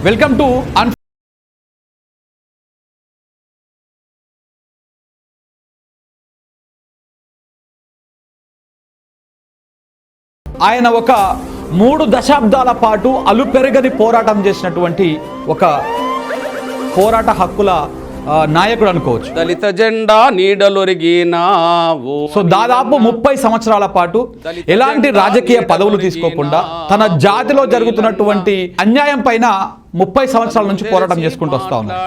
Welcome to ఆయన ఒక 3 దశాబ్దాల పాటు అలుపెరగని పోరాటం చేసినటువంటి ఒక పోరాట హక్కుల నాయకుడు అనుకోవచ్చు. దళిత జెండా నీడలొరిగినావు. సో దాదాపు 30 సంవత్సరాల పాటు ఎలాంటి రాజకీయ పదవులు తీసుకోకుండా తన జాతిలో జరుగుతున్నటువంటి అన్యాయం పైన 30 సంవత్సరాల నుంచి పోరాటం చేసుకుంటూ వస్తా ఉన్నారు.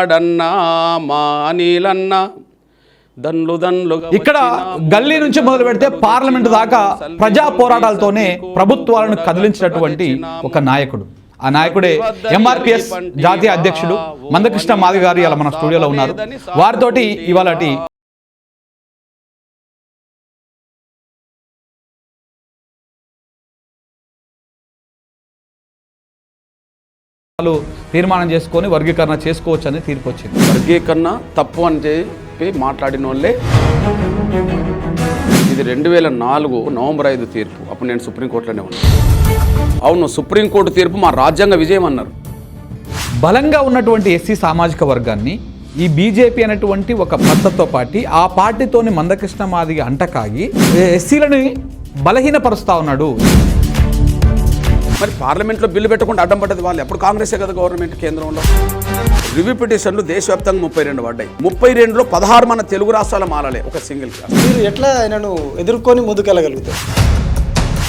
ఇక్కడ గల్లీ నుంచి మొదలు పెడితే పార్లమెంట్ దాకా ప్రజా పోరాటాలతోనే ప్రభుత్వాలను కదిలించినటువంటి ఒక నాయకుడు. ఆ నాయకుడే ఎంఆర్పిఎస్ జాతీయ అధ్యక్షుడు మందకృష్ణ మాదిగ గారు ఇలా మన స్టూడియోలో ఉన్నారు. వారితోటి ఇవాళటి తీర్మానం చేసుకొని వర్గీకరణ చేసుకోవచ్చు అని తీర్పు వచ్చింది. వర్గీకరణ తప్పు అని చెప్పి మాట్లాడిన వాళ్ళే. ఇది 2004 నవంబర్ 5 తీర్పు. అప్పుడు నేను సుప్రీంకోర్టులోనే ఉన్నాను. అవును, సుప్రీంకోర్టు తీర్పు మా రాజ్యాంగ విజయం అన్నారు. బలంగా ఉన్నటువంటి ఎస్సీ సామాజిక వర్గాన్ని ఈ బీజేపీ అనేటువంటి ఒక పద్ధతితో పాటు ఆ పార్టీతోని మందకృష్ణ మాదిగ అంటకాగి ఎస్సీలని బలహీనపరుస్తా ఉన్నాడు. మరి పార్లమెంట్లో బిల్లు పెట్టకుండా అడ్డం పడ్డది వాళ్ళు. ఎప్పుడు కాంగ్రెసే కదా గవర్నమెంట్ కేంద్రంలో. రివ్యూ పిటిషన్లు దేశవ్యాప్తంగా 32 పడ్డాయి. 32లో 16 మన తెలుగు రాష్ట్రాల మారలే, ఒక సింగిల్. మీరు ఎట్లా ఆయనను ఎదుర్కొని ముందుకెళ్ళగలుగుతారు?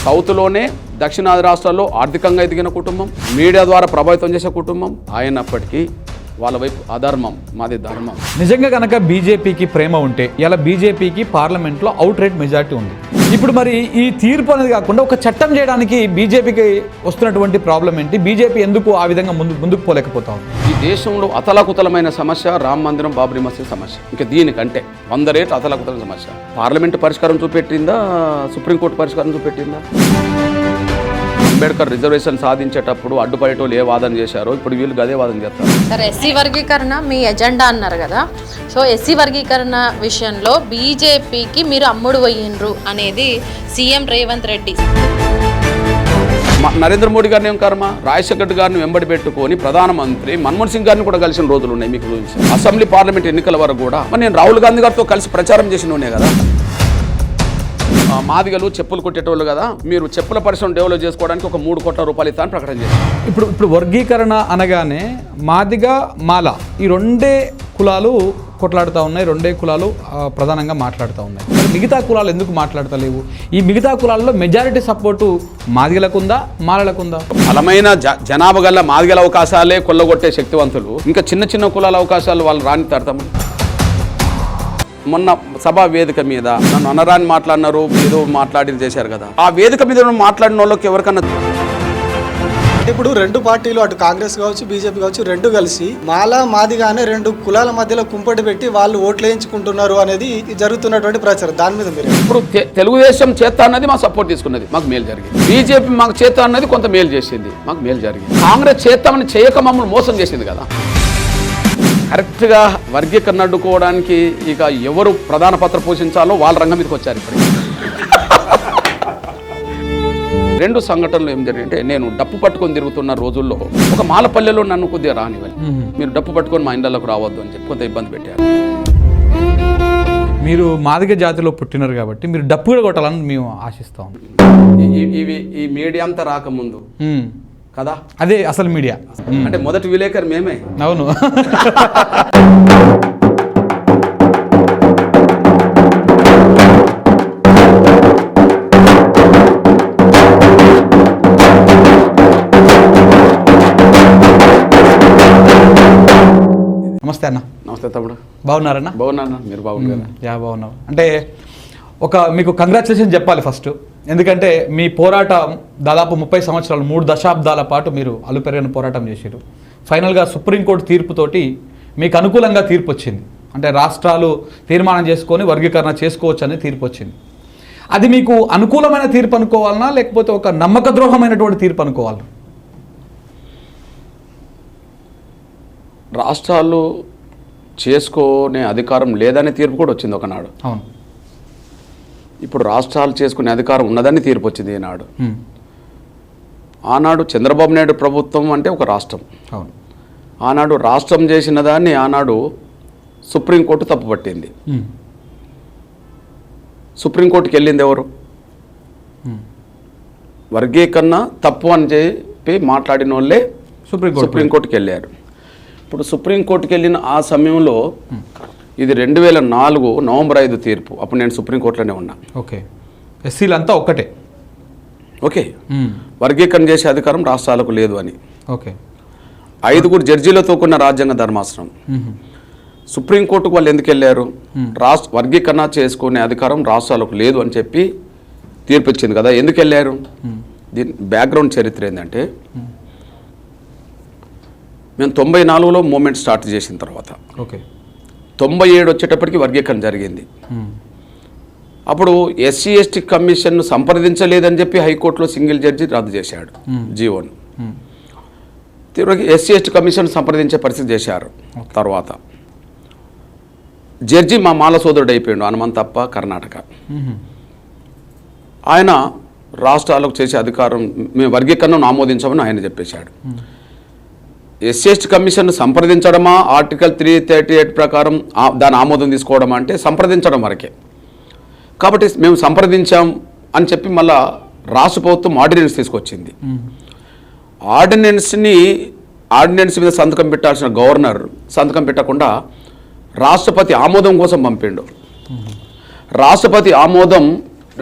సౌత్లోనే దక్షిణాది రాష్ట్రాల్లో ఆర్థికంగా ఎదిగిన కుటుంబం, మీడియా ద్వారా ప్రభావితం చేసే కుటుంబం అయినప్పటికీ వాళ్ళ వైపు అధర్మం, మాది ధర్మం. నిజంగా కనుక బీజేపీకి ప్రేమ ఉంటే ఇలా బీజేపీకి పార్లమెంట్లో అవుట్ రైట్ మెజారిటీ ఉంది. ఇప్పుడు మరి ఈ తీర్పు అనేది కాకుండా ఒక చట్టం చేయడానికి బీజేపీకి వస్తున్నటువంటి ప్రాబ్లం ఏంటి? బీజేపీ ఎందుకు ఆ విధంగా ముందుకు పోలేకపోతా ఉంది? ఈ దేశంలో అతలాకుతలమైన సమస్య రామ మందిరం, బాబ్రీ మసీద్ సమస్య. ఇంకా దీనికంటే 100 రేట్లు అతలాకుతలమైన సమస్య. పార్లమెంటు పరిష్కారం చూపెట్టిందా? సుప్రీంకోర్టు పరిష్కారం చూపెట్టిందా? అంబేద్కర్ రిజర్వేషన్ సాధించేటప్పుడు అడ్డుపడేటోళ్ళు ఏ వాదన చేశారో ఇప్పుడు వీళ్ళు అదే వాదన చేస్తారు. సరే, ఎస్సీ వర్గీకరణ మీ ఎజెండా అన్నారు కదా. సో ఎస్సీ వర్గీకరణ విషయంలో బీజేపీకి మీరు అమ్ముడు పోయినరు అనేది సీఎం రేవంత్ రెడ్డి. నరేంద్ర మోడీ గారిని ఏం కర్మ, రాజశేఖర్ గారిని వెంబడి పెట్టుకొని ప్రధానమంత్రి మన్మోహన్ సింగ్ గారిని కూడా కలిసిన రోజులు ఉన్నాయి మీకు. అసెంబ్లీ పార్లమెంట్ ఎన్నికల వరకు కూడా మరి నేను రాహుల్ గాంధీ గారితో కలిసి ప్రచారం చేసిన ఉన్నాయి కదా. మాదిగలు చెప్పులు కొట్టేటోళ్ళు కదా, మీరు చెప్పుల పరిశ్రమ డెవలప్ చేసుకోవడానికి ఒక 3 కోట్ల రూపాయలు ఇస్తాను ప్రకటన చేశారు. ఇప్పుడు వర్గీకరణ అనగానే మాదిగ, మాల ఈ 2 కులాలు కొట్లాడుతూ ఉన్నాయి. 2 కులాలు ప్రధానంగా మాట్లాడుతూ ఉన్నాయి. మిగతా కులాలు ఎందుకు మాట్లాడతలేవు? ఈ మిగతా కులాల్లో మెజారిటీ సపోర్టు మాదిగలకుందా, మాలలకుందా? బలమైన జనాభా గల మాదిగల అవకాశాలే కొల్లగొట్టే శక్తివంతులు. ఇంకా చిన్న చిన్న కులాల అవకాశాలు వాళ్ళు రాని తడతాము. మొన్న సభా వేదిక మీద నన్ను అనరాని మాట్లాడినారు, ఏదో మాట్లాడి చేశారు కదా. ఆ వేదిక మీద మాట్లాడిన వాళ్ళకి ఎవరికన్నా ఇప్పుడు 2 పార్టీలు, అటు కాంగ్రెస్ కావచ్చు, బీజేపీ కావచ్చు, 2 కలిసి మాల మాదిగానే 2 కులాల మధ్యలో కుంపటి పెట్టి వాళ్ళు ఓట్లు వేయించుకుంటున్నారు అనేది జరుగుతున్నటువంటి ప్రచారం. దాని మీద మీరు ఇప్పుడు తెలుగుదేశం చేత అన్నది మా సపోర్ట్ తీసుకున్నది, మాకు మేలు జరిగింది. బీజేపీ మాకు చేత అన్నది కొంత మేలు చేసింది, మాకు మేలు జరిగింది. కాంగ్రెస్ చేస్తామని చేయక మమ్మల్ని మోసం చేసింది కదా. కరెక్ట్గా వర్గీకరణ అడ్డుకోవడానికి ఇక ఎవరు ప్రధాన పాత్ర పోషించాలో వాళ్ళ రంగం మీదకి వచ్చారు. ఇప్పుడు 2 సంఘటనలు ఏం జరిగిందంటే, నేను డప్పు పట్టుకొని తిరుగుతున్న రోజుల్లో ఒక మాలపల్లెలో నన్ను కొద్దిగా రానివ్వాలి, మీరు డప్పు పట్టుకొని మా ఇండ్లకు రావద్దు అని చెప్పి కొంత ఇబ్బంది పెట్టారు. మీరు మాదిగ జాతిలో పుట్టినారు కాబట్టి మీరు డప్పు కూడా కొట్టాలని మేము ఆశిస్తాం. ఈ మీడియా అంతా రాకముందు కదా, అదే అసలు మీడియా అంటే మొదటి విలేకరు మేమే. అవును. నమస్తే అన్న. నమస్తే తమ్ముడు. బాగున్నారన్న? బాగున్నా. మీరు బాగున్నారా? యా బాగున్నావు. అంటే మీకు కంగ్రాచులేషన్ చెప్పాలి ఫస్ట్. ఎందుకంటే మీ పోరాటం దాదాపు 30 సంవత్సరాలు, 3 దశాబ్దాల పాటు మీరు అలుపెరగని పోరాటం చేశారు. ఫైనల్గా సుప్రీంకోర్టు తీర్పుతోటి మీకు అనుకూలంగా తీర్పు వచ్చింది. అంటే రాష్ట్రాలు తీర్మానం చేసుకొని వర్గీకరణ చేసుకోవచ్చు అని తీర్పు వచ్చింది. అది మీకు అనుకూలమైన తీర్పు అనుకోవాలన్నా లేకపోతే ఒక నమ్మక ద్రోహమైనటువంటి తీర్పు అనుకోవాలన్నా? రాష్ట్రాలు చేసుకునే అధికారం లేదనే తీర్పు కూడా వచ్చింది ఒకనాడు. అవును. ఇప్పుడు రాష్ట్రాలు చేసుకునే అధికారం ఉన్నదని తీర్పు వచ్చింది ఈనాడు. ఆనాడు చంద్రబాబు నాయుడు ప్రభుత్వం అంటే ఒక రాష్ట్రం, అవును, ఆనాడు రాష్ట్రం చేసిన దాన్ని ఆనాడు సుప్రీంకోర్టు తప్పుపట్టింది. సుప్రీంకోర్టుకి వెళ్ళింది ఎవరు? వర్గీకరణ తప్పు అని చెప్పి మాట్లాడిన వాళ్ళే సుప్రీంకోర్టుకి వెళ్ళారు. ఇప్పుడు సుప్రీంకోర్టుకి వెళ్ళిన ఆ సమయంలో ఇది 2004 నవంబర్ 5 తీర్పు. అప్పుడు నేను సుప్రీంకోర్టులోనే ఉన్నా. ఓకే, ఎస్సీలంతా ఒక్కటే. ఓకే, వర్గీకరణ చేసే అధికారం రాష్ట్రాలకు లేదు అని. ఓకే, 5 జడ్జీలతో కూడిన రాజ్యాంగ ధర్మాసనం. సుప్రీంకోర్టుకు వాళ్ళు ఎందుకు వెళ్ళారు? వర్గీకరణ చేసుకునే అధికారం రాష్ట్రాలకు లేదు అని చెప్పి తీర్పు ఇచ్చింది కదా, ఎందుకు వెళ్ళారు? దీని బ్యాక్గ్రౌండ్ చరిత్ర ఏంటంటే, మేము 94లో మూమెంట్ స్టార్ట్ చేసిన తర్వాత ఓకే 97 వచ్చేటప్పటికి వర్గీకరణ జరిగింది. అప్పుడు ఎస్సీ ఎస్టీ కమిషన్ను సంప్రదించలేదని చెప్పి హైకోర్టులో సింగిల్ జడ్జి రద్దు చేశాడు జీవోను. తీవ్రంగా ఎస్సీ ఎస్టీ కమిషన్ సంప్రదించే పరిస్థితి చేశారు. తర్వాత జడ్జి మా మాల సోదరుడు అయిపోయాడు, హనుమంతప్ప, కర్ణాటక. ఆయన రాష్ట్రాలకు చేసే అధికారం మేము వర్గీకరణను ఆమోదించమని ఆయన చెప్పేశాడు. ఎస్సీ ఎస్టీ కమిషన్ సంప్రదించడమా, ఆర్టికల్ 338 ప్రకారం దాని ఆమోదం తీసుకోవడమా అంటే సంప్రదించడం వరకే. కాబట్టి మేము సంప్రదించాం అని చెప్పి మళ్ళా రాష్ట్ర ప్రభుత్వం ఆర్డినెన్స్ తీసుకొచ్చింది. ఆర్డినెన్స్ మీద సంతకం పెట్టాల్సిన గవర్నర్ సంతకం పెట్టకుండా రాష్ట్రపతి ఆమోదం కోసం పంపిండు. రాష్ట్రపతి ఆమోదం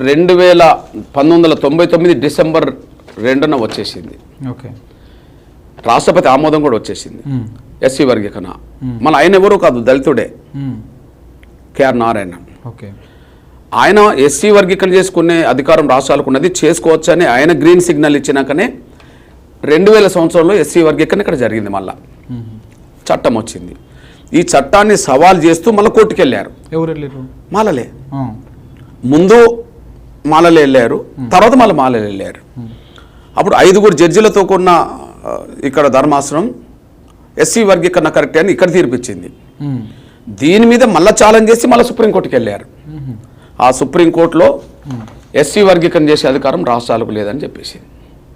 1999 డిసెంబర్ 2న వచ్చేసింది. ఓకే, రాష్ట్రపతి ఆమోదం కూడా వచ్చేసింది ఎస్సీ వర్గీకరణ. మళ్ళీ ఆయన ఎవరూ కాదు, దళితుడే, కేఆర్ నారాయణ. ఓకే, ఆయన ఎస్సీ వర్గీకరణ చేసుకునే అధికారం రాష్ట్రాలకు ఉన్నది, చేసుకోవచ్చు అని ఆయన గ్రీన్ సిగ్నల్ ఇచ్చినాకనే 2000 సంవత్సరంలో ఎస్సీ వర్గీకరణ ఇక్కడ జరిగింది. మళ్ళా చట్టం వచ్చింది. ఈ చట్టాన్ని సవాల్ చేస్తూ మళ్ళీ కోర్టుకు వెళ్ళారు. ఎవరు వెళ్ళారు? మాలలే. ముందు మాలలే వెళ్ళారు, తర్వాత మళ్ళీ మాలలే వెళ్ళారు. అప్పుడు 5 జడ్జిలతో కూడిన ఇక్కడ ధర్మాసనం ఎస్సీ వర్గీకరణ కరెక్ట్ అని ఇక్కడ తీర్పిచ్చింది. దీని మీద మళ్ళీ ఛాలెంజ్ చేసి మళ్ళీ సుప్రీంకోర్టుకి వెళ్ళారు. ఆ సుప్రీంకోర్టులో ఎస్సీ వర్గీకరణ చేసే అధికారం రాష్ట్రాలకు లేదని చెప్పేసి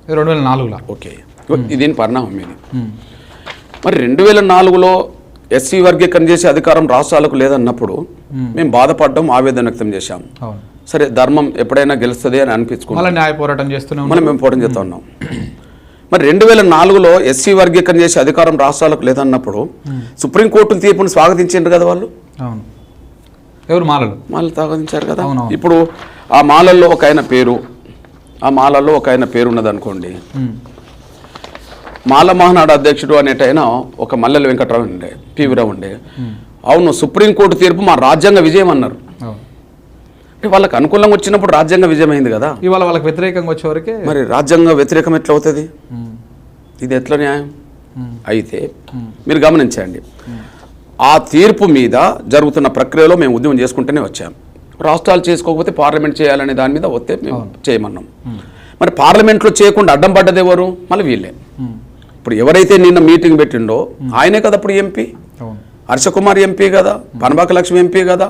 2004లో. ఓకే, దీని పరిణామం ఇది. మరి 2004లో ఎస్సీ వర్గీకరణ చేసే అధికారం రాష్ట్రాలకు లేదన్నప్పుడు మేము బాధపడ్డాం, ఆవేదన వ్యక్తం చేశాం. సరే, ధర్మం ఎప్పుడైనా గెలుస్తుంది అని అనిపించుకున్నాం, న్యాయ పోరాటం చేస్తున్నాం, మేము పోరాటం చేస్తూ ఉన్నాం. మరి 2004లో ఎస్సీ వర్గీకరణ చేసే అధికారం రాష్ట్రాలకు లేదన్నప్పుడు సుప్రీంకోర్టు తీర్పును స్వాగతించారు కదా వాళ్ళు. ఎవరు? మాలలు స్వాగతించారు కదా. ఇప్పుడు ఆ మాలల్లో ఒక ఆయన పేరు ఉన్నది అనుకోండి, మాల మహానాడు అధ్యక్షుడు అనేటైనా ఒక మల్లెల వెంకట్రావు ఉండే, పివిరావు ఉండే. అవును, సుప్రీంకోర్టు తీర్పు మా రాజ్యాంగ విజయం అన్నారు. అంటే వాళ్ళకి అనుకూలంగా వచ్చినప్పుడు రాజ్యాంగ విజయం అయింది కదా. ఇవాళ వాళ్ళకి వ్యతిరేకంగా వచ్చేవరకే మరి రాజ్యాంగ వ్యతిరేకం ఎట్లా అవుతుంది? ఇది ఎట్లా న్యాయం? అయితే మీరు గమనించండి, ఆ తీర్పు మీద జరుగుతున్న ప్రక్రియలో మేము ఉద్యమం చేసుకుంటూనే వచ్చాం. రాష్ట్రాలు చేసుకోకపోతే పార్లమెంట్ చేయాలనే దాని మీద వస్తే మేము చేయమన్నాం. మరి పార్లమెంట్లో చేయకుండా అడ్డం పడ్డది ఎవరు? మళ్ళీ వీళ్ళే. ఇప్పుడు ఎవరైతే నిన్న మీటింగ్ పెట్టిండో ఆయనే కదా ఇప్పుడు ఎంపీ. హర్షకుమార్ ఎంపీ కదా, పనబాక లక్ష్మి ఎంపీ కదా,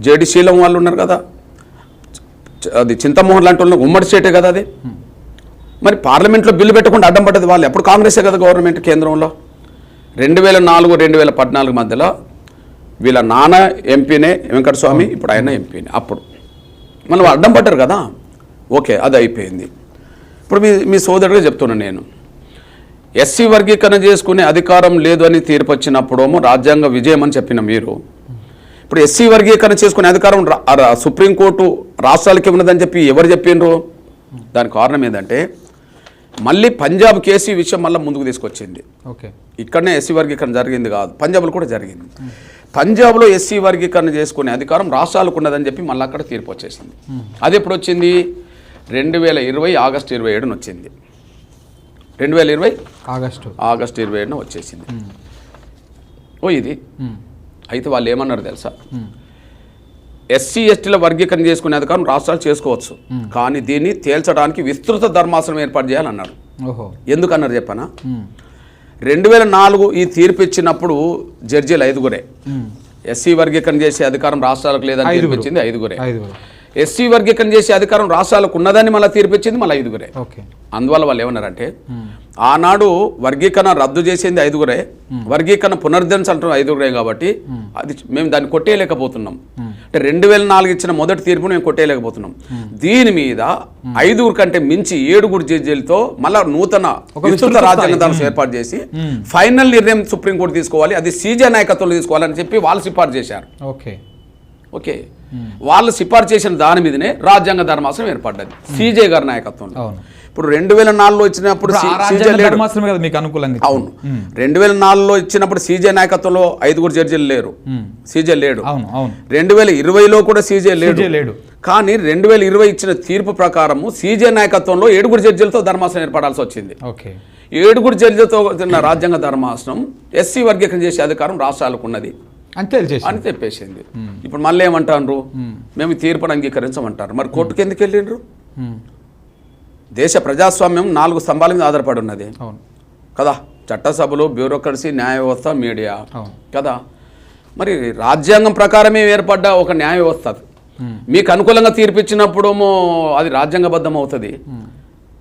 జేడి శీలం వాళ్ళు ఉన్నారు కదా, అది చింతమోహన్ లాంటి వాళ్ళు ఉమ్మడి స్టేటే కదా అది. మరి పార్లమెంట్లో బిల్లు పెట్టకుండా అడ్డం పడ్డది వాళ్ళు. ఎప్పుడు కాంగ్రెసే కదా గవర్నమెంట్ కేంద్రంలో. 2004-2014 మధ్యలో వీళ్ళ నాన్న ఎంపీనే వెంకటస్వామి, ఇప్పుడు ఆయన ఎంపీనే. అప్పుడు మళ్ళీ అడ్డం పడ్డారు కదా. ఓకే, అది అయిపోయింది. ఇప్పుడు మీ సోదరుడిగా చెప్తున్నాను నేను, ఎస్సీ వర్గీకరణ చేసుకునే అధికారం లేదు అని తీర్పు వచ్చినప్పుడేమో రాజ్యాంగ విజయం అని చెప్పిన మీరు, ఇప్పుడు ఎస్సీ వర్గీకరణ చేసుకునే అధికారం సుప్రీంకోర్టు రాష్ట్రాలకి ఉన్నదని చెప్పి ఎవరు చెప్పిండ్రు? దానికి కారణం ఏంటంటే మళ్ళీ పంజాబ్ కేసు ఈ విషయం మళ్ళీ ముందుకు తీసుకొచ్చింది. ఓకే, ఇక్కడనే ఎస్సీ వర్గీకరణ జరిగింది కాదు, పంజాబ్లో కూడా జరిగింది. పంజాబ్లో ఎస్సీ వర్గీకరణ చేసుకునే అధికారం రాష్ట్రాలకు ఉన్నదని చెప్పి మళ్ళీ అక్కడ తీర్పు వచ్చేసింది. అది ఎప్పుడు వచ్చింది? 2020 ఆగస్టు 27న వచ్చింది. 2020 ఆగస్టు 27న వచ్చేసింది. ఇది అయితే వాళ్ళు ఏమన్నారు తెలుసా? ఎస్సీ ఎస్టీల వర్గీకరణ చేసుకునే అధికారం రాష్ట్రాలు చేసుకోవచ్చు, కానీ దీన్ని తేల్చడానికి విస్తృత ధర్మాసనం ఏర్పాటు చేయాలన్నారు. ఎందుకన్నారు చెప్పనా? 2004 ఈ తీర్పు ఇచ్చినప్పుడు జడ్జీలు 5 ఎస్సీ వర్గీకరణ చేసే అధికారం రాష్ట్రాలకు లేదని తీర్పు ఇచ్చింది 5. ఎస్సీ వర్గీకరణ చేసే అధికారం రాష్ట్రాలకు ఉన్నదని మళ్ళీ తీర్పిచ్చింది మళ్ళీ 5గురే. ఓకే. అందువల్ల వాళ్ళు ఏమన్నారంటే ఆనాడు వర్గీకరణ రద్దు చేసింది 5గురే, వర్గీకరణ పునరుద్ధరించాలంటున్న 5గురే కాబట్టి అది మేము దాన్ని కొట్టేయలేకపోతున్నాం. అంటే 2004 ఇచ్చిన మొదటి తీర్పును మేము కొట్టేయలేకపోతున్నాం. దీని మీద 5గురు కంటే మించి 7 జడ్జీలతో మళ్ళా నూతన విస్తృత రాజ్యాంగ ధర్మం ఏర్పాటు చేసి ఫైనల్ నిర్ణయం సుప్రీంకోర్టు తీసుకోవాలి, అది సీజే నాయకత్వంలో తీసుకోవాలని చెప్పి వాళ్ళు సిఫార్సు చేశారు. ఓకే. ఓకే, వాళ్ళు సిఫార్సు చేసిన దాని మీదనే రాజ్యాంగ ధర్మాసనం ఏర్పడ్డది సీజే గారి నాయకత్వంలో. ఇప్పుడు 2004లో ఇచ్చినప్పుడు మీకు అనుకూలంగా అవును, 2004లో ఇచ్చినప్పుడు సీజే నాయకత్వంలో 5 జడ్జీలు లేరు, సీజే లేడు. 2020లో కూడా సీజే లేడు. కానీ 2020 ఇచ్చిన తీర్పు ప్రకారము సీజే నాయకత్వంలో 7 జడ్జీలతో ధర్మాసనం ఏర్పడాల్సి వచ్చింది. 7 జడ్జీలతో రాజ్యాంగ ధర్మాసనం ఎస్సీ వర్గీకరణ చేసే అధికారం రాష్ట్రాలకు ఉన్నది అని చెప్పేసింది. ఇప్పుడు మళ్ళీ ఏమంటారు, మేము ఈ తీర్పును అంగీకరించమంటారు. మరి కోర్టుకు ఎందుకు వెళ్ళిండ్రు? దేశ ప్రజాస్వామ్యం 4 స్తంభాల మీద ఆధారపడి ఉన్నది కదా, చట్టసభలు, బ్యూరోక్రసీ, న్యాయ వ్యవస్థ, మీడియా కదా. మరి రాజ్యాంగం ప్రకారమే ఏర్పడ్డ ఒక న్యాయ వ్యవస్థ మీకు అనుకూలంగా తీర్పిచ్చినప్పుడు అది రాజ్యాంగబద్ధం అవుతుంది.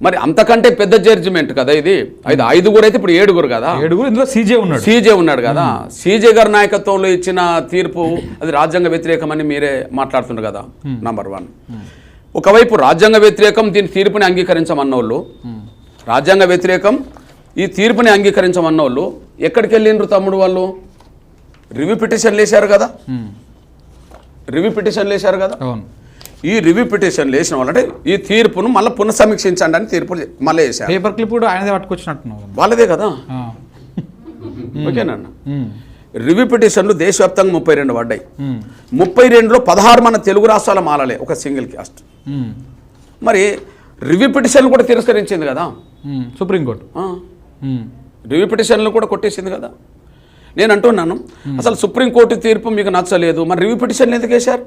మరి అంతకంటే పెద్ద జడ్జిమెంట్ కదా ఇది. 5గురు అయితే ఇప్పుడు 7 కదా, 7 ఇందులో సీజే ఉన్నాడు కదా. సీజే గారి నాయకత్వంలో ఇచ్చిన తీర్పు అది రాజ్యాంగ వ్యతిరేకమని మీరే మాట్లాడుతున్నారు కదా. నంబర్ 1, ఒకవైపు రాజ్యాంగ వ్యతిరేకం దీని తీర్పుని అంగీకరించమన్నోళ్ళు, రాజ్యాంగ వ్యతిరేకం ఈ తీర్పుని అంగీకరించమన్నోళ్ళు ఎక్కడికి వెళ్ళిండ్రు తమ్ముడు? వాళ్ళు రివ్యూ పిటిషన్లు వేశారు కదా. ఈ రివ్యూ పిటిషన్ వేసిన వాళ్ళంటే ఈ తీర్పును మళ్ళీ పునఃసమీక్షించండి అని తీర్పు మళ్ళీ వేశారు. పేపర్ క్లిప్ కూడా ఆయనదే పట్టుకొచ్చినట్టున్నారు, వాళ్ళదే కదా. ఓకేనా, రివ్యూ పిటిషన్లు దేశవ్యాప్తంగా 32 పడ్డాయి. 32లో 16 మన తెలుగు రాష్ట్రాల మాలలే, ఒక సింగిల్ క్యాస్ట్. మరి రివ్యూ పిటిషన్లు కూడా తిరస్కరించింది కదా సుప్రీంకోర్టు. రివ్యూ పిటిషన్లు కూడా కొట్టేసింది కదా. నేను అంటున్నాను, అసలు సుప్రీంకోర్టు తీర్పు మీకు నచ్చలేదు, మరి రివ్యూ పిటిషన్లు ఎందుకు వేశారు?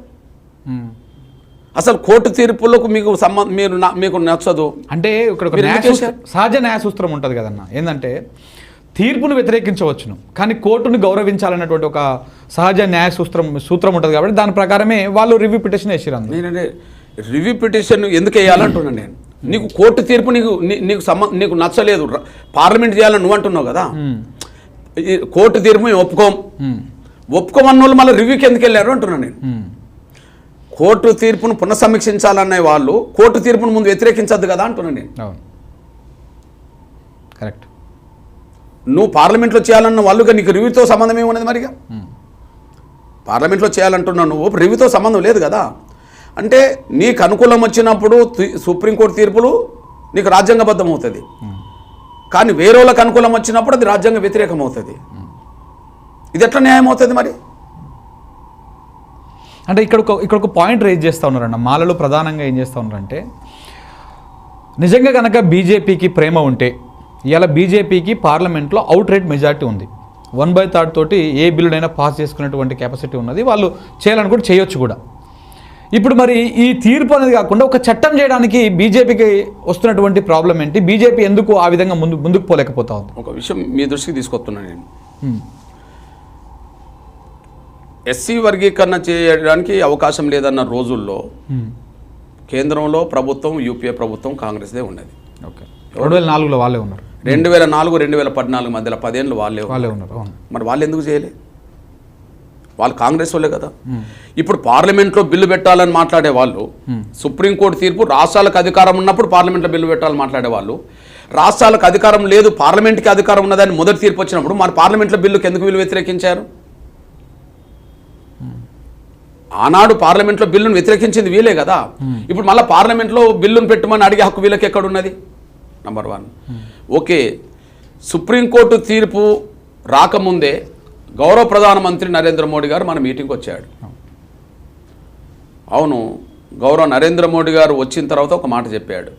అసలు కోర్టు తీర్పులకు మీకు నచ్చదు అంటే ఇక్కడ సహజ న్యాయ సూత్రం ఉంటుంది కదన్న. ఏంటంటే తీర్పును వ్యతిరేకించవచ్చును, కానీ కోర్టును గౌరవించాలన్నటువంటి ఒక సహజ న్యాయ సూత్రం ఉంటుంది కాబట్టి దాని ప్రకారమే వాళ్ళు రివ్యూ పిటిషన్ వేసారు. నేనంటే రివ్యూ పిటిషన్ ఎందుకు వేయాలంటున్నాను నేను. నీకు కోర్టు తీర్పు నీకు నచ్చలేదు, పార్లమెంట్ చేయాలని నువ్వు అంటున్నావు కదా. కోర్టు తీర్పు ఒప్పుకోమన్న వాళ్ళు మళ్ళీ రివ్యూకి ఎందుకు వెళ్ళారు అంటున్నాను నేను. కోర్టు తీర్పును పునఃసమీక్షించాలనే వాళ్ళు కోర్టు తీర్పును ముందు వ్యతిరేకించద్దు కదా అంటున్నాను నేను. కరెక్ట్. నువ్వు పార్లమెంట్లో చేయాలన్న వాళ్ళుగా నీకు రివ్యూతో సంబంధం ఏమున్నది? మరిగా పార్లమెంట్లో చేయాలంటున్నావు, నువ్వు రివ్యూతో సంబంధం లేదు కదా. అంటే నీకు అనుకూలం వచ్చినప్పుడు సుప్రీంకోర్టు తీర్పులు నీకు రాజ్యాంగబద్ధం అవుతుంది, కానీ వేరే వాళ్ళకి అనుకూలం వచ్చినప్పుడు అది రాజ్యాంగ వ్యతిరేకం అవుతుంది. ఇది ఎట్లా న్యాయం అవుతుంది మరి? అంటే ఇక్కడ ఒక పాయింట్ రేజ్ చేస్తూ ఉన్నారన్న. మాలలో ప్రధానంగా ఏం చేస్తూ ఉన్నారంటే, నిజంగా కనుక బీజేపీకి ప్రేమ ఉంటే ఇవాళ బీజేపీకి పార్లమెంట్లో అవుట్ రేట్ మెజారిటీ ఉంది. 1/3 తోటి ఏ బిల్లునైనా పాస్ చేసుకునేటువంటి కెపాసిటీ ఉన్నది. వాళ్ళు చేయాలనుకుంటే చేయొచ్చు కూడా. ఇప్పుడు మరి ఈ తీర్పు అనేది కాకుండా ఒక చట్టం చేయడానికి బీజేపీకి వస్తున్నటువంటి ప్రాబ్లం ఏంటి? బీజేపీ ఎందుకు ఆ విధంగా ముందుకు పోలేకపోతా ఉంది? ఒక విషయం మీ దృష్టికి తీసుకొస్తున్నాను నేను. ఎస్సీ వర్గీకరణ చేయడానికి అవకాశం లేదన్న రోజుల్లో కేంద్రంలో ప్రభుత్వం, యూపీఏ ప్రభుత్వం కాంగ్రెస్దే ఉన్నది. ఓకే. 2004లో వాళ్ళే ఉన్నారు. 2004, 2014 మధ్యలో 10 ఏళ్ళు వాళ్ళే ఉన్నారు. మరి వాళ్ళు ఎందుకు చేయలే? వాళ్ళు కాంగ్రెస్ వాళ్ళే కదా. ఇప్పుడు పార్లమెంట్లో బిల్లు పెట్టాలని మాట్లాడే వాళ్ళు, సుప్రీంకోర్టు తీర్పు రాష్ట్రాలకు అధికారం ఉన్నప్పుడు పార్లమెంట్లో బిల్లు పెట్టాలని మాట్లాడే వాళ్ళు, రాష్ట్రాలకు అధికారం లేదు పార్లమెంట్కి అధికారం ఉన్నదని మొదటి తీర్పు వచ్చినప్పుడు మరి పార్లమెంట్లో బిల్లుకి ఎందుకు వీళ్ళు వ్యతిరేకించారు? ఆనాడు పార్లమెంట్లో బిల్లును వ్యతిరేకించింది వీలే కదా. ఇప్పుడు మళ్ళీ పార్లమెంట్లో బిల్లును పెట్టమని అడిగే హక్కు వీళ్ళకి ఎక్కడున్నది? నంబర్ 1. ఓకే, సుప్రీంకోర్టు తీర్పు రాకముందే గౌరవ ప్రధానమంత్రి నరేంద్ర మోడీ గారు మన మీటింగ్కి వచ్చాడు. అవును, గౌరవ నరేంద్ర మోడీ గారు వచ్చిన తర్వాత ఒక మాట చెప్పాడు,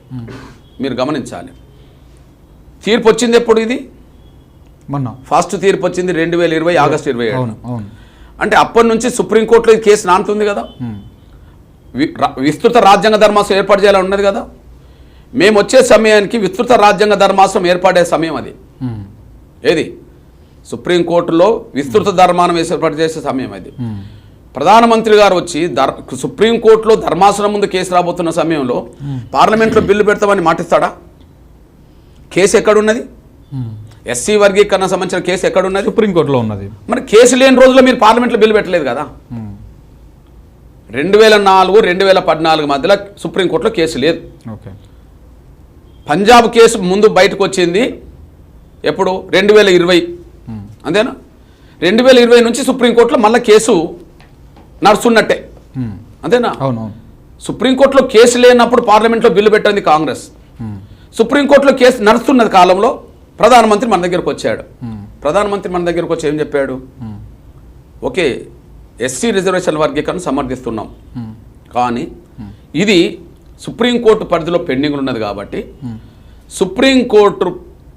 మీరు గమనించాలి. తీర్పు వచ్చింది ఎప్పుడు? ఇది మొన్న ఫస్ట్ తీర్పు వచ్చింది 2020 ఆగస్టు 27. అంటే అప్పటి నుంచి సుప్రీంకోర్టులో ఈ కేసు నానుతుంది కదా. విస్తృత రాజ్యాంగ ధర్మాసనం ఏర్పాటు చేయాలని ఉన్నది కదా. మేము వచ్చే సమయానికి విస్తృత రాజ్యాంగ ధర్మాసనం ఏర్పడే సమయం అది. ఏది? సుప్రీంకోర్టులో విస్తృత ధర్మానం ఏర్పాటు చేసే సమయం అది. ప్రధానమంత్రి గారు వచ్చి సుప్రీంకోర్టులో ధర్మాసనం ముందు కేసు రాబోతున్న సమయంలో పార్లమెంట్లో బిల్లు పెడతామని మాటిస్తాడా? కేసు ఎక్కడున్నది? ఎస్సీ వర్గీకరణ సంబంధించిన కేసు ఎక్కడున్నది? సుప్రీంకోర్టులో ఉన్నది. మరి కేసు లేని రోజుల్లో మీరు పార్లమెంట్లో బిల్లు పెట్టలేదు కదా. 2004, 2014 మధ్యలో సుప్రీంకోర్టులో కేసు లేదు. ఓకే. పంజాబ్ కేసు ముందు బయటకు వచ్చింది ఎప్పుడు? 2020. అంతేనా? 2020 నుంచి సుప్రీంకోర్టులో మళ్ళీ కేసు నడుస్తున్నట్టే, అంతేనా? అవునవును. సుప్రీంకోర్టులో కేసు లేనప్పుడు పార్లమెంట్లో బిల్లు పెట్టింది కాంగ్రెస్. సుప్రీంకోర్టులో కేసు నడుస్తున్న కాలంలో ప్రధానమంత్రి మన దగ్గరకు వచ్చాడు. ప్రధానమంత్రి మన దగ్గరకు వచ్చి ఏం చెప్పాడు? ఓకే, ఎస్సీ రిజర్వేషన్ వర్గీకరణ సమర్థిస్తున్నాం, కానీ ఇది సుప్రీంకోర్టు పరిధిలో పెండింగ్ ఉన్నది కాబట్టి సుప్రీంకోర్టు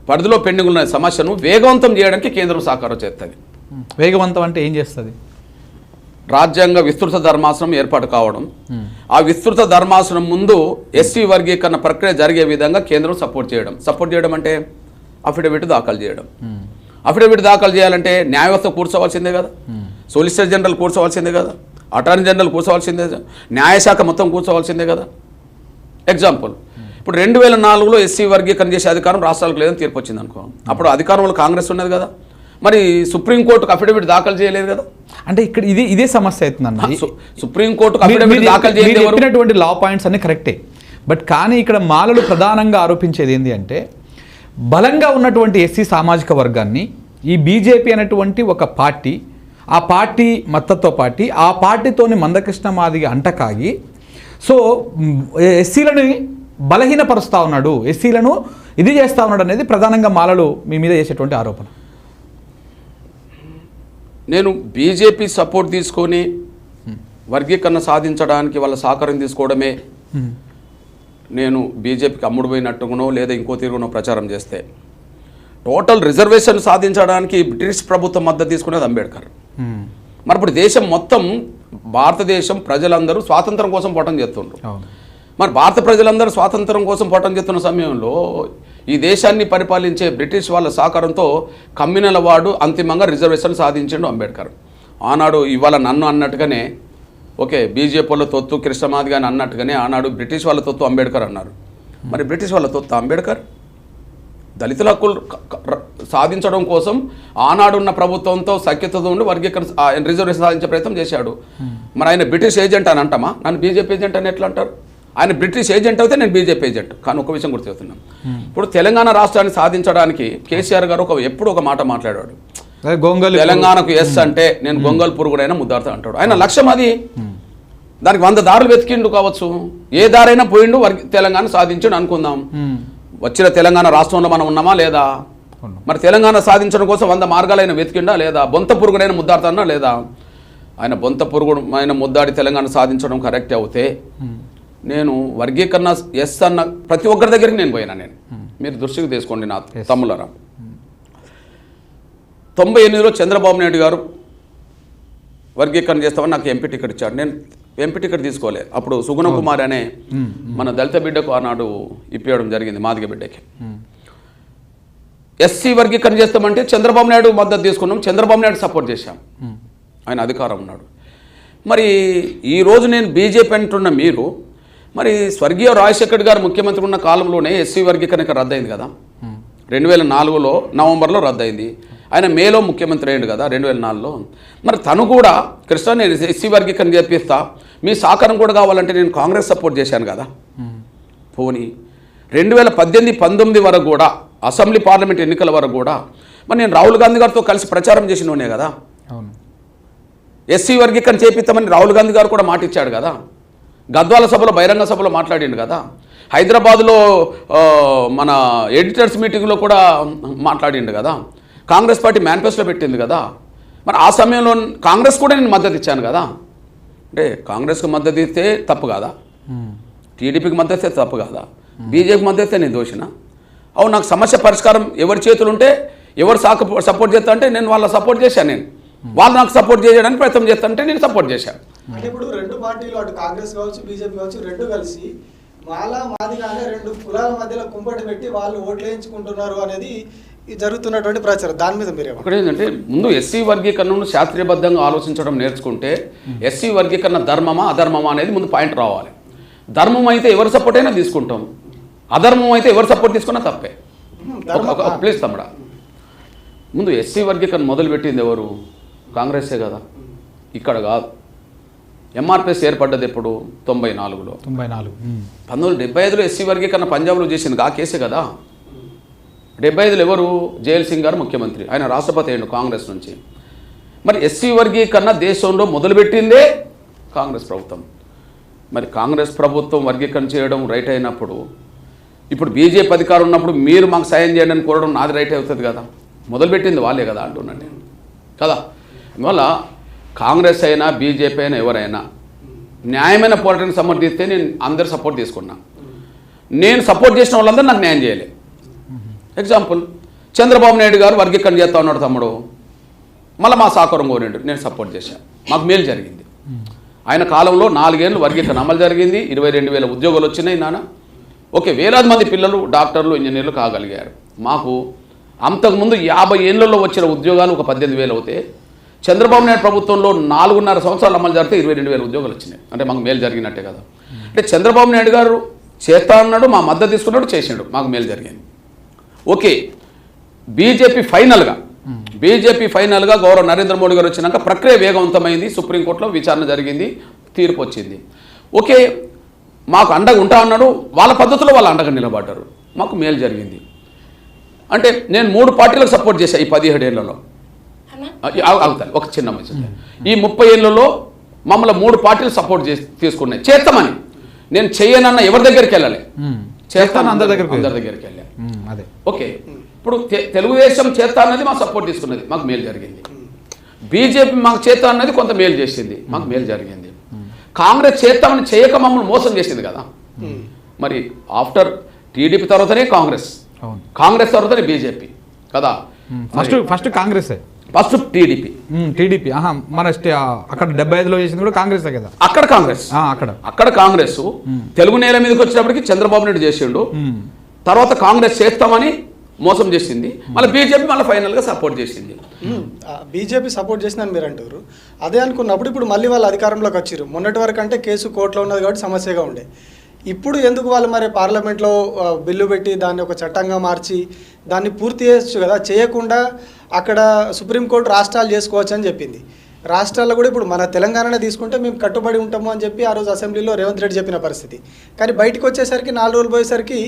పరిధిలో పెండింగ్ ఉన్న సమస్యను వేగవంతం చేయడానికి కేంద్రం సహకారం చేస్తుంది. వేగవంతం అంటే ఏం చేస్తుంది? రాజ్యాంగ విస్తృత ధర్మాసనం ఏర్పాటు కావడం, ఆ విస్తృత ధర్మాసనం ముందు ఎస్సీ వర్గీకరణ ప్రక్రియ జరిగే విధంగా కేంద్రం సపోర్ట్ చేయడం అంటే అఫిడవిట్ దాఖలు చేయడం. అఫిడవిట్ దాఖలు చేయాలంటే న్యాయవ్యవస్థ కూర్చోవలసిందే కదా, సొలిసిటర్ జనరల్ కూర్చోవలసిందే కదా, అటార్నీ జనరల్ కూర్చోవలసిందే, న్యాయశాఖ మొత్తం కూర్చోవలసిందే కదా. ఎగ్జాంపుల్, ఇప్పుడు 2004లో ఎస్సీ వర్గీకరణ చేసే అధికారం రాష్ట్రాలకు లేదని తీర్పు వచ్చింది అనుకో, అప్పుడు అధికారంలో కాంగ్రెస్ ఉన్నది కదా, మరి సుప్రీంకోర్టుకు అఫిడవిట్ దాఖలు చేయలేదు కదా. అంటే ఇక్కడ ఇదే సమస్య అవుతుందన్న. సుప్రీంకోర్టుకు అఫిడవిట్ దాఖలు చెప్పినటువంటి లా పాయింట్స్ అన్ని కరెక్టే, బట్ కానీ ఇక్కడ మాలలు ప్రధానంగా ఆరోపించేది ఏంటి అంటే బలంగా ఉన్నటువంటి ఎస్సీ సామాజిక వర్గాన్ని ఈ బీజేపీ అనేటువంటి ఒక పార్టీ, ఆ పార్టీ మద్దతుతో పార్టీ, ఆ పార్టీతోని మందకృష్ణ మాదిగ అంటకాగి సో ఎస్సీలను బలహీనపరుస్తూ ఉన్నాడు, ఎస్సీలను ఇది చేస్తూ ఉన్నాడు అనేది ప్రధానంగా మాలలు మీ మీద చేసేటువంటి ఆరోపణ. నేను బీజేపీ సపోర్ట్ తీసుకొని వర్గీకరణ సాధించడానికి వాళ్ళ సహకారం తీసుకోవడమే నేను బీజేపీకి అమ్ముడు పోయినట్టుగానో లేదా ఇంకో తిరుగునో ప్రచారం చేస్తే, టోటల్ రిజర్వేషన్ సాధించడానికి బ్రిటిష్ ప్రభుత్వం మద్దతు తీసుకునేది అంబేద్కర్. మరి ఇప్పుడు దేశం మొత్తం, భారతదేశం ప్రజలందరూ స్వాతంత్రం కోసం పోరాటం చేస్తుండ్రు. మరి భారత ప్రజలందరూ స్వాతంత్రం కోసం పోరాటం చేస్తున్న సమయంలో ఈ దేశాన్ని పరిపాలించే బ్రిటిష్ వాళ్ళ సహకారంతో కమ్యూనల్ వాడు అంతిమంగా రిజర్వేషన్ సాధించిండు అంబేద్కర్. ఆనాడు ఇవాళ నన్ను అన్నట్టుగానే, ఓకే బీజేపీ వాళ్ళ తొత్తు కృష్ణమాది గాని అన్నట్టుగానే ఆనాడు బ్రిటిష్ వాళ్ళ తొత్తు అంబేద్కర్ అన్నారు. మరి బ్రిటిష్ వాళ్ళ తొత్తు అంబేద్కర్ దళితుల హక్కులు సాధించడం కోసం ఆనాడున్న ప్రభుత్వంతో సఖ్యతతో ఉండి వర్గీకరణ రిజర్వేషన్ సాధించే ప్రయత్నం చేశాడు. మరి ఆయన బ్రిటిష్ ఏజెంట్ అని అంటామా? నన్ను బీజేపీ ఏజెంట్ అని ఎట్లా అంటారు? ఆయన బ్రిటిష్ ఏజెంట్ అయితే నేను బీజేపీ ఏజెంట్. కానీ ఒక విషయం గుర్తుపెడుతున్నాను, ఇప్పుడు తెలంగాణ రాష్ట్రాన్ని సాధించడానికి కేసీఆర్ గారు ఎప్పుడు ఒక మాట మాట్లాడాడు, తెలంగాణకు ఎస్ అంటే నేను గొంగల్ పురుగుడైనా ముద్దాడుతా అంటాడు. ఆయన లక్ష్యం అది. దానికి 100 దారులు వెతికిండు కావచ్చు, ఏ దారైనా పోయిండు తెలంగాణ సాధించండు అనుకుందాం. వచ్చిన తెలంగాణ రాష్ట్రంలో మనం ఉన్నామా లేదా? మరి తెలంగాణ సాధించడం కోసం 100 మార్గాలైన వెతికిండా లేదా? బొంత పురుగుడైన ముద్దాడుతానా లేదా? ఆయన బొంత పురుగుడు ఆయన ముద్దాడి తెలంగాణ సాధించడం కరెక్ట్ అవుతే నేను వర్గీకరణ ఎస్ అన్న ప్రతి ఒక్కరి దగ్గరికి నేను పోయినా. నేను మీరు దృష్టికి తీసుకోండి నా తమ్ములరా, 98లో చంద్రబాబు నాయుడు గారు వర్గీకరణ చేస్తామని నాకు ఎంపీ టికెట్ ఇచ్చాడు. నేను ఎంపీ టికెట్ తీసుకోలేదు. అప్పుడు సుగుణ కుమార్ అనే మన దళిత బిడ్డకు ఆనాడు ఇప్పించడం జరిగింది, మాదిగ బిడ్డకి. ఎస్సీ వర్గీకరణ చేస్తామంటే చంద్రబాబు నాయుడు మద్దతు తీసుకున్నాం, చంద్రబాబు నాయుడు సపోర్ట్ చేశాం, ఆయన అధికారం ఉన్నాడు. మరి ఈరోజు నేను బీజేపీ అంటున్న మీరు, మరి స్వర్గీయ రాజశేఖర్ గారు ముఖ్యమంత్రి ఉన్న కాలంలోనే ఎస్సీ వర్గీకరణ రద్దయింది కదా, 2004లో నవంబర్లో రద్దయింది. ఆయన మేలో ముఖ్యమంత్రి అయ్యాడు కదా 2004లో. మరి తను కూడా కృష్ణ నేను ఎస్సీ వర్గీకరణ చేపిస్తా, మీ సహకారం కూడా కావాలంటే నేను కాంగ్రెస్ సపోర్ట్ చేశాను కదా. పోనీ 2018-19 వరకు కూడా అసెంబ్లీ పార్లమెంట్ ఎన్నికల వరకు కూడా మరి నేను రాహుల్ గాంధీ గారితో కలిసి ప్రచారం చేసినోనే కదా. ఎస్సీ వర్గీకరణ చేపిస్తామని రాహుల్ గాంధీ గారు కూడా మాట ఇచ్చాడు కదా. గద్వాల సభలో బహిరంగ సభలో మాట్లాడిండు కదా. హైదరాబాద్లో మన ఎడిటర్స్ మీటింగ్లో కూడా మాట్లాడిండు కదా. కాంగ్రెస్ పార్టీ మేనిఫెస్టో పెట్టింది కదా. మరి ఆ సమయంలో కాంగ్రెస్ కూడా నేను మద్దతు ఇచ్చాను కదా. అంటే కాంగ్రెస్కి మద్దతు ఇస్తే తప్పు కాదా? టీడీపీకి మద్దతు ఇస్తే తప్పు కాదా? బీజేపీకి మద్దతు ఇస్తే నేను దోషినా? అవును, నాకు సమస్య పరిష్కారం ఎవరి చేతులు ఉంటే ఎవరు సపోర్ట్ చేస్తా అంటే నేను వాళ్ళ సపోర్ట్ చేశాను. నేను వాళ్ళు నాకు సపోర్ట్ చేయడానికి ప్రయత్నం చేస్తానంటే నేను సపోర్ట్ చేశాను. అంటే ఇప్పుడు రెండు పార్టీలు, అటు కాంగ్రెస్ కావచ్చు బీజేపీ కావచ్చు, రెండు కలిసి మాదిగానే రెండు కులాల మధ్యలో కుంపటి పెట్టి వాళ్ళు ఓట్లు వేయించుకుంటున్నారు అనేది ఈ జరుగుతున్నటువంటి ప్రచారం దాని మీద మీరేమో ఒకటి ఏంటంటే ముందు ఎస్సీ వర్గీకరణను శాస్త్రీయబద్ధంగా ఆలోచించడం నేర్చుకుంటే ఎస్సీ వర్గీకరణ ధర్మమా అధర్మమా అనేది ముందు పాయింట్ రావాలి. ధర్మం అయితే ఎవరు సపోర్ట్ అయినా తీసుకుంటాం, అధర్మం అయితే ఎవరు సపోర్ట్ తీసుకున్నా తప్పే. ప్లీజ్ తమ్ముడా, ముందు ఎస్సీ వర్గీకరణ మొదలుపెట్టింది ఎవరు? కాంగ్రెసే కదా, ఇక్కడ కాదు. ఎంఆర్పిఎస్ ఏర్పడ్డది ఎప్పుడు? 94లో. 1975లో ఎస్సీ వర్గీకరణ పంజాబ్లో చేసింది ఆ కేసే కదా. 75లో ఎవరు? జైల్ సింగ్ గారు ముఖ్యమంత్రి, ఆయన రాష్ట్రపతి అయ్యిండు కాంగ్రెస్ నుంచి. మరి ఎస్సీ వర్గీకరణ దేశంలో మొదలుపెట్టిందే కాంగ్రెస్ ప్రభుత్వం. మరి కాంగ్రెస్ ప్రభుత్వం వర్గీకరణ చేయడం రైట్ అయినప్పుడు, ఇప్పుడు బీజేపీ అధికారం ఉన్నప్పుడు మీరు మాకు సాయం చేయండి అని కోరడం నాది రైట్ అవుతుంది కదా. మొదలుపెట్టింది వాళ్ళే కదా అంటున్నాను నేను కదా. అందువల్ల కాంగ్రెస్ అయినా బీజేపీ అయినా ఎవరైనా న్యాయమైన పోరాటాన్ని సమర్థిస్తే నేను అందరు సపోర్ట్ తీసుకున్నా. నేను సపోర్ట్ చేసిన వాళ్ళందరూ నాకు న్యాయం చేయలే. ఎగ్జాంపుల్, చంద్రబాబు నాయుడు గారు వర్గీకరణ చేస్తా ఉన్నాడు తమ్ముడు, మళ్ళీ మా సాకరం కోరిండు, నేను సపోర్ట్ చేశాను, మాకు మేలు జరిగింది. ఆయన కాలంలో 4 ఏళ్ళు వర్గీకరణ అమలు జరిగింది, 22,000 ఉద్యోగాలు వచ్చినాయి నాన్న. ఓకే, వేలాది మంది పిల్లలు డాక్టర్లు ఇంజనీర్లు కాగలిగారు. మాకు అంతకుముందు 50 ఏళ్లలో వచ్చిన ఉద్యోగాలు ఒక 18,000 అవుతే, చంద్రబాబు నాయుడు ప్రభుత్వంలో 4.5 సంవత్సరాలు అమలు జరిగితే 22,000 ఉద్యోగాలు వచ్చినాయి. అంటే మాకు మేలు జరిగినట్టే కదా. అంటే చంద్రబాబు నాయుడు గారు చేస్తా అన్నాడు, మా మద్దతు తీసుకున్నాడు, చేసాడు, మాకు మేలు జరిగింది. ఓకే, బీజేపీ ఫైనల్గా గౌరవ నరేంద్ర మోడీ గారు వచ్చినాక ప్రక్రియ వేగవంతమైంది, సుప్రీంకోర్టులో విచారణ జరిగింది, తీర్పు వచ్చింది. ఓకే, మాకు అండగా ఉంటా అన్నాడు, వాళ్ళ పద్ధతిలో వాళ్ళు అండగా నిలబడ్డారు, మాకు మేలు జరిగింది. అంటే నేను 3 పార్టీలకు సపోర్ట్ చేశాను ఈ 17 ఏళ్లలో. అవుతాయి ఒక చిన్న మెసేజ్. ఈ 30 ఏళ్లలో మమ్మల్ని 3 పార్టీలు సపోర్ట్ తీసుకున్నాయి, చేస్తామని. నేను చేయనన్న ఎవరి దగ్గరికి వెళ్ళాలి, చేస్తాను అందరి దగ్గరికి వెళ్ళాలి. ఓకే, ఇప్పుడు తెలుగుదేశం చేస్తా అన్నది మాకు సపోర్ట్ తీసుకున్నది, మాకు మేలు జరిగింది. బీజేపీ మాకు చేస్తా అన్నది కొంత మేలు చేసింది, మాకు మేలు జరిగింది. కాంగ్రెస్ చేస్తామని చేయక మమ్మల్ని మోసం చేసింది కదా. మరి ఆఫ్టర్ టీడీపీ తర్వాతనే కాంగ్రెస్ తర్వాతనే బీజేపీ కదా. First Congress, first TDP. మన అక్కడ 75లో చేసింది కూడా కాంగ్రెసే కదా. అక్కడ కాంగ్రెస్ తెలుగు నేల మీదకి వచ్చినప్పటికీ చంద్రబాబు నాయుడు చేసిండు, తర్వాత కాంగ్రెస్ చేస్తామని మోసం చేసింది, మళ్ళీ బీజేపీ మళ్ళీ ఫైనల్గా సపోర్ట్ చేసింది. బీజేపీ సపోర్ట్ చేసిందని మీరు అంటారు. అదే అనుకున్నప్పుడు ఇప్పుడు మళ్ళీ వాళ్ళు అధికారంలోకి వచ్చారు. మొన్నటి వరకు అంటే కేసు కోర్టులో ఉన్నది కాబట్టి సమస్యగా ఉండే. ఇప్పుడు ఎందుకు వాళ్ళు మరి పార్లమెంట్లో బిల్లు పెట్టి దాన్ని ఒక చట్టంగా మార్చి దాన్ని పూర్తి చేయొచ్చు కదా. చేయకుండా అక్కడ సుప్రీంకోర్టు రాష్ట్రాలు చేసుకోవచ్చు అని చెప్పింది. రాష్ట్రాల్లో కూడా ఇప్పుడు మన తెలంగాణనే తీసుకుంటే మేము కట్టుబడి ఉంటాము అని చెప్పి ఆ రోజు అసెంబ్లీలో రేవంత్ రెడ్డి చెప్పిన పరిస్థితి. కానీ బయటకు వచ్చేసరికి 4 రోజులు పోయేసరికి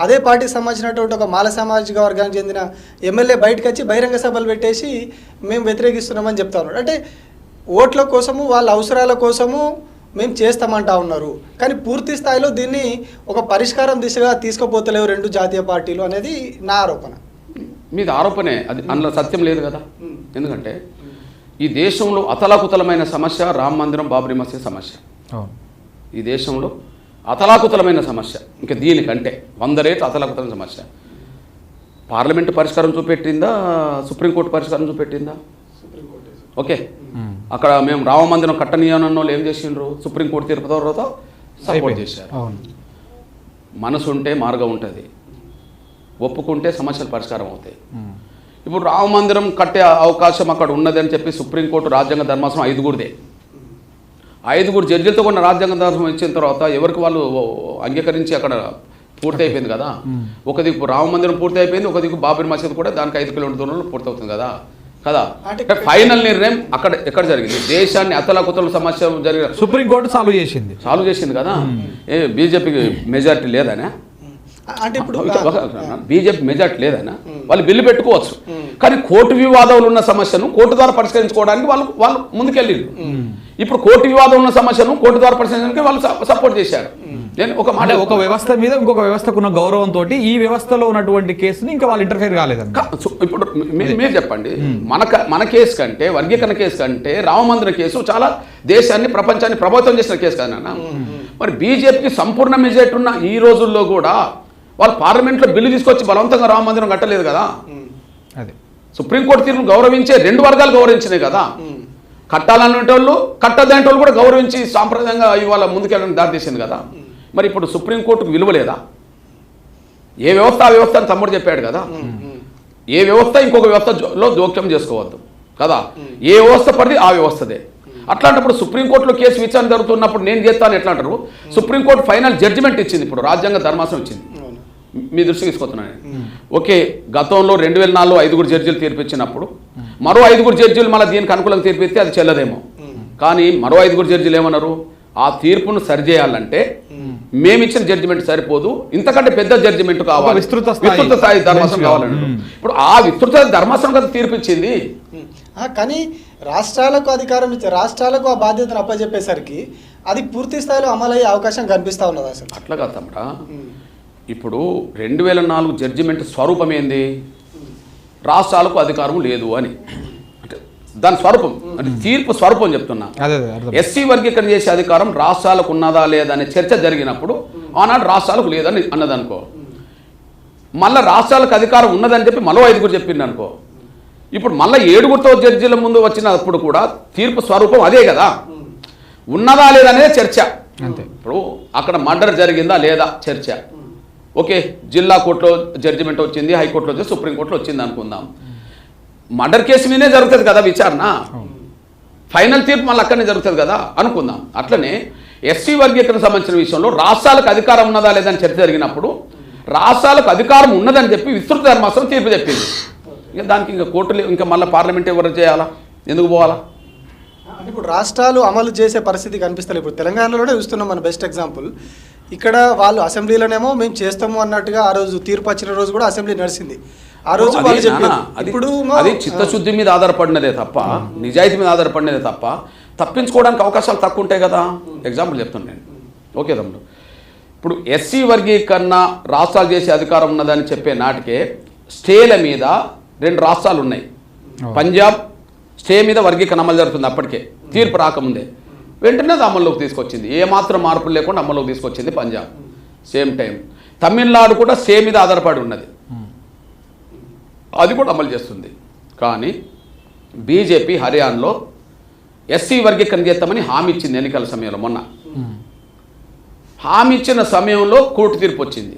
అదే పార్టీకి సంబంధించినటువంటి ఒక మాల సామాజిక వర్గానికి చెందిన ఎమ్మెల్యే బయటకు వచ్చి బహిరంగ సభలు పెట్టేసి మేము వ్యతిరేకిస్తున్నామని చెప్తా ఉన్నాడు. అంటే ఓట్ల కోసము వాళ్ళ అవసరాల కోసము మేము చేస్తామంటా ఉన్నారు, కానీ పూర్తి స్థాయిలో దీన్ని ఒక పరిష్కారం దిశగా తీసుకుపోతలేవు 2 జాతీయ పార్టీలు అనేది నా ఆరోపణ. మీది ఆరోపణే, అది అందులో సత్యం లేదు కదా. ఎందుకంటే ఈ దేశంలో అతలాకుతలమైన సమస్య రామ మందిరం, బాబ్రీ మసీద్ సమస్య. ఈ దేశంలో అతలాకుతలమైన సమస్య, ఇంకా దీనికంటే 100 రేట్లు అతలాకుతలమైన సమస్య. పార్లమెంటు పరిష్కారం చూపెట్టిందా, సుప్రీంకోర్టు పరిష్కారం చూపెట్టిందా? ఓకే, అక్కడ మేము రామ మందిరం కట్టనీయనన్న వాళ్ళు ఏం చేసిండ్రు? సుప్రీంకోర్టు తీర్పు తర్వాత సపోర్ట్ చేశారు. మనసు ఉంటే మార్గం ఉంటుంది, ఒప్పుకుంటే సమస్యలు పరిష్కారం అవుతాయి. ఇప్పుడు రామ మందిరం కట్టే అవకాశం అక్కడ ఉన్నది అని చెప్పి సుప్రీంకోర్టు రాజ్యాంగ ధర్మాసనం 5గురిదే. 5 జడ్జిలతో కొన్ని రాజ్యాంగ ధర్మం ఇచ్చిన తర్వాత ఎవరికి వాళ్ళు అంగీకరించి అక్కడ పూర్తి అయిపోయింది కదా. ఒక దిక్కు రామ మందిరం పూర్తి అయిపోయింది, ఒక దిక్కు బాబ్రీ మసీద్ కూడా దానికి 5 కిలోమీటర్ల దూరంలో పూర్తి అవుతుంది కదా. ఫైనల్ నిర్ణయం ఎక్కడ జరిగింది? దేశాన్ని అతలాకుతల సమస్య జరిగిన సుప్రీంకోర్టు సాల్వ్ చేసింది కదా. బీజేపీకి మెజారిటీ లేదనా? అంటే ఇప్పుడు బీజేపీ మెజార్టీ లేదనా? వాళ్ళు బిల్లు పెట్టుకోవచ్చు, కానీ కోర్టు వివాదాలు ఉన్న సమస్యను కోర్టు ద్వారా పరిష్కరించుకోవడానికి వాళ్ళు ముందుకెళ్ళిండ్రు. ఇప్పుడు కోర్టు వివాదం ఉన్న సమస్యను కోర్టు ద్వారా పరిష్కరించడానికి వాళ్ళు సపోర్ట్ చేశారు. నేను ఒక వ్యవస్థ మీద ఇంకొక వ్యవస్థకు ఉన్న గౌరవంతో ఈ వ్యవస్థలో ఉన్నటువంటి కేసుని ఇంకా వాళ్ళు ఇంటర్ఫేర్ కాలేదండి. ఇప్పుడు మీరు చెప్పండి, మన కేసు కంటే, వర్గీకరణ కేసు కంటే రామమందిర కేసు చాలా దేశాన్ని, ప్రపంచాన్ని ప్రభావితం చేసిన కేసు కదా నాన్న. మరి బీజేపీకి సంపూర్ణ మెజారిటీ ఉన్న ఈ రోజుల్లో కూడా వాళ్ళు పార్లమెంట్లో బిల్లు తీసుకొచ్చి బలవంతంగా రామ మందిరం కట్టలేదు కదా. అదే సుప్రీంకోర్టు తీర్పును గౌరవించే 2 వర్గాలు గౌరవించినాయి కదా. కట్టాలనేటోళ్ళు, కట్టదంటోళ్ళు కూడా గౌరవించి సాంప్రదాయంగా ఇవాళ ముందుకెళ్ళడానికి దారితీసింది కదా. మరి ఇప్పుడు సుప్రీంకోర్టుకు విలువ లేదా? ఏ వ్యవస్థ ఆ వ్యవస్థ అని తమ్ముడు చెప్పాడు కదా. ఏ వ్యవస్థ ఇంకొక వ్యవస్థలో జోక్యం చేసుకోవద్దు కదా, ఏ వ్యవస్థ పడితే ఆ వ్యవస్థదే. అట్లాంటప్పుడు సుప్రీంకోర్టులో కేసు విచారణ జరుగుతున్నప్పుడు నేను చేస్తాను ఎట్లా అంటారు? సుప్రీంకోర్టు ఫైనల్ జడ్జిమెంట్ ఇచ్చింది, ఇప్పుడు రాజ్యాంగ ధర్మాసనం ఇచ్చింది, మీ దృష్టికి తీసుకొస్తున్నాను. ఓకే, గతంలో 2004లో 5 జడ్జీలు తీర్పిచ్చినప్పుడు మరో 5 జడ్జీలు మళ్ళీ దీనికి అనుకూలంగా తీర్పిస్తే అది చెల్లదేమో. కానీ మరో 5 జడ్జీలు ఏమన్నారు? ఆ తీర్పును సరిచేయాలంటే మేమిచ్చిన జడ్జిమెంట్ సరిపోదు, ఇంతకంటే పెద్ద జడ్జిమెంట్ కావాలి, విస్తృత స్థాయి ధర్మాసనం కావాలన్నారు. ఇప్పుడు ఆ విస్తృత ధర్మాసనం కదా తీర్పిచ్చింది. కానీ రాష్ట్రాలకు అధికారం ఇచ్చే, రాష్ట్రాలకు ఆ బాధ్యతను అప్పచెప్పేసరికి అది పూర్తి స్థాయిలో అమలయ్యే అవకాశం కనిపిస్తా ఉన్నది అసలు. అట్లా కాదు తమ్ముడా, ఇప్పుడు 2004 జడ్జిమెంట్ స్వరూపం ఏంది? రాష్ట్రాలకు అధికారం లేదు అని, అంటే దాని స్వరూపం, అంటే తీర్పు స్వరూపం చెప్తున్నా. ఎస్సీ వర్గీకరణ చేసే అధికారం రాష్ట్రాలకు ఉన్నదా లేదా అనే చర్చ జరిగినప్పుడు ఆనాడు రాష్ట్రాలకు లేదని అన్నదనుకో, మళ్ళీ రాష్ట్రాలకు అధికారం ఉన్నదని చెప్పి మరో 5 చెప్పింది అనుకో, ఇప్పుడు మళ్ళీ 7 జడ్జీల ముందు వచ్చినప్పుడు కూడా తీర్పు స్వరూపం అదే కదా, ఉన్నదా లేదా అనేది చర్చ. ఇప్పుడు అక్కడ మర్డర్ జరిగిందా లేదా చర్చ. ఓకే, జిల్లా కోర్టులో జడ్జిమెంట్ వచ్చింది, హైకోర్టులో వచ్చింది, సుప్రీంకోర్టులో వచ్చింది అనుకుందాం. మర్డర్ కేసు మీదే జరుగుతుంది కదా విచారణ, ఫైనల్ తీర్పు మళ్ళీ అక్కడనే జరుగుతుంది కదా అనుకుందాం. అట్లనే ఎస్సీ వర్గీకరణ సంబంధించిన విషయంలో రాష్ట్రాలకు అధికారం ఉన్నదా లేదని చర్చ జరిగినప్పుడు రాష్ట్రాలకు అధికారం ఉన్నదని చెప్పి విస్తృత ధర్మాసనం తీర్పు చెప్పింది. ఇక దానికి ఇంకా కోర్టులు ఇంకా మళ్ళీ పార్లమెంట్ ఎవరు చేయాలా, ఎందుకు పోవాలా? ఇప్పుడు రాష్ట్రాలు అమలు చేసే పరిస్థితి కనిపిస్తుంది. ఇప్పుడు తెలంగాణలోనే చూస్తున్నాం మన బెస్ట్ ఎగ్జాంపుల్. ఇక్కడ వాళ్ళు అసెంబ్లీలోనేమో మేము చేస్తాము అన్నట్టుగా ఆ రోజు తీర్పు వచ్చిన రోజు కూడా అసెంబ్లీ నడిచింది. ఆ రోజు ఇప్పుడు అది చిత్తశుద్ధి మీద ఆధారపడినదే తప్ప, నిజాయితీ మీద ఆధారపడినదే తప్ప, తప్పించుకోవడానికి అవకాశాలు తక్కువ ఉంటాయి కదా. ఎగ్జాంపుల్ చెప్తాను నేను. ఓకే తమ్ముడు, ఇప్పుడు ఎస్సీ వర్గీకరణ రాష్ట్రాలు చేసే అధికారం ఉన్నదని చెప్పే నాటికే స్టేల మీద 2 రాష్ట్రాలు ఉన్నాయి. పంజాబ్ స్టే మీద వర్గీకరణ అమలు జరుగుతుంది, అప్పటికే తీర్పు రాకముందే వెంటనే అది అమల్లోకి తీసుకొచ్చింది, ఏమాత్రం మార్పులు లేకుండా అమల్లోకి తీసుకొచ్చింది పంజాబ్. సేమ్ టైం తమిళనాడు కూడా స్టే మీద ఆధారపడి ఉన్నది, అది కూడా అమలు చేస్తుంది. కానీ బీజేపీ హర్యానాలో ఎస్సీ వర్గీకరణ చేస్తామని హామీ ఇచ్చింది ఎన్నికల సమయంలో. మొన్న హామీ ఇచ్చిన సమయంలో కోర్టు తీర్పు వచ్చింది.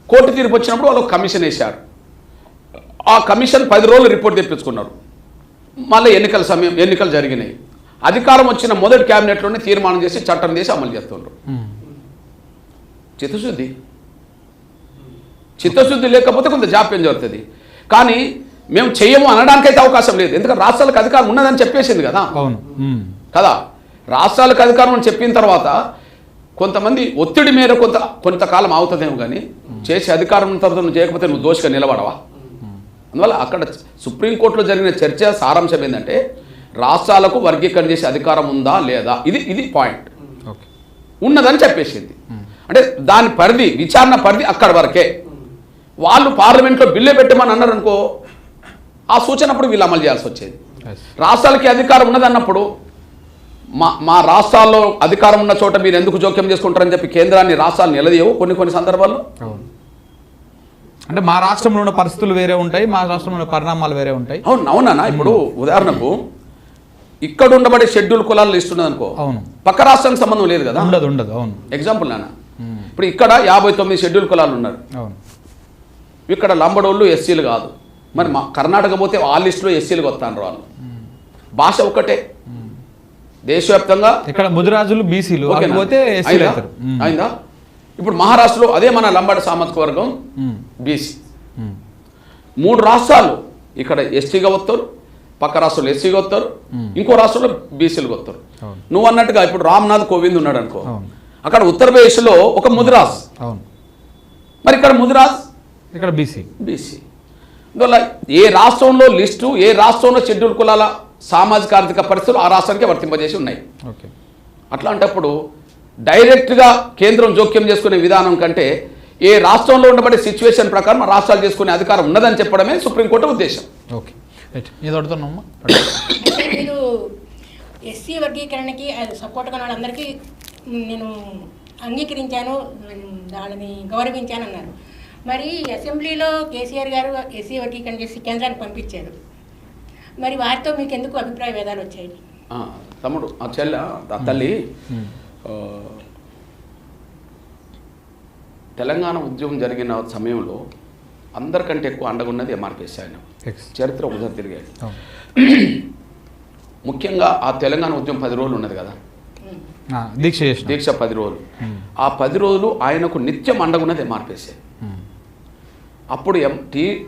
కోర్టు తీర్పు వచ్చినప్పుడు వాళ్ళు కమిషన్ వేశారు. ఆ కమిషన్ 10 రోజులు రిపోర్ట్ తెప్పించుకున్నారు. మళ్ళీ ఎన్నికలు జరిగినాయి. అధికారం వచ్చిన మొదటి క్యాబినెట్లోనే తీర్మానం చేసి చట్టం చేసి అమలు చేస్తున్నారు. చిత్తశుద్ధి లేకపోతే కొంత జాప్యం జరుగుతుంది. కానీ మేము చెయ్యము అనడానికైతే అవకాశం లేదు, ఎందుకంటే రాష్ట్రాలకు అధికారం ఉన్నదని చెప్పేసింది కదా. కదా, రాష్ట్రాలకు అధికారం అని చెప్పిన తర్వాత కొంతమంది ఒత్తిడి మేర కొంతకాలం అవుతుందేమో, కానీ చేసే అధికారం ఉన్న తర్వాత నువ్వు చేయకపోతే నువ్వు దోషిగా నిలబడవా? అందువల్ల అక్కడ సుప్రీంకోర్టులో జరిగిన చర్చ సారాంశం ఏంటంటే రాష్ట్రాలకు వర్గీకరణ చేసే అధికారం ఉందా లేదా, ఇది పాయింట్. ఉన్నదని చెప్పేసింది. అంటే దాని పరిధి, విచారణ పరిధి అక్కడ వరకే. వాళ్ళు పార్లమెంట్లో బిల్లు పెట్టమని అన్నారు అనుకో, ఆ సూచన అప్పుడు వీళ్ళు అమలు చేయాల్సి వచ్చేది. రాష్ట్రాలకి అధికారం ఉన్నదన్నప్పుడు మా రాష్ట్రాల్లో అధికారం ఉన్న చోట మీరు ఎందుకు జోక్యం చేసుకుంటారని చెప్పి కేంద్రాన్ని రాష్ట్రాలు నిలదీయవు కొన్ని సందర్భాల్లో. అంటే మా రాష్ట్రంలో ఉన్న పరిస్థితులు వేరే ఉంటాయి, మా రాష్ట్రంలో ఉన్న పరిణామాలు వేరే ఉంటాయి. అవునా, ఇప్పుడు ఉదాహరణకు ఇక్కడ ఉండబడే షెడ్యూల్ కులాల లిస్ట్ ఉన్నది అనుకో, అవును, పక్క రాష్ట్రానికి సంబంధం లేదు కదా. ఉండదు. అవును, ఎగ్జాంపుల్ నాన్న, ఇప్పుడు ఇక్కడ 59 షెడ్యూల్ కులాలు ఉన్నారు. ఇక్కడ లంబడోళ్ళు ఎస్సీలు కాదు. మరి మా కర్ణాటక పోతే ఆ లిస్టులో ఎస్సీలకు వస్తాను వాళ్ళు. భాష ఒకటే దేశవ్యాప్తంగా. ఇక్కడ ముదిరాజులు బీసీలు అయిందా? ఇప్పుడు మహారాష్ట్రలో అదే మన లంబాడి సామాజిక వర్గం బీసీ. 3 రాష్ట్రాలు ఇక్కడ ఎస్టీగా వస్తారు, పక్క రాష్ట్రంలో ఎస్సీగా వస్తారు, ఇంకో రాష్ట్రంలో బీసీలుగా వస్తారు. నువ్వు అన్నట్టుగా ఇప్పుడు రామ్నాథ్ కోవింద్ ఉన్నాడు అనుకో, అక్కడ ఉత్తరప్రదేశ్లో ఒక ముదిరాజ్, మరి ఇక్కడ ముదిరాజ్, ఇక్కడ బీసీ. అందువల్ల ఏ రాష్ట్రంలో లిస్టు, ఏ రాష్ట్రంలో షెడ్యూల్ కులాల సామాజిక ఆర్థిక పరిస్థితులు ఆ రాష్ట్రానికే వర్తింపజేసి ఉన్నాయి. అట్లాంటప్పుడు డైరెక్ట్గా కేంద్రం జోక్యం చేసుకునే విధానం కంటే ఏ రాష్ట్రంలో ఉండబడే సిచ్యువేషన్ ప్రకారం రాష్ట్రాలు చేసుకునే అధికారం ఉన్నదని చెప్పడమే సుప్రీంకోర్టు ఉద్దేశం. ఓకే, ఏదడుతున్నామ్మా? మీరు ఎస్సీ వర్గీకరణకి సపోర్ట్గా వాళ్ళందరికీ నేను అంగీకరించాను, వాళ్ళని గౌరవించాను అన్నారు. మరి అసెంబ్లీలో కేసీఆర్ గారు ఎస్సీ వర్గీకరణ చేసి కేంద్రానికి పంపించారు. మరి వారితో మీకు ఎందుకు అభిప్రాయ భేదాలు వచ్చాయి? తమ్ముడు, ఆ తల్లి తెలంగాణ ఉద్యమం జరిగిన సమయంలో అందరికంటే ఎక్కువ అండగా ఉన్నది ఎంఆర్పిఎస్ ఆయన. చరిత్ర ఒకసారి తిరిగాడు. ముఖ్యంగా ఆ తెలంగాణ ఉద్యమం 10 రోజులు ఉన్నది కదా, దీక్ష 10 రోజులు. ఆ 10 రోజులు ఆయనకు నిత్యం అండగున్నది ఎంఆర్పిఎస్. అప్పుడు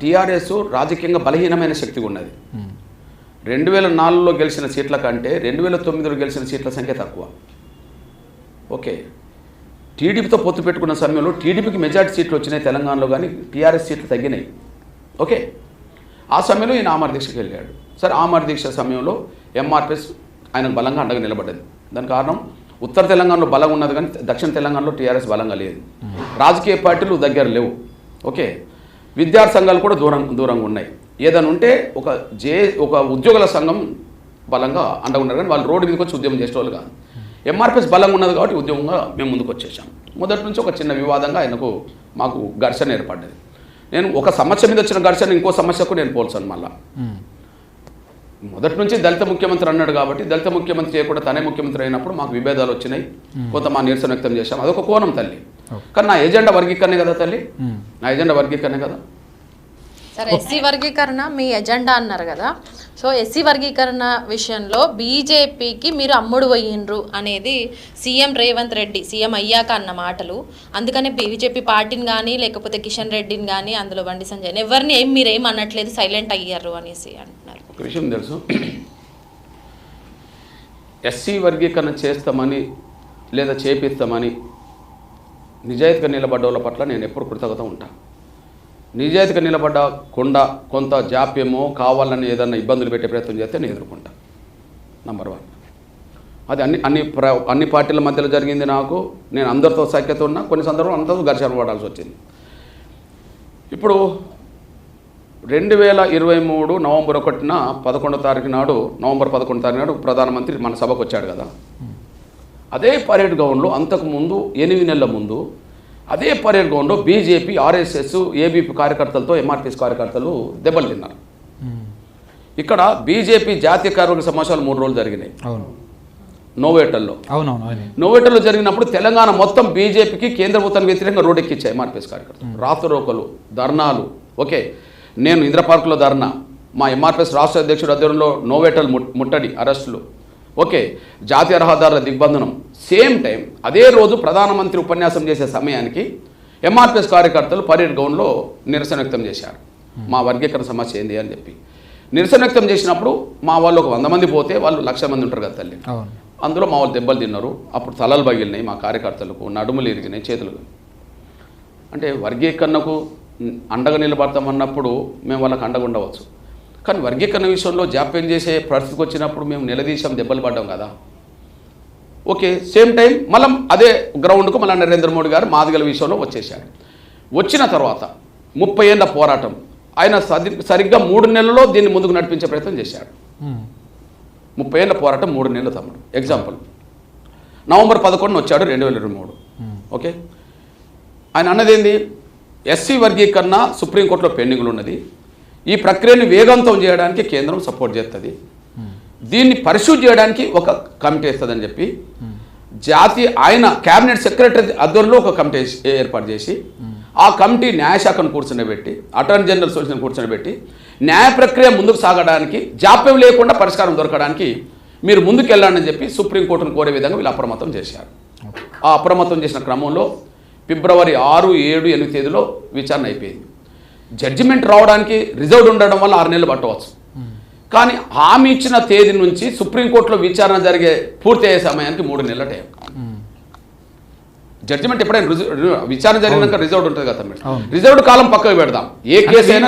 టీఆర్ఎస్ రాజకీయంగా బలహీనమైన శక్తిగా ఉన్నది. 2004లో గెలిచిన సీట్ల కంటే 2009లో గెలిచిన సీట్ల సంఖ్య తక్కువ. ఓకే, టీడీపీతో పొత్తు పెట్టుకున్న సమయంలో టీడీపీకి మెజార్టీ సీట్లు వచ్చినాయి తెలంగాణలో, కానీ టీఆర్ఎస్ సీట్లు తగ్గినాయి. ఓకే, ఆ సమయంలో ఈయన ఆమర దీక్షకి వెళ్ళాడు. సరే, ఆమర దీక్ష సమయంలో ఎంఆర్పిఎస్ ఆయనకు బలంగా అండగా నిలబడ్డది. దానికి కారణం ఉత్తర తెలంగాణలో బలంగా ఉన్నది, కానీ దక్షిణ తెలంగాణలో టీఆర్ఎస్ బలంగా లేదు. రాజకీయ పార్టీలు దగ్గర లేవు. ఓకే, విద్యార్థి సంఘాలు కూడా దూరంగా ఉన్నాయి. ఏదైనా ఉంటే ఒక ఉద్యోగుల సంఘం బలంగా అండగా ఉన్నారు, కానీ వాళ్ళు రోడ్డు మీదకి వచ్చి ఉద్యమం చేసేవాళ్ళు కాదు. ఎంఆర్పిఎస్ బలంగా ఉన్నది కాబట్టి ఉద్యమంగా మేము ముందుకు వచ్చేసాం. మొదటి నుంచి ఒక చిన్న వివాదంగా మాకు ఘర్షణ ఏర్పడ్డది. నేను ఒక సమస్య మీద వచ్చిన ఘర్షణ ఇంకో సమస్యకు నేను పోల్చాను. మళ్ళా మొదటి నుంచి దళిత ముఖ్యమంత్రి అన్నాడు కాబట్టి దళిత ముఖ్యమంత్రి చేయకుండా తనే ముఖ్యమంత్రి అయినప్పుడు మాకు విభేదాలు వచ్చినాయి, కొంత మా నిరసన వ్యక్తం చేశాం. అదొక కోణం తల్లి. కానీ నా ఎజెండా వర్గీకరణే కదా తల్లి, నా ఎజెండా వర్గీకరణే కదా. సరే, ఎస్సీ వర్గీకరణ మీ ఎజెండా అన్నారు కదా. సో ఎస్సీ వర్గీకరణ విషయంలో బీజేపీకి మీరు అమ్ముడు పోయినరు అనేది సీఎం రేవంత్ రెడ్డి సీఎం అయ్యాక అన్న మాటలు. అందుకనే బీజేపీ పార్టీని కానీ లేకపోతే కిషన్ రెడ్డిని కానీ అందులో బండి సంజయ్ ఎవరిని మీరేం అనట్లేదు, సైలెంట్ అయ్యారు అనేసి అంటున్నారు. ఒక విషయం తెలుసు, ఎస్సీ వర్గీకరణ చేస్తామని లేదా చేపిస్తామని నిజాయితీగా నిలబడ్డ వాళ్ళ పట్ల నేను ఎప్పుడు కృతజ్ఞత ఉంటాను. నిజాయితీగా నిలబడకుండా కొంత జాప్యమో కావాలని ఏదన్నా ఇబ్బందులు పెట్టే ప్రయత్నం చేస్తే నేను ఎదుర్కొంటా. నంబర్ 1 అది అన్ని పార్టీల మధ్యలో జరిగింది. నేను అందరితో సఖ్యత ఉన్నా, కొన్ని సందర్భంలో అందరితో ఘర్షణ పడాల్సి వచ్చింది. ఇప్పుడు 2023 నవంబర్ 1న 11వ తారీఖు నాడు ప్రధానమంత్రి మన సభకు వచ్చాడు కదా. అదే పరేడ్ గ్రౌండ్లో అంతకుముందు 8 నెలల ముందు అదే పరేడ్ గ్రౌండ్లో బీజేపీ, ఆర్ఎస్ఎస్, ఏబీపీ కార్యకర్తలతో ఎంఆర్పిఎస్ కార్యకర్తలు దెబ్బలు తిన్నారు. ఇక్కడ బీజేపీ జాతీయ కార్యవర్గ సమావేశాలు 3 రోజులు జరిగినాయి నోవేటల్లో. నోవేటల్లో జరిగినప్పుడు తెలంగాణ మొత్తం బీజేపీకి కేంద్ర ప్రభుత్వానికి వ్యతిరేకంగా రోడ్ ఎక్కించాయి ఎంఆర్పిఎస్ కార్యకర్తలు. రాత్రోకలు, ధర్నాలు. ఓకే, నేను ఇంద్ర పార్కులో ధర్నా, మా ఎంఆర్పిఎస్ రాష్ట్ర అధ్యక్షుడు ఆధ్వర్యంలో నోవేటల్ ముట్టడి, అరెస్టులు. ఓకే, జాతీయ రహదారుల దిగ్బంధనం. సేమ్ టైం అదే రోజు ప్రధానమంత్రి ఉపన్యాసం చేసే సమయానికి ఎంఆర్పిఎస్ కార్యకర్తలు పరేడ్ గ్రౌండ్లో నిరసన వ్యక్తం చేశారు. మా వర్గీకరణ సమస్య ఏంది అని చెప్పి నిరసన వ్యక్తం చేసినప్పుడు మా వాళ్ళు ఒక 100 మంది పోతే వాళ్ళు 1,00,000 మంది ఉంటారు కదా తల్లి. అందులో మా వాళ్ళు దెబ్బలు తిన్నారు. అప్పుడు తలలు పగిలినాయి మా కార్యకర్తలకు, నడుములు ఇరిగినాయి, చేతులు. అంటే వర్గీకరణకు అండగా నిలబడతామన్నప్పుడు మేము వాళ్ళకి అండగా ఉండవచ్చు, కానీ వర్గీకరణ విషయంలో జాప్యం చేసే పరిస్థితికి వచ్చినప్పుడు మేము నిలదీశాం, దెబ్బలు పడ్డాం కదా. ఓకే, సేమ్ టైం మళ్ళీ అదే గ్రౌండ్కు మళ్ళీ నరేంద్ర మోడీ గారు మాదిగల విషయంలో వచ్చేసారు. వచ్చిన తర్వాత 30 ఏళ్ళ పోరాటం ఆయన సరిగ్గా 3 నెలల్లో దీన్ని ముందుకు నడిపించే ప్రయత్నం చేశాడు. 30 ఏళ్ళ పోరాటం 3 నెలలు తమ్ముడు. ఎగ్జాంపుల్, నవంబర్ 11న వచ్చాడు 2023. ఓకే, ఆయన అన్నదేంది, ఎస్సీ వర్గీకరణ సుప్రీంకోర్టులో పెండింగ్లు ఉన్నది, ఈ ప్రక్రియను వేగవంతం చేయడానికి కేంద్రం సపోర్ట్ చేస్తుంది, దీన్ని పరిశుద్ధి చేయడానికి ఒక కమిటీ వేస్తుందని చెప్పి ఆయన క్యాబినెట్ సెక్రటరీ ఆధ్వర్యంలో ఒక కమిటీ ఏర్పాటు చేసి ఆ కమిటీ న్యాయశాఖను కూర్చొనిబెట్టి, అటార్నీ జనరల్ సొల్యూషన్ కూర్చొనిబెట్టి న్యాయ ప్రక్రియ ముందుకు సాగడానికి, జాప్యం లేకుండా పరిష్కారం దొరకడానికి మీరు ముందుకు వెళ్ళండి అని చెప్పి సుప్రీంకోర్టును కోరే విధంగా వీళ్ళు అప్రమత్తం చేశారు. ఆ అప్రమత్తం చేసిన క్రమంలో ఫిబ్రవరి 6, 7, 8 తేదీలో విచారణ అయిపోయింది. జడ్జిమెంట్ రావడానికి రిజర్వ్డ్ ఉండడం వల్ల 6 నెలలు పట్టవచ్చు, కానీ హామీ ఇచ్చిన తేదీ నుంచి సుప్రీంకోర్టులో విచారణ పూర్తి అయ్యే సమయానికి 3 నెలల టైం. జడ్జిమెంట్ ఎప్పుడైనా విచారణ జరిగినాక రిజర్వ్డ్ ఉంటుంది కదా, రిజర్వ్డ్ కాలం పక్కకు పెడదాం. ఏ కేసు అయినా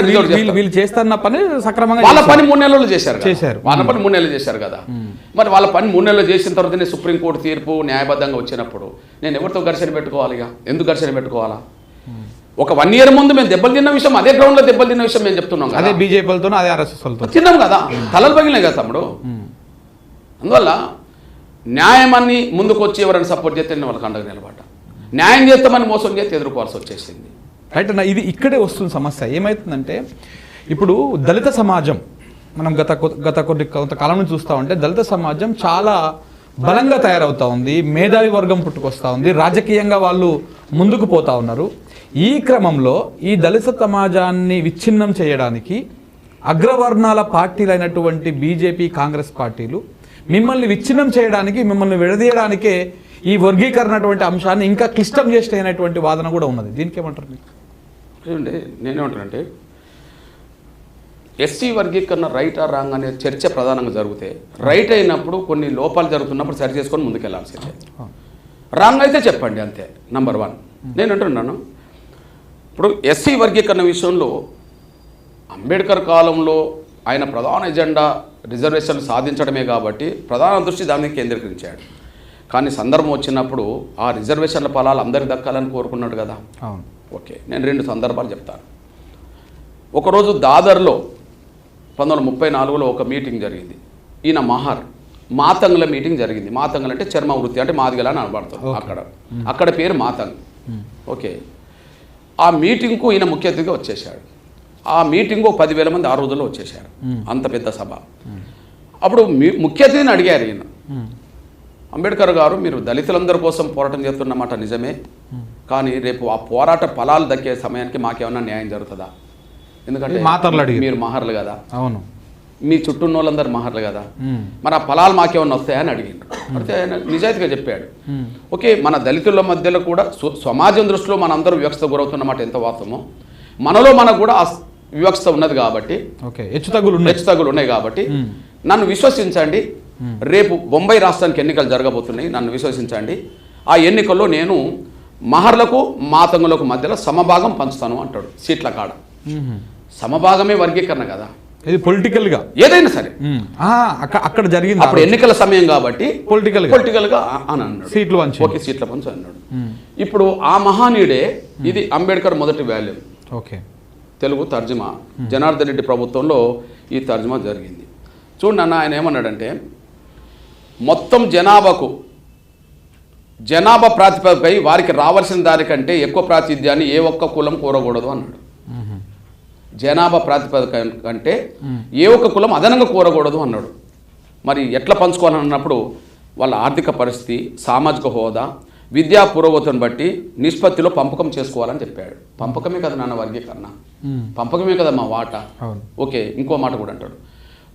వీళ్ళు చేస్తున్న పని సక్రమంగా వాళ్ళ పని 3 నెలలు చేశారు. వాళ్ళ పని 3 నెలలు చేశారు కదా. మరి వాళ్ళ పని 3 నెలలు చేసిన తర్వాతనే సుప్రీంకోర్టు తీర్పు న్యాయబద్ధంగా వచ్చినప్పుడు నేను ఎవరితో ఘర్షణ పెట్టుకోవాలి? ఇక ఎందుకు ఘర్షణ పెట్టుకోవాలా? ఒక 1 year ముందు మేము దెబ్బలు తిన్న విషయం, అదే గ్రౌండ్లో దెబ్బలు తిన్న విషయం మేము చెప్తున్నాం. అదే బీజేపీలతో అదే ఆర్ఎస్ఎస్తో తిన్నాం కదా, తలలు పగిలినాయి కదా తమ్ముడు. అందువల్ల న్యాయమని ముందుకు వచ్చి ఎవరైనా సపోర్ట్ చేస్తే వాళ్ళకి అండగా నిలబడ్డ, న్యాయం చేస్తామని మోసం చేస్తే ఎదుర్కోవాల్సి వచ్చేసింది. రైట్ అన్న, ఇది ఇక్కడే వస్తుంది సమస్య. ఏమవుతుందంటే ఇప్పుడు దళిత సమాజం మనం కొంతకాలం నుంచి చూస్తూ ఉంటే దళిత సమాజం చాలా బలంగా తయారవుతూ ఉంది, మేధావి వర్గం పుట్టుకొస్తూ ఉంది, రాజకీయంగా వాళ్ళు ముందుకు పోతా ఉన్నారు. ఈ క్రమంలో ఈ దళిత సమాజాన్ని విచ్ఛిన్నం చేయడానికి అగ్రవర్ణాల పార్టీలైనటువంటి బీజేపీ కాంగ్రెస్ పార్టీలు మిమ్మల్ని విచ్ఛిన్నం చేయడానికి, మిమ్మల్ని విడదీయడానికే ఈ వర్గీకరణ అటువంటి అంశాన్ని ఇంకా క్లిష్టం చేసినటువంటి వాదన కూడా ఉన్నది. దీనికి ఏమంటారు మీకు? చూడండి, నేనేమంటానంటే ఎస్సీ వర్గీకరణ రైట్ ఆర్ రాంగ్ అనే చర్చ ప్రధానంగా జరిగితే, రైట్ అయినప్పుడు కొన్ని లోపాలు జరుగుతున్నప్పుడు సరి చేసుకొని ముందుకెళ్లాల్సిందే. రాంగ్ అయితే చెప్పండి, అంతే. నంబర్ 1 నేను అంటున్నాను, ఇప్పుడు ఎస్సీ వర్గీకరణ విషయంలో అంబేద్కర్ కాలంలో ఆయన ప్రధాన ఎజెండా రిజర్వేషన్లు సాధించడమే కాబట్టి ప్రధాన దృష్టి దాని మీద కేంద్రీకరించాడు. కానీ సందర్భం వచ్చినప్పుడు ఆ రిజర్వేషన్ల ఫలాలు అందరికి దక్కాలని కోరుకున్నాడు కదా. అవును, ఓకే, నేను 2 సందర్భాలు చెప్తాను. ఒకరోజు దాదర్లో 1934లో ఒక మీటింగ్ జరిగింది. ఈయన మాతంగుల మీటింగ్ జరిగింది. మాతంగులు అంటే చర్మ వృత్తి, అంటే మాదిగల అని అనబడుతుంది. అక్కడ పేరు మాతంగ్. ఓకే, ఆ మీటింగ్కు ఈయన ముఖ్య అతిథిగా వచ్చేసాడు. ఆ మీటింగ్ 10,000 మంది ఆ రోజుల్లో వచ్చేసారు. అంత పెద్ద సభ. అప్పుడు ముఖ్య అతిథిని అడిగారు ఈయన, అంబేద్కర్ గారు, మీరు దళితులందరి కోసం పోరాటం చేస్తున్నమాట నిజమే, కానీ రేపు ఆ పోరాట ఫలాలు దక్కే సమయానికి మాకేమన్నా న్యాయం జరుగుతుందా? ఎందుకంటే మీరు మహర్లు కదా, అవును, మీ చుట్టూ వాళ్ళందరూ మహర్లు కదా, మరి ఆ ఫలాలు మాకేమన్నా వస్తాయని అడిగిండు. అంటే ఆయన నిజాయితీగా చెప్పాడు. ఓకే, మన దళితుల మధ్యలో కూడా సమాజం దృష్టిలో మనందరూ వివక్షత గురవుతున్నమాట ఎంత వాస్తవమో, మనకు కూడా ఆ వివక్షత ఉన్నది కాబట్టి, హెచ్చుతగ్గులు ఉన్నాయి కాబట్టి నన్ను విశ్వసించండి, రేపు బొంబాయి రాష్ట్రానికి ఎన్నికలు జరగబోతున్నాయి, నన్ను విశ్వసించండి, ఆ ఎన్నికల్లో నేను మహర్లకు మాతంగులకు మధ్యలో సమభాగం పంచుతాను అంటాడు. సీట్ల కాడ సమభాగమే వర్గీకరణ కదా, ఇది పొలిటికల్గా ఏదైనా సరే. అక్కడ జరిగింది అప్పుడు ఎన్నికల సమయం కాబట్టి పొలిటికల్గా అని అన్నాడు. సీట్లు పంచు, ఓకే, సీట్ల పంచు అన్నాడు. ఇప్పుడు ఆ మహానీయుడే, ఇది అంబేద్కర్ మొదటి వాల్యూమ్. ఓకే, తెలుగు తర్జుమా జనార్దన్ రెడ్డి ప్రభుత్వంలో ఈ తర్జుమా జరిగింది. చూడండి అన్న, ఆయన ఏమన్నాడంటే, మొత్తం జనాభా ప్రాతిపదికపై వారికి రావాల్సిన దానికంటే ఎక్కువ ప్రాతినిధ్యాన్ని ఏ ఒక్క కులం కోరకూడదు అన్నాడు. జనాభా ప్రాతిపదిక కంటే ఏ ఒక్క కులం అదనంగా కోరకూడదు అన్నాడు. మరి ఎట్లా పంచుకోవాలన్నప్పుడు వాళ్ళ ఆర్థిక పరిస్థితి, సామాజిక హోదా, విద్యా పురోగతిని బట్టి నిష్పత్తిలో పంపకం చేసుకోవాలని చెప్పాడు. పంపకమే కదా నాన్న వర్గీకరణ, పంపకమే కదా మా వాటా. ఓకే, ఇంకో మాట కూడా అంటాడు,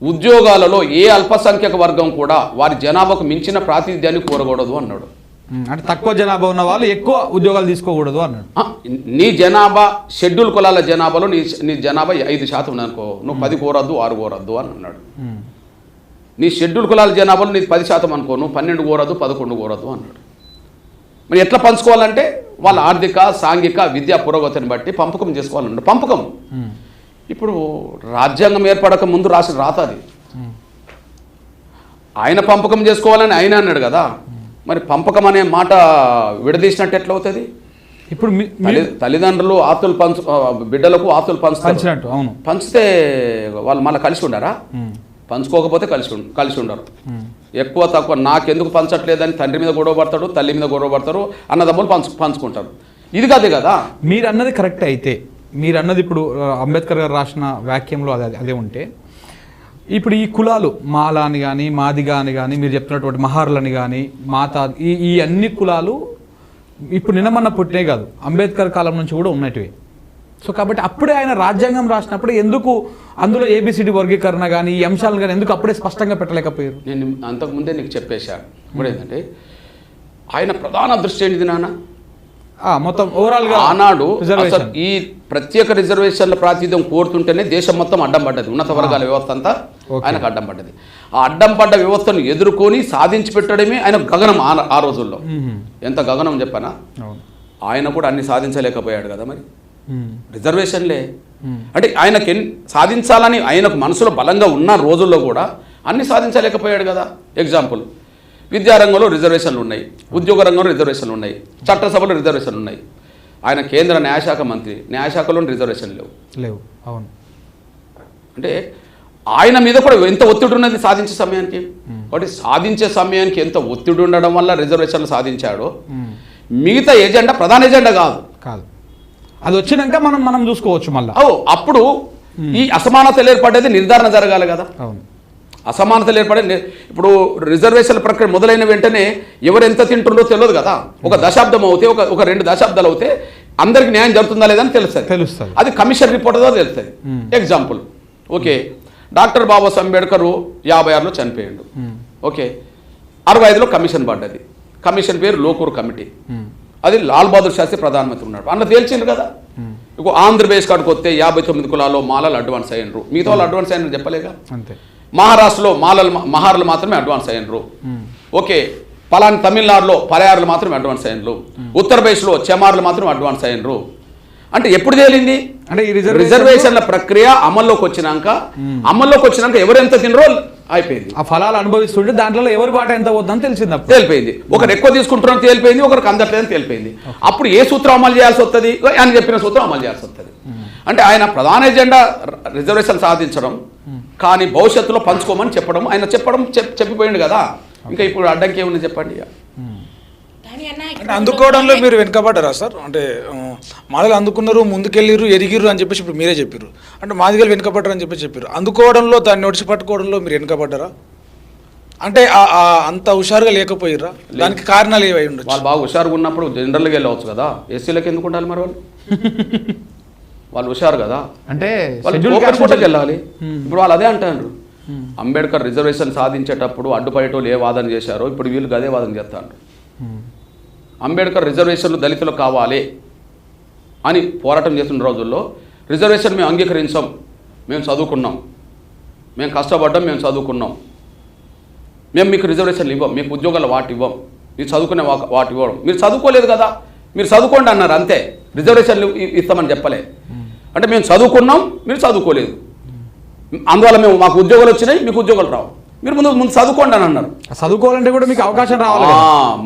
ఉద్యోగాలలో ఏ అల్పసంఖ్యక వర్గం కూడా వారి జనాభాకు మించిన ప్రాతినిధ్యాన్ని కోరకూడదు అన్నాడు. అంటే తక్కువ జనాభా ఉన్న వాళ్ళు ఎక్కువ ఉద్యోగాలు తీసుకోకూడదు అన్నాడు. నీ జనాభా షెడ్యూల్ కులాల జనాభాలో నీ జనాభా 5% ఉందనుకో, నువ్వు 10 కోరద్దు, 6 కోరద్దు అని అన్నాడు. నీ షెడ్యూల్ కులాల జనాభాలో నీది 10% అనుకో, నువ్వు 12 కోరద్దు, 11 కోరద్దు అన్నాడు. మరి ఎట్లా పంచుకోవాలంటే వాళ్ళ ఆర్థిక, సాంఘిక, విద్యా పురోగతిని బట్టి పంపకం చేసుకోవాలన్నాడు. పంపకం ఇప్పుడు రాజ్యాంగం ఏర్పడక ముందు రాసిన రాత అది. ఆయన పంపకం చేసుకోవాలని ఆయన అన్నాడు కదా, మరి పంపకం అనే మాట విడదీసినట్టు ఎట్లా అవుతుంది? ఇప్పుడు తల్లిదండ్రులు ఆస్తులు బిడ్డలకు ఆస్తులు పంచుతారు, అవును, పంచితే వాళ్ళు మళ్ళీ కలిసి ఉండారా? పంచుకోకపోతే కలిసి ఉండరు. ఎక్కువ తక్కువ నాకెందుకు పంచట్లేదని తండ్రి మీద గొడవ పడతాడు, తల్లి మీద గొడవ పడతారు, అన్నదమ్ములు పంచుకుంటారు. ఇది కాదే కదా. మీరు అన్నది కరెక్ట్ అయితే, మీరు అన్నది ఇప్పుడు అంబేద్కర్ గారు రాసిన వాక్యంలో అదే ఉంటే, ఇప్పుడు ఈ కులాలు మాల అని కానీ, మాదిగా అని కానీ, మీరు చెప్తున్నటువంటి మహార్లని కానీ, మాత, ఈ అన్ని కులాలు ఇప్పుడు నిన్నమన్న పుట్టినే కాదు, అంబేద్కర్ కాలం నుంచి కూడా ఉన్నటివి. సో కాబట్టి అప్పుడే ఆయన రాజ్యాంగం రాసినప్పుడు ఎందుకు అందులో ఏబిసిడి వర్గీకరణ కానీ ఈ అంశాలను కానీ ఎందుకు అప్పుడే స్పష్టంగా పెట్టలేకపోయారు? నేను అంతకుముందే నీకు చెప్పేశాను. ఇప్పుడు ఏంటంటే ఆయన ప్రధాన దృష్టి ఏంటిది నాన్న, మొత్తం ఓవరాల్గా ఆనాడు ఈ ప్రత్యేక రిజర్వేషన్ల ప్రాతినిధ్యం కోరుతుంటేనే దేశం మొత్తం అడ్డం పడ్డది. ఉన్నత వర్గాల వ్యవస్థ అంతా ఆయనకు అడ్డం పడ్డది. ఆ అడ్డం పడ్డ వ్యవస్థను ఎదుర్కొని సాధించి పెట్టడమే ఆయన గగనం. ఆ రోజుల్లో ఎంత గగనం చెప్పానా, ఆయన కూడా అన్ని సాధించలేకపోయాడు కదా. మరి రిజర్వేషన్లే అంటే ఆయనకి సాధించాలని ఆయనకు మనసులో బలంగా ఉన్న రోజుల్లో కూడా అన్ని సాధించలేకపోయాడు కదా. ఎగ్జాంపుల్, విద్యారంగంలో రిజర్వేషన్లు ఉన్నాయి, ఉద్యోగ రంగంలో రిజర్వేషన్లు ఉన్నాయి, చట్టసభలో రిజర్వేషన్లు ఉన్నాయి. ఆయన కేంద్ర న్యాయశాఖ మంత్రి, న్యాయశాఖలో రిజర్వేషన్లు లేవు. అవును, అంటే ఆయన మీద కూడా ఎంత ఒత్తిడి ఉన్నది సాధించే సమయానికి. కాబట్టి సాధించే సమయానికి ఎంత ఒత్తిడి ఉండడం వల్ల రిజర్వేషన్లు సాధించాడో, మిగతా ఎజెండా ప్రధాన ఎజెండా కాదు. అది వచ్చినాక మనం చూసుకోవచ్చు మళ్ళీ. అప్పుడు ఈ అసమానతలు ఏర్పడేది నిర్ధారణ జరగాలి కదా. అవును, అసమానతలు ఏర్పడే ఇప్పుడు రిజర్వేషన్ల ప్రక్రియ మొదలైన వెంటనే ఎవరు ఎంత తింటుండో తెలియదు కదా. ఒక దశాబ్దం అవుతే, ఒక 2 దశాబ్దాలు అవుతే అందరికి న్యాయం జరుగుతుందా లేదని తెలుస్తుంది. తెలుస్తుంది. అది కమిషన్ రిపోర్ట్ ద్వారా తెలుస్తుంది. Example, okay, doctor Babasaheb Ambedkar 56లో చనిపోయాడు. ఓకే, 65లో కమిషన్ పడ్డది. కమిషన్ పేరు లోకూర్ కమిటీ. అది లాల్ బహదూర్ శాస్త్రి ప్రధానమంత్రి ఉన్నాడు. అందులో తేల్చిండు కదా. ఇక ఆంధ్రప్రదేశ్ కాడికి వస్తే 59 కులాల్లో మాలలు అడ్వాన్స్ అయ్యారు. మిగతా వాళ్ళు అడ్వాన్స్ అయ్యారు చెప్పలేగా. అంతే. మహారాష్ట్రలో మహార్లు మాత్రమే అడ్వాన్స్ అయ్యారు. ఓకే, పలాని తమిళనాడులో పరయార్లు మాత్రమే అడ్వాన్స్ అయ్యారు. ఉత్తరప్రదేశ్లో చెమార్లు మాత్రం అడ్వాన్స్ అయ్యారు. అంటే ఎప్పుడు తేలింది అంటే ఈ రిజర్వేషన్ల ప్రక్రియ అమల్లోకి వచ్చినాక ఎవరెంత తినరో అయిపోయింది. ఆ ఫలాలు అనుభవిస్తుంటే దాంట్లో ఎవరి బాట ఎంత పోతుందని తెలిసింది. తేలిపోయింది. ఒకరు ఎక్కువ తీసుకుంటున్నారని తేలిపోయింది, ఒకరికి అందట్లేదని తేలిపోయింది. అప్పుడు ఏ సూత్రం అమలు చేయాల్సి వస్తుంది? ఆయన చెప్పిన సూత్రం అమలు చేయాల్సి వస్తుంది. అంటే ఆయన ప్రధాన ఎజెండా రిజర్వేషన్ సాధించడం, కానీ భవిష్యత్తులో పంచుకోమని చెప్పడం, ఆయన చెప్పిపోయింది కదా. ఇంకా ఇప్పుడు అడ్డంకి ఏముంది చెప్పండి. కానీ అన్న అంటే అందుకోవడంలో మీరు వెనుకబడ్డారా సార్? అంటే మాదిగలు అందుకున్నారు, ముందుకెళ్ళిరు, ఎదిగిరు అని చెప్పేసి ఇప్పుడు మీరే చెప్పారు. అంటే మాదిగలు వెనుకబడ్డారు అని చెప్పారు. అందుకోవడంలో దాన్ని ఒడిచి పట్టుకోవడంలో మీరు వెనుకబడ్డారా? అంటే అంత హుషారుగా లేకపోయిర్రా? దానికి కారణాలు ఏవై ఉండొచ్చు? వాళ్ళు బాగా హుషారుగా ఉన్నప్పుడు జనరల్గా వెళ్ళవచ్చు కదా. ఎస్సీలకు ఎందుకు ఉండాలి మరి? వాళ్ళు హుషారు కదా, అంటే వాళ్ళు వెళ్ళాలి. ఇప్పుడు వాళ్ళు అదే అంటారు, అంబేద్కర్ రిజర్వేషన్ సాధించేటప్పుడు అడ్డుపడేటోళ్ళు ఏ వాదన చేశారో ఇప్పుడు వీళ్ళకి అదే వాదన చేస్తారు. అంబేద్కర్ రిజర్వేషన్లు దళితులకు కావాలి అని పోరాటం చేస్తున్న రోజుల్లో రిజర్వేషన్ మేము అంగీకరించాం, మేము చదువుకున్నాం, మేము కష్టపడ్డాం, మేము చదువుకున్నాం, మేము మీకు రిజర్వేషన్లు ఇవ్వం, మీకు ఉద్యోగాలు వాటి ఇవ్వం, మీరు చదువుకునే వాటి ఇవ్వడం. మీరు చదువుకోలేదు కదా, మీరు చదువుకోండి అన్నారు అంతే. రిజర్వేషన్లు ఇస్తామని చెప్పలే. అంటే మేము చదువుకున్నాం, మీరు చదువుకోలేదు, అందువల్ల మాకు ఉద్యోగాలు వచ్చినాయి, మీకు ఉద్యోగాలు రావు, మీరు ముందు చదువుకోండి అని అన్నారు. చదువుకోవాలంటే కూడా మీకు అవకాశం రావాలి.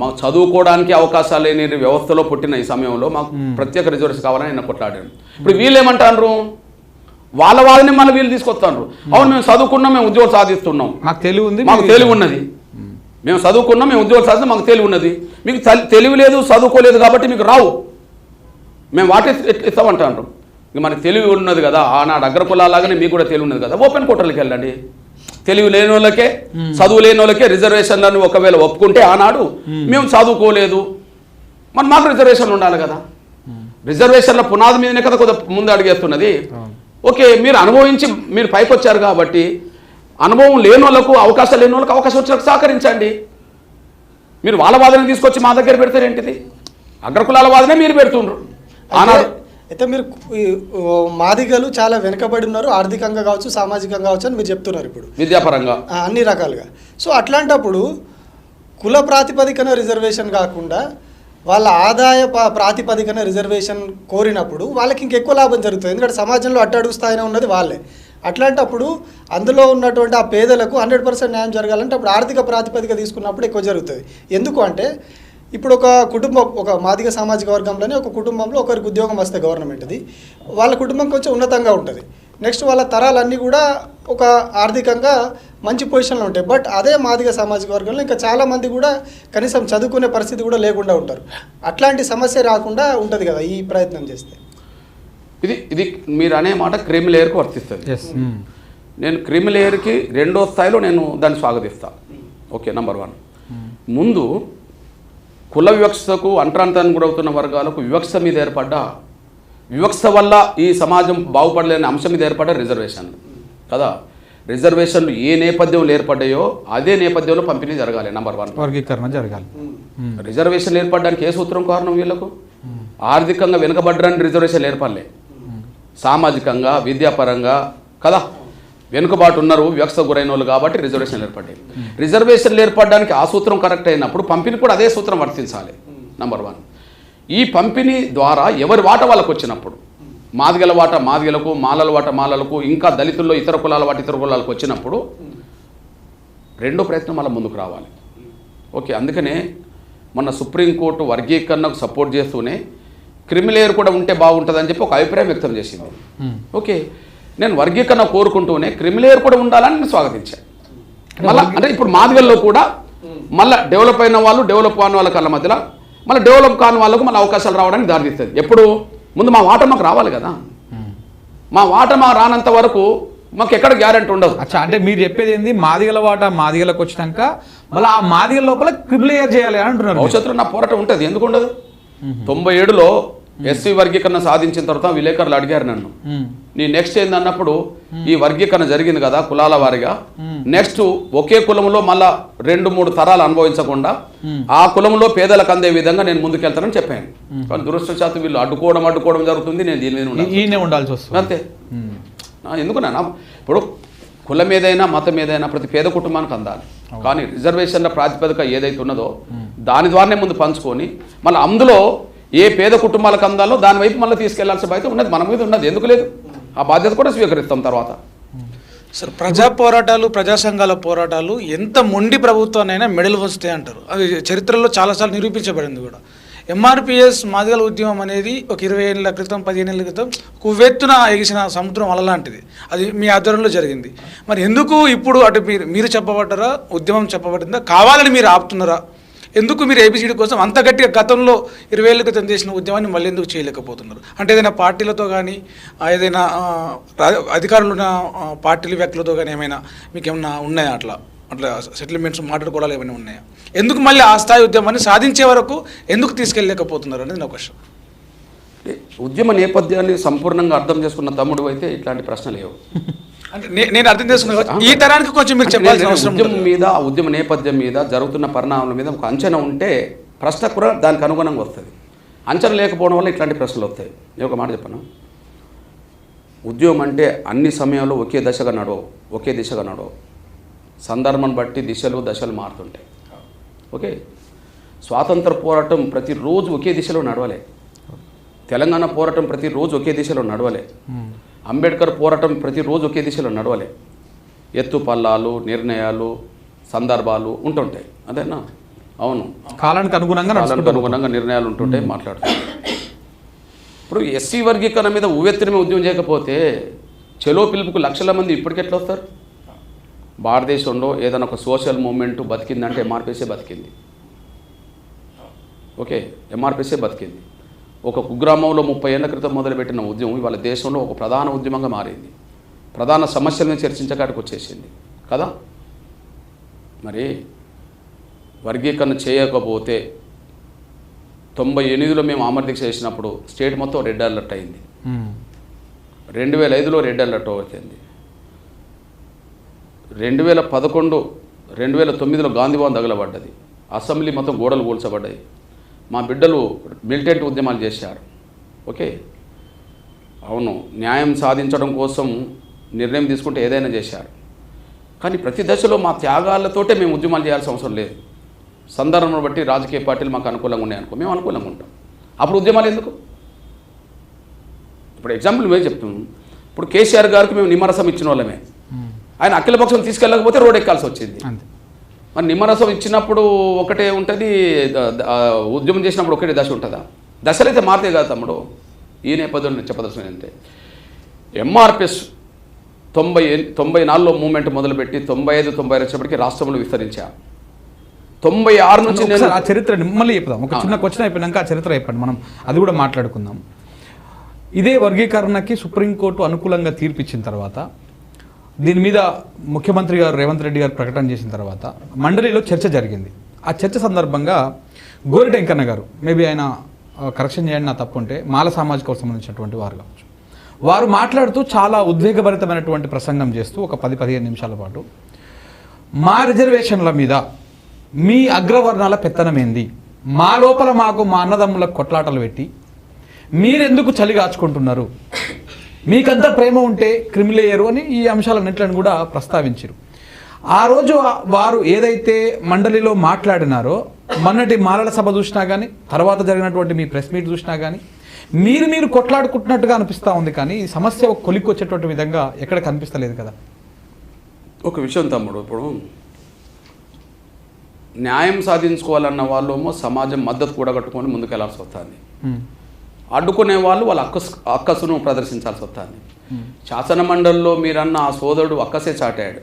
మాకు చదువుకోవడానికి అవకాశాలు లేని వ్యవస్థలో పుట్టిన ఈ సమయంలో మాకు ప్రత్యేక రిజర్వేషన్ కావాలని ఆయన కొట్లాడారు. ఇప్పుడు వీళ్ళు ఏమంటారు? వాళ్ళ వాళ్ళని మళ్ళీ వీళ్ళు తీసుకొస్తారు. అవును, మేము చదువుకున్నాం, మేము ఉద్యోగం సాధిస్తున్నాం, మాకు తెలివి ఉంది, మాకు తెలివి ఉన్నది, మేము చదువుకున్నాం, మేము ఉద్యోగం సాధిస్తాం, మాకు తెలివి ఉన్నది. మీకు తెలివి లేదు, చదువుకోలేదు కాబట్టి మీకు రావు, మేము వాటి ఇస్తామంటారు. ఇక మనకి తెలివి ఉన్నది కదా, ఆనాడు అగ్రకులాలాగానే మీకు కూడా తెలివి ఉన్నది కదా, ఓపెన్ కోటర్లకు వెళ్ళండి. తెలివి లేని వాళ్ళకే, చదువు లేని వాళ్ళకే రిజర్వేషన్లను ఒకవేళ ఒప్పుకుంటే ఆనాడు మేము చదువుకోలేదు, మరి మాకు రిజర్వేషన్లు ఉండాలి కదా. రిజర్వేషన్ల పునాది మీదనే కదా కొద్దిగా ముందు అడిగేస్తున్నది. ఓకే, మీరు అనుభవించి మీరు పైకి వచ్చారు కాబట్టి అనుభవం లేని వాళ్ళకు, అవకాశం లేని వాళ్ళకి అవకాశం వచ్చినట్టు సహకరించండి. మీరు వాళ్ళ వాదన తీసుకొచ్చి మా దగ్గర పెడతారు ఏంటిది? అగ్రకులాల వాదనే మీరు పెడుతుండ్రు ఆనాడు. అయితే మీరు మాదిగలు చాలా వెనుకబడి ఉన్నారు, ఆర్థికంగా కావచ్చు, సామాజికంగా కావచ్చు అని మీరు చెప్తున్నారు ఇప్పుడు, విద్యాపరంగా అన్ని రకాలుగా. సో అట్లాంటప్పుడు కుల ప్రాతిపదికన రిజర్వేషన్ కాకుండా వాళ్ళ ఆదాయ ప్రాతిపదికన రిజర్వేషన్ కోరినప్పుడు వాళ్ళకి ఇంకెక్కువ లాభం జరుగుతుంది. ఎందుకంటే సమాజంలో అట్టడుగు స్థాయిలో ఉన్నది వాళ్ళే. అట్లాంటప్పుడు అందులో ఉన్నటువంటి ఆ పేదలకు 100% న్యాయం జరగాలంటే అప్పుడు ఆర్థిక ప్రాతిపదిక తీసుకున్నప్పుడు ఎక్కువ జరుగుతుంది. ఎందుకు అంటే ఇప్పుడు ఒక కుటుంబం, ఒక మాదిగ సామాజిక వర్గంలోనే ఒక కుటుంబంలో ఒకరికి ఉద్యోగం వస్తే గవర్నమెంట్ది, వాళ్ళ కుటుంబం కొంచెం ఉన్నతంగా ఉంటుంది. నెక్స్ట్ వాళ్ళ తరాలన్నీ కూడా ఒక ఆర్థికంగా మంచి పొజిషన్లో ఉంటాయి. బట్ అదే మాదిగ సామాజిక వర్గంలో ఇంకా చాలామంది కూడా కనీసం చదువుకునే పరిస్థితి కూడా లేకుండా ఉంటారు. అట్లాంటి సమస్య రాకుండా ఉంటుంది కదా ఈ ప్రయత్నం చేస్తే. ఇది మీరు అనే మాట క్రిమి లేయర్కి వర్తిస్తుంది. నేను క్రిమి లేయర్కి 2వ స్థాయిలో నేను దాన్ని స్వాగతిస్తాను. ఓకే, నంబర్ 1, ముందు కుల వివక్షకు అంటరాంతరానికి గురవుతున్న వర్గాలకు వివక్ష మీద ఏర్పడ్డ, వివక్ష వల్ల ఈ సమాజం బాగుపడలేని అంశం మీద ఏర్పడ్డ రిజర్వేషన్లు కదా. రిజర్వేషన్లు ఏ నేపథ్యంలో ఏర్పడ్డాయో అదే నేపథ్యంలో పంపిణీ జరగాలి. నంబర్ 1, వర్గీకరణ జరగాలి. రిజర్వేషన్లు ఏర్పడడానికి ఏ సూత్రం కారణం? వీళ్ళకు ఆర్థికంగా వెనుకబడ్డానికి రిజర్వేషన్లు ఏర్పడలే, సామాజికంగా, విద్యాపరంగా కదా వెనుకబాటు ఉన్నారు, వివక్ష గురైన వాళ్ళు కాబట్టి రిజర్వేషన్లు ఏర్పడ్డాయి. రిజర్వేషన్లు ఏర్పడడానికి ఆ సూత్రం కరెక్ట్ అయినప్పుడు పంపిణీ కూడా అదే సూత్రం వర్తించాలి. నంబర్ 1, ఈ పంపిణీ ద్వారా ఎవరి వాట వాళ్ళకు వచ్చినప్పుడు, మాదిగల వాట మాదిగలకు, మాలల వాట మాలలకు, ఇంకా దళితుల్లో ఇతర కులాల వాట ఇతర కులాలకు వచ్చినప్పుడు రెండో ప్రయత్నం మళ్ళీ ముందుకు రావాలి. ఓకే, అందుకనే మొన్న సుప్రీంకోర్టు వర్గీకరణకు సపోర్ట్ చేస్తూనే క్రిమిలేయర్ కూడా ఉంటే బాగుంటుందని చెప్పి ఒక అభిప్రాయం వ్యక్తం చేసింది. ఓకే, నేను వర్గీకరణ కోరుకుంటూనే క్రిమిలేయర్ కూడా ఉండాలని నేను స్వాగతించాను. మళ్ళీ అంటే ఇప్పుడు మాదిగల్లో కూడా మళ్ళీ డెవలప్ అయిన వాళ్ళు, డెవలప్ కాని వాళ్ళ కళ్ళ మధ్యలో మళ్ళీ డెవలప్ కాని వాళ్ళకు మళ్ళీ అవకాశాలు రావడానికి దారితీస్తుంది. ఎప్పుడు ముందు మా వాట మాకు రావాలి కదా, మా వాట మా రానంత వరకు మాకు ఎక్కడ గ్యారెంటీ ఉండదు. అచ్చా, అంటే మీరు చెప్పేది ఏంది? మాదిగల వాట మాదిగలకు వచ్చినాక మళ్ళీ ఆ మాదిగల లోపల క్రిమిలేయర్ చేయాలి అంటున్నారు. భవిష్యత్తులో నా పోరాటం ఉంటుంది, ఎందుకు ఉండదు? 97లో ఎస్సీ వర్గీకరణ సాధించిన తర్వాత విలేకరులు అడిగారు నన్ను, నీ నెక్స్ట్ ఏందన్నప్పుడు ఈ వర్గీకరణ జరిగింది కదా కులాల వారిగా, నెక్స్ట్ ఒకే కులంలో మళ్ళా 2-3 తరాలు అనుభవించకుండా ఆ కులంలో పేదలకు అందే విధంగా నేను ముందుకెళ్తానని చెప్పాను. కానీ దురదృష్టవశాత్తు వీళ్ళు అడ్డుకోవడం జరుగుతుంది. నేను దీని మీద ఉండాల్సి వస్తుంది అంతే. ఎందుకున్నా ఇప్పుడు కులం ఏదైనా మతం ఏదైనా ప్రతి పేద కుటుంబానికి అందాలి. కానీ రిజర్వేషన్ల ప్రాతిపదిక ఏదైతే ఉన్నదో దాని ద్వారానే ముందు పంచుకొని మళ్ళీ అందులో ఏ పేద కుటుంబాలకు అందాలో దాని వైపు మళ్ళీ తీసుకెళ్లాల్సిన బాధ్యత ఉన్నది, మన మీద ఉన్నది. ఎందుకు లేదు? ఆ బాధ్యత కూడా స్వీకరిస్తాం తర్వాత. సార్, ప్రజా పోరాటాలు ప్రజా సంఘాల పోరాటాలు ఎంత మొండి ప్రభుత్వాన్నైనా మెడలు వస్తాయి అంటారు. అది చరిత్రలో చాలాసార్లు నిరూపించబడింది కూడా. ఎంఆర్పిఎస్ మాదిగల ఉద్యమం అనేది ఒక 20 ఏళ్ళ క్రితం 15 ఏళ్ళ క్రితం కువ్వెత్తున ఎగిసిన సముద్రం అలాంటిది. అది మీ ఆధ్వర్యంలో జరిగింది. మరి ఎందుకు ఇప్పుడు అటు మీరు చెప్పబడ్డారా, ఉద్యమం చెప్పబడిందా, కావాలని మీరు ఆపుతున్నారా? ఎందుకు మీరు ఏబిసిడి కోసం అంత గట్టిగా గతంలో 20 ఏళ్ళ క్రితం చేసిన ఉద్యమాన్ని మళ్ళీ ఎందుకు చేయలేకపోతున్నారు? అంటే ఏదైనా పార్టీలతో కానీ ఏదైనా అధికారులు ఉన్న పార్టీలు వ్యక్తులతో కానీ ఏమైనా మీకు ఏమైనా ఉన్నాయా? అట్లా సెటిల్మెంట్స్ మాట్లాడుకోవడాలు ఏమైనా ఉన్నాయా? ఎందుకు మళ్ళీ ఆ స్థాయి ఉద్యమాన్ని సాధించే వరకు ఎందుకు తీసుకెళ్ళలేకపోతున్నారు అనేది నా క్వశ్చన్. ఉద్యమ నేపథ్యాన్ని సంపూర్ణంగా అర్థం చేసుకున్న తమ్ముడు అయితే ఇట్లాంటి ప్రశ్న లేవు. అంటే నేను అర్థం చేసుకున్నా, ఈ తరానికి కొంచెం మీరు చెప్పాల్సిన అవసరం. ఉద్యమం మీద, ఉద్యమ నేపథ్యం మీద, జరుగుతున్న పరిణామాల మీద ఒక అంచనా ఉంటే ప్రశ్న కూడా దానికి అనుగుణంగా వస్తుంది. అంచనా లేకపోవడం వల్ల ఇట్లాంటి ప్రశ్నలు వస్తాయి. నేను ఒక మాట చెప్పను, ఉద్యమం అంటే అన్ని సమయంలో ఒకే దిశగా నడవవు. సందర్భం బట్టి దశలు మారుతుంటాయి. ఓకే, స్వాతంత్ర పోరాటం ప్రతిరోజు ఒకే దిశలో నడవలే. తెలంగాణ పోరాటం ప్రతిరోజు ఒకే దిశలో నడవలే. అంబేద్కర్ పోరాటం ప్రతిరోజు ఒకే దిశలో నడవలే. ఎత్తు పల్లాలు, నిర్ణయాలు, సందర్భాలు ఉంటుంటాయి. అదేనా? అవును, కాలానికి అనుగుణంగా నిర్ణయాలు ఉంటుంటాయి, మాట్లాడుతుంటాయి. ఇప్పుడు ఎస్సీ వర్గీకరణ మీద ఉవ్వెత్తున ఉద్యమం చేయకపోతే చెలో పిలుపుకు లక్షల మంది ఇప్పటికెట్లా వస్తారు? భారతదేశంలో ఏదైనా ఒక సోషల్ మూమెంట్ బతికిందంటే ఎంఆర్పిఎస్ఏ బతికింది. ఓకే, ఎంఆర్పిఎస్ఏ బతికింది. ఒక కుగ్రామంలో 30 ఏళ్ల క్రితం మొదలుపెట్టిన ఉద్యమం ఇవాళ దేశంలో ఒక ప్రధాన ఉద్యమంగా మారింది. ప్రధాన సమస్యలను చర్చించడానికి వచ్చేసింది కదా. మరి వర్గీకరణ చేయకపోతే 98లో మేము ఆమరదీక్ష చేసినప్పుడు స్టేట్ మొత్తం రెడ్ అలర్ట్ అయింది. 2005లో రెడ్ అలర్ట్ వచ్చింది. 2011, 2009లో గాంధీ భవన్ తగలబడ్డది. అసెంబ్లీ మొత్తం గోడలు కూల్చబడ్డాయి. మా బిడ్డలు మిలిటెంట్ ఉద్యమాలు చేశారు. ఓకే, అవును, న్యాయం సాధించడం కోసం నిర్ణయం తీసుకుంటే ఏదైనా చేశారు. కానీ ప్రతి దశలో మా త్యాగాలతోటే మేము ఉద్యమాలు చేయాల్సిన అవసరం లేదు. సందర్భం బట్టి రాజకీయ పార్టీలు మాకు అనుకూలంగా ఉన్నాయనుకో, మేము అనుకూలంగా ఉంటాం. అప్పుడు ఉద్యమాలు ఎందుకు? ఇప్పుడు ఎగ్జాంపుల్ మేము చెప్తున్నాం. ఇప్పుడు కేసీఆర్ గారికి మేము నిమ్మరసం ఇచ్చిన వాళ్ళమే. ఆయన అఖిలపక్షం తీసుకెళ్ళకపోతే రోడ్ ఎక్కాల్సి వచ్చింది. మరి నిమ్మరసం ఇచ్చినప్పుడు ఒకటే ఉంటుంది, ఉద్యమం చేసినప్పుడు ఒకటే దశ ఉంటుందా? దశలు అయితే మారుతాయి కదా తమ్ముడు. ఈ నేపథ్యంలో చెప్పదలసిన అంటే ఎంఆర్పిఎస్ 94లో మూమెంట్ మొదలుపెట్టి 95, 96 వచ్చేప్పటికి రాష్ట్రంలో విస్తరించారు. 96 నుంచి ఆ చరిత్ర మళ్ళీ చెప్దాం. ఒక చిన్న క్వశ్చన్ అయిపోయినాక ఆ చరిత్ర అయిపోయింది, మనం అది కూడా మాట్లాడుకుందాం. ఇదే వర్గీకరణకి సుప్రీంకోర్టు అనుకూలంగా తీర్పు ఇచ్చిన తర్వాత, దీని మీద ముఖ్యమంత్రి గారు రేవంత్ రెడ్డి గారు ప్రకటన చేసిన తర్వాత మండలిలో చర్చ జరిగింది. ఆ చర్చ సందర్భంగా గోరి వెంకన్న గారు, మేబీ ఆయన కరెక్షన్ చేయండి నా తప్పు ఉంటే, మాల సామాజిక సంబంధించినటువంటి వారు కావచ్చు, వారు మాట్లాడుతూ చాలా ఉద్వేగభరితమైనటువంటి ప్రసంగం చేస్తూ ఒక 10-15 నిమిషాల పాటు మా రిజర్వేషన్ల మీద మీ అగ్రవర్ణాల పెత్తనం ఏంది, మా లోపల మాకు మా అన్నదమ్ములకు కొట్లాటలు పెట్టి మీరెందుకు చలి కాచుకుంటున్నారు, మీకంత ప్రేమ ఉంటే క్రిమిలేయరు అని ఈ అంశాలన్నింటిని కూడా ప్రస్తావించారు. ఆ రోజు వారు ఏదైతే మండలిలో మాట్లాడినారో, మొన్నటి మాలల సభ చూసినా కానీ, తర్వాత జరిగినటువంటి మీ ప్రెస్ మీట్ చూసినా కానీ, మీరు కొట్లాడుకుంటున్నట్టుగా అనిపిస్తూ ఉంది. కానీ ఈ సమస్య ఒక కొలిక్కి వచ్చేటువంటి విధంగా ఎక్కడ కనిపిస్తలేదు కదా. ఒక విషయం తమ్ముడు, ఇప్పుడు న్యాయం సాధించుకోవాలన్న వాళ్ళేమో సమాజం మద్దతు కూడగట్టుకొని ముందుకెళ్లాల్సి వస్తుంది. అడ్డుకునే వాళ్ళు వాళ్ళ అక్కసును ప్రదర్శించాల్సి వస్తుంది. శాసన మండలిలో మీరన్న ఆ సోదరుడు అక్కసే చాటాడు.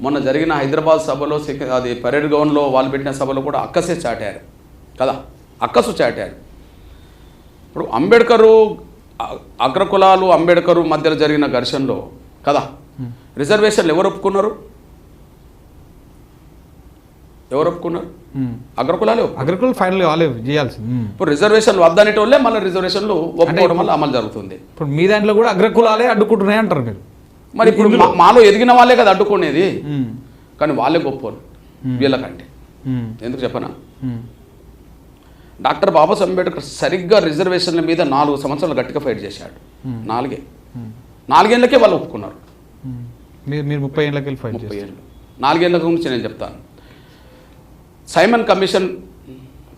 మొన్న జరిగిన హైదరాబాద్ సభలో, అది పరేడ్ గ్రౌండ్లో వాళ్ళు పెట్టిన సభలో కూడా అక్కసే చాటారు కదా, అక్కసు చాటారు. ఇప్పుడు అంబేద్కరు, అగ్రకులాలు అంబేద్కరు మధ్యలో జరిగిన ఘర్షణలో కదా రిజర్వేషన్లు ఎవరు ఒప్పుకున్నారు? ఎవరు ఒప్పుకున్నారు? అగ్రకులాలే ఒప్పుకున్నారు. అగ్రికల్చర్ ఫైనల్ కావాలి చేయాల్సింది. ఇప్పుడు రిజర్వేషన్లు వద్దనేటోళ్ళే మళ్ళీ రిజర్వేషన్లు ఒప్పుకోవడం వల్ల అమలు జరుగుతుంది. ఇప్పుడు మీ దాంట్లో కూడా అగ్రకులాలే అడ్డుకుంటున్నాయి అంటారు మీరు. మరి ఇప్పుడు మాలో ఎదిగిన వాళ్ళే కదా అడ్డుకునేది, కానీ వాళ్ళే గొప్ప వీళ్ళకంటే. ఎందుకు చెప్పనా, డాక్టర్ బాబాసాహెబ్ అంబేద్కర్ సరిగ్గా రిజర్వేషన్ల మీద 4 సంవత్సరాలు గట్టిగా ఫైట్ చేశాడు. 4 ఏళ్ళకే వాళ్ళు ఒప్పుకున్నారు. మీరు 30 ఏళ్ళకి వెళ్ళి ఫైట్ 30 ఏళ్ళు 4 ఏళ్ళ గురించి నేను చెప్తాను. సైమన్ కమిషన్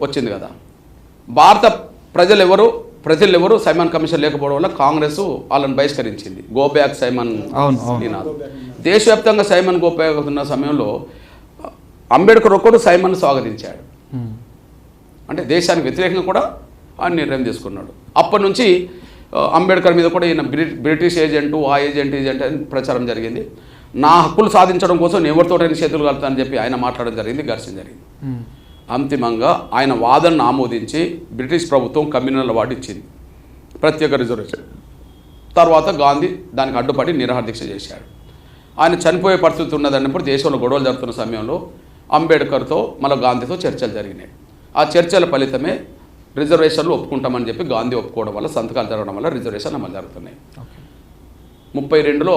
వచ్చింది కదా, భారత ప్రజలు ఎవరు సైమన్ కమిషన్ లేకపోవడం వల్ల కాంగ్రెస్ వాళ్ళని బహిష్కరించింది. గో బ్యాక్ సైమన్ నినాదం. దేశవ్యాప్తంగా సైమన్ గో బ్యాక్ ఉన్న సమయంలో అంబేద్కర్ ఒక్కడు సైమన్ స్వాగతించాడు. అంటే దేశానికి వ్యతిరేకంగా కూడా ఆయన నిర్ణయం తీసుకున్నాడు. అప్పటి నుంచి అంబేద్కర్ మీద కూడా ఈయన బ్రిటిష్ ఏజెంటు, ఆ ఏజెంట్ అని ప్రచారం జరిగింది. నా హక్కులు సాధించడం కోసం నేను ఎవరితోటైనా చేతులు కలుతానని చెప్పి ఆయన మాట్లాడడం జరిగింది, ఘర్షణ జరిగింది. అంతిమంగా ఆయన వాదనను ఆమోదించి బ్రిటిష్ ప్రభుత్వం కమ్యూనల్ అవార్డు ఇచ్చింది, ప్రత్యేక రిజర్వేషన్. తర్వాత గాంధీ దానికి అడ్డుపడి నిరాహార దీక్ష చేశాడు. ఆయన చనిపోయే పరిస్థితి ఉన్నదన్నప్పుడు దేశంలో గొడవలు జరుగుతున్న సమయంలో అంబేద్కర్తో మళ్ళీ గాంధీతో చర్చలు జరిగినాయి. ఆ చర్చల ఫలితమే రిజర్వేషన్లు ఒప్పుకుంటామని చెప్పి గాంధీ ఒప్పుకోవడం వల్ల, సంతకాలు జరగడం వల్ల రిజర్వేషన్ అమలు జరుగుతున్నాయి. 32లో